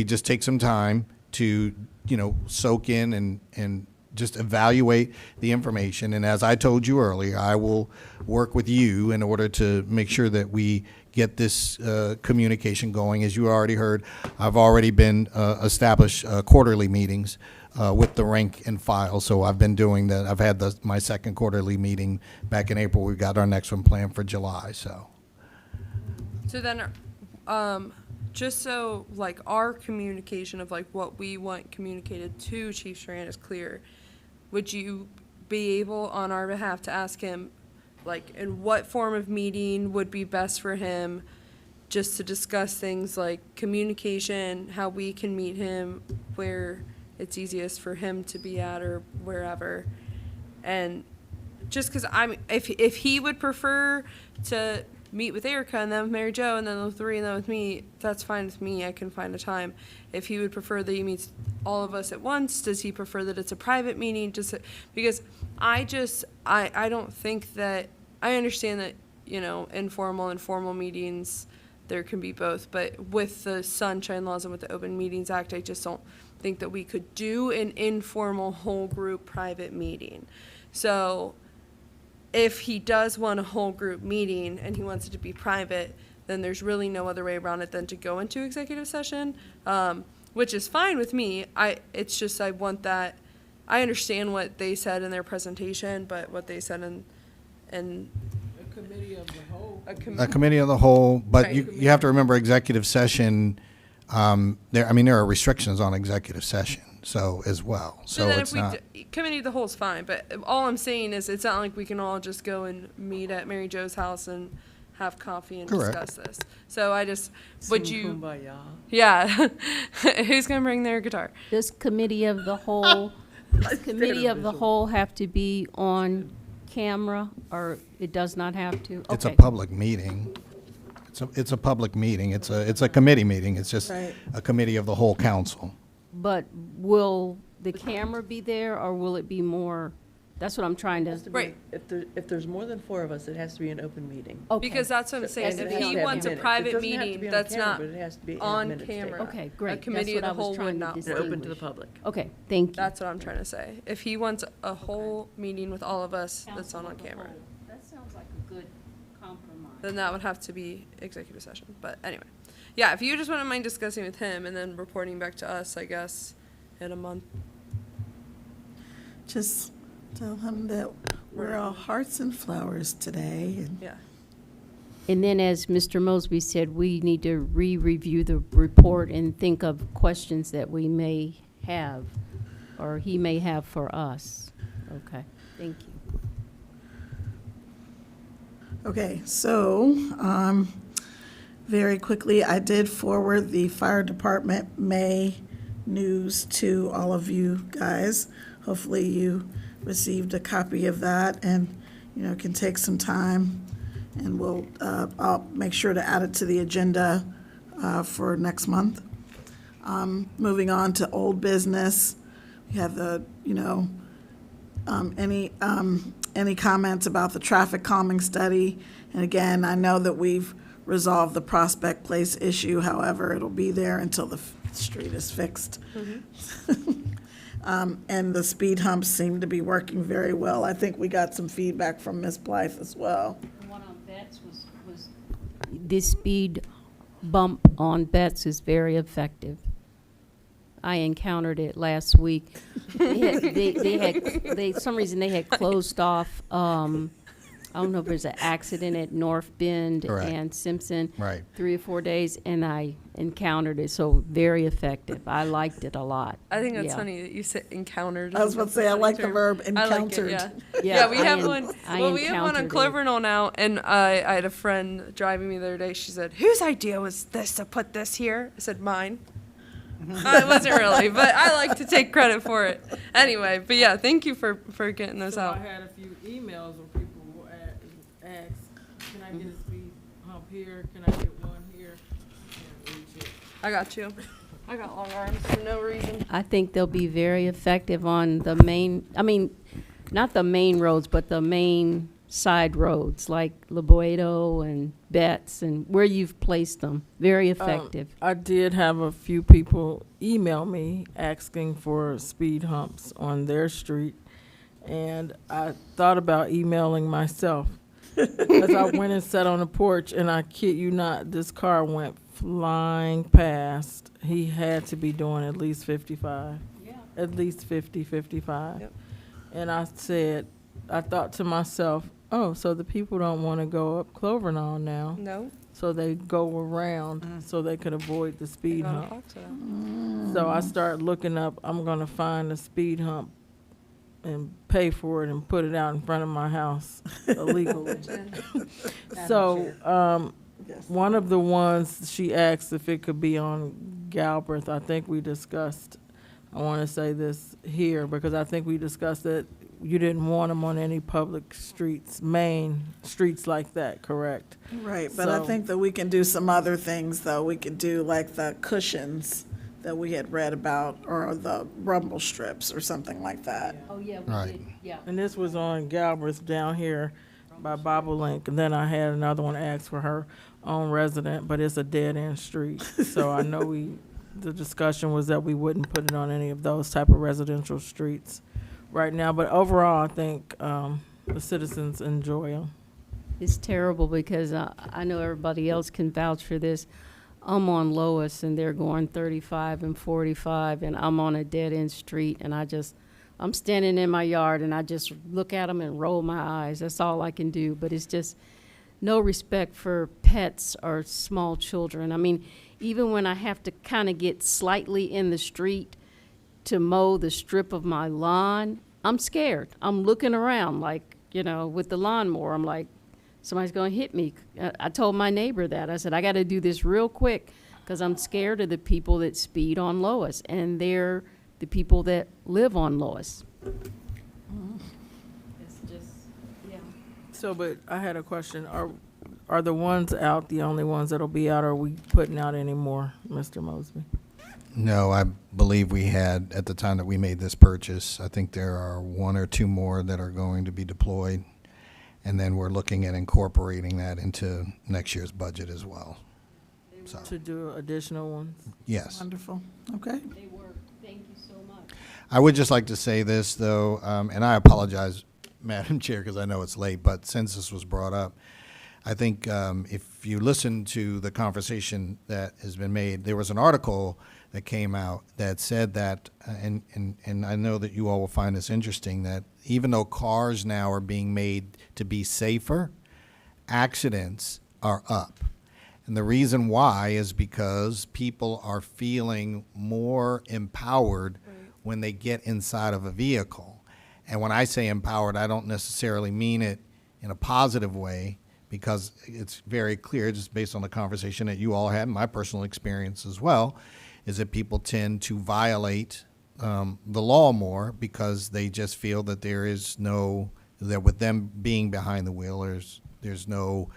just take some time to, you know, soak in and just evaluate the information. And as I told you earlier, I will work with you in order to make sure that we get this communication going. As you already heard, I've already been established quarterly meetings with the rank and file. So I've been doing that. I've had my second quarterly meeting back in April. We've got our next one planned for July. So So then, just so like our communication of like what we want communicated to Chief Strand is clear, would you be able on our behalf to ask him, like, in what form of meeting would be best for him, just to discuss things like communication, how we can meet him, where it's easiest for him to be at or wherever, and just because if he would prefer to meet with Erica and then with Mary Jo and then with Lori and then with me, that's fine with me. I can find a time. If he would prefer that he meets all of us at once, does he prefer that it's a private meeting? Because I don't think that, I understand that, you know, informal and formal meetings, there can be both, but with the sunshine laws and with the Open Meetings Act, I just don't think that we could do an informal whole group private meeting. So if he does want a whole group meeting and he wants it to be private, then there's really no other way around it than to go into executive session, which is fine with me. It's just I want that. I understand what they said in their presentation, but what they said in A committee of the whole. a committee of the whole, but Right. you have to remember executive session, there are restrictions on executive session, so as well. So then it's if we not, committee of the whole is fine, but all I'm saying is it's not like we can all just go and meet at Mary Jo's house and have coffee and Correct. discuss this. So I just, would Sing you, Kumbaya. yeah, who's gonna bring their guitar? Does committee of the whole, does committee of the whole have to be on camera, or it does not have to? it's a Okay. public meeting. It's a public meeting. It's a committee meeting. It's just Right. a committee of the whole council. But will the camera be there, or will it be more, that's what I'm trying to, Has to be- Right. If there's more than four of us, it has to be an open meeting. okay. Because that's what I'm saying, And it if has to he have wants a minutes. It private doesn't have to meeting be on that's camera, not but it has to be on minutes taken. camera. Okay, A great. committee of That's the what I was whole trying would to not And work. open to the public. Okay, thank you. That's what I'm trying to say. If he wants a whole meeting with all of us that's not on camera, That sounds like a good compromise. then that would have to be executive session. But anyway, yeah, if you just wouldn't mind discussing with him and then reporting back to us, I guess, in a month. Just tell him that we're all hearts and flowers today, and Yeah. And then, as Mr. Mosby said, we need to re-review the report and think of questions that we may have, or he may have for us. Okay, thank you. okay, so, very quickly, I did forward the fire department May news to all of you guys. Hopefully you received a copy of that and, you know, can take some time and we'll, I'll make sure to add it to the agenda, for next month. Moving on to old business, You have the, any comments about the traffic calming study? And again, I know that we've resolved the Prospect Place issue, however, it'll be there until the street is fixed. And the speed humps seem to be working very well. I think we got some feedback from Ms. Blythe as well. The one on Betts was. This speed bump on Betts is very effective. I encountered it last week. Some reason they had closed off, I don't know if there's an accident at North Bend Correct. and Simpson. Right. 3 or 4 days, and I encountered it, so very effective. I liked it a lot. I think that's Yeah. funny that you said encountered. I was about to say, I like the verb encountered. Yeah, Yeah, we I have en- one. I Well, we have one on encountered it. Clovernall now, and I had a friend driving me the other day. She said, "Whose idea was this to put this here?" I said, "Mine." It wasn't really, but I like to take credit for it. Anyway, but yeah, thank you for getting those So I out. had a few emails where people will ask, can I get a speed hump here? Can I get one here? Can't reach it. I got you. I got long arms for no reason. I think they'll be very effective on the main, not the main roads, but the main side roads, like Laboedo and Betts, and where you've placed them. Very effective. I did have a few people email me asking for speed humps on their street, and I thought about emailing myself. As I went and sat on the porch, and I kid you not, this car went flying past. He had to be doing at least 55. Yeah. At least 50, 55. Yep. And I thought to myself, oh, so the people don't want to go up Clovernall now. No. So they go around so they could avoid the speed Go to hump. Foxville. So I started looking up, I'm going to find a speed hump and pay for it and put it out in front of my house illegally. So one of the ones she asked if it could be on Galbraith, I think we discussed, I want to say this here because I think we discussed that you didn't want them on any public streets, main streets like that, correct? Right, but I So- think that we can do some other things, though. We could do like the cushions that we had read about, or the rumble strips, or something like that. Oh, yeah, Right. did, yeah. And this was on Galbraith down here by Bobolink. And then I had another one ask for her own resident, but it's a dead-end street. So I know the discussion was that we wouldn't put it on any of those type of residential streets right now. But overall, I think the citizens enjoy them. It's terrible because I know everybody else can vouch for this. I'm on Lois and they're going 35 and 45 and I'm on a dead-end street and I'm standing in my yard and I just look at them and roll my eyes. That's all I can do. But it's just no respect for pets or small children. I mean, even when I have to kind of get slightly in the street to mow the strip of my lawn, I'm scared. I'm looking around like, with the lawnmower. I'm like, somebody's going to hit me. I told my neighbor that. I said, I got to do this real quick because I'm scared of the people that speed on Lois, and they're the people that live on Lois. It's just, yeah. So, but I had a question. Are the ones out the only ones that'll be out, or are we putting out any more, Mr. Mosby? No, I believe we had, at the time that we made this purchase, I think there are 1 or 2 more that are going to be deployed. And then we're looking at incorporating that into next year's budget as well. So, To do additional ones? yes. Wonderful, okay. They work. Thank you so much. I would just like to say this, though, and I apologize, Madam Chair, because I know it's late, but since this was brought up, I think if you listen to the conversation that has been made, there was an article that came out that said that, and I know that you all will find this interesting, that even though cars now are being made to be safer, accidents are up. And the reason why is because people are feeling more empowered when they get inside of a vehicle. And when I say empowered, I don't necessarily mean it in a positive way, because it's very clear, just based on the conversation that you all had, and my personal experience as well, is that people tend to violate the law more because they just feel that that with them being behind the wheel, there's no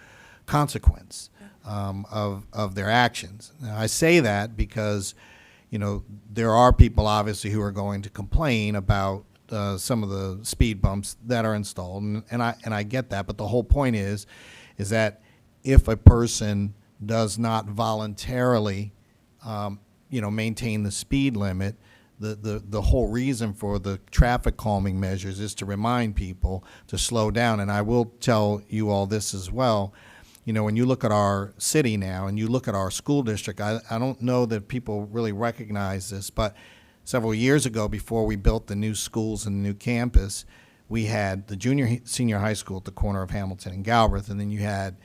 consequence of their actions. Now, I say that because, there are people obviously who are going to complain about some of the speed bumps that are installed, and I get that. But the whole point is that if a person does not voluntarily, maintain the speed limit, the whole reason for the traffic calming measures is to remind people to slow down. And I will tell you all this as well. When you look at our city now and you look at our school district, I don't know that people really recognize this, but several years ago, before we built the new schools and the new campus, we had the senior high school at the corner of Hamilton and Galbraith, and then you had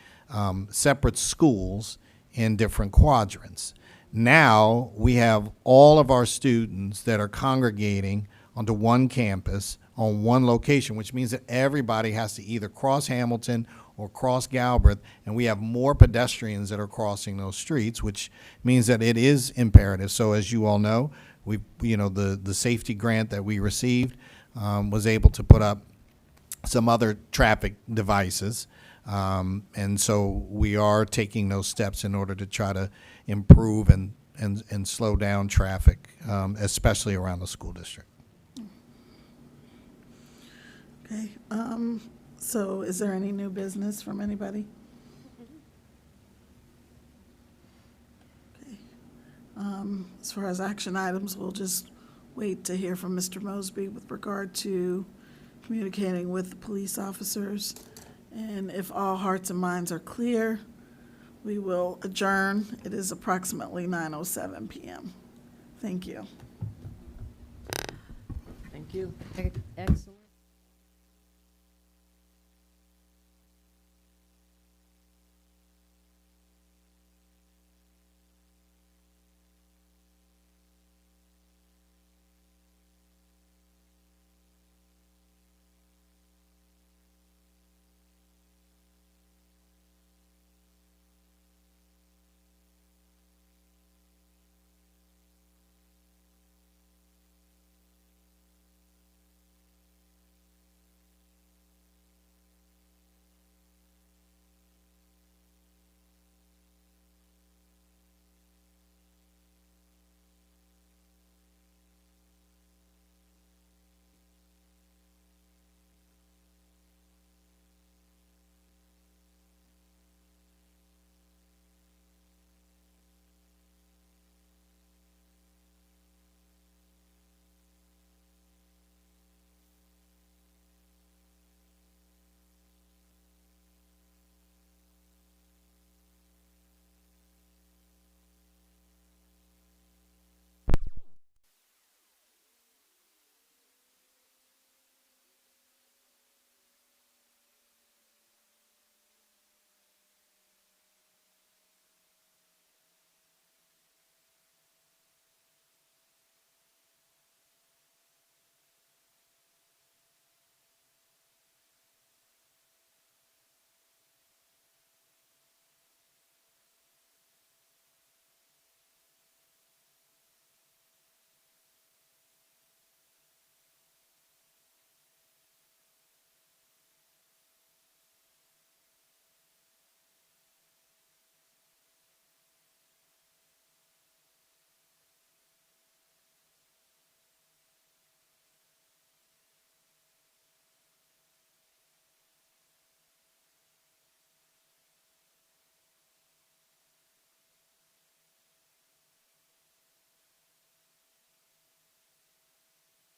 separate schools in different quadrants. Now we have all of our students that are congregating onto one campus on one location, which means that everybody has to either cross Hamilton or cross Galbraith, and we have more pedestrians that are crossing those streets, which means that it is imperative. So as you all know, the safety grant that we received was able to put up some other traffic devices. And so we are taking those steps in order to try to improve and slow down traffic, especially around the school district. Okay, so is there any new business from anybody? Okay. As far as action items, we'll just wait to hear from Mr. Mosby with regard to communicating with the police officers. And if all hearts and minds are clear, we will adjourn. It is approximately 9:07 p.m. Thank you. Thank you. Excellent.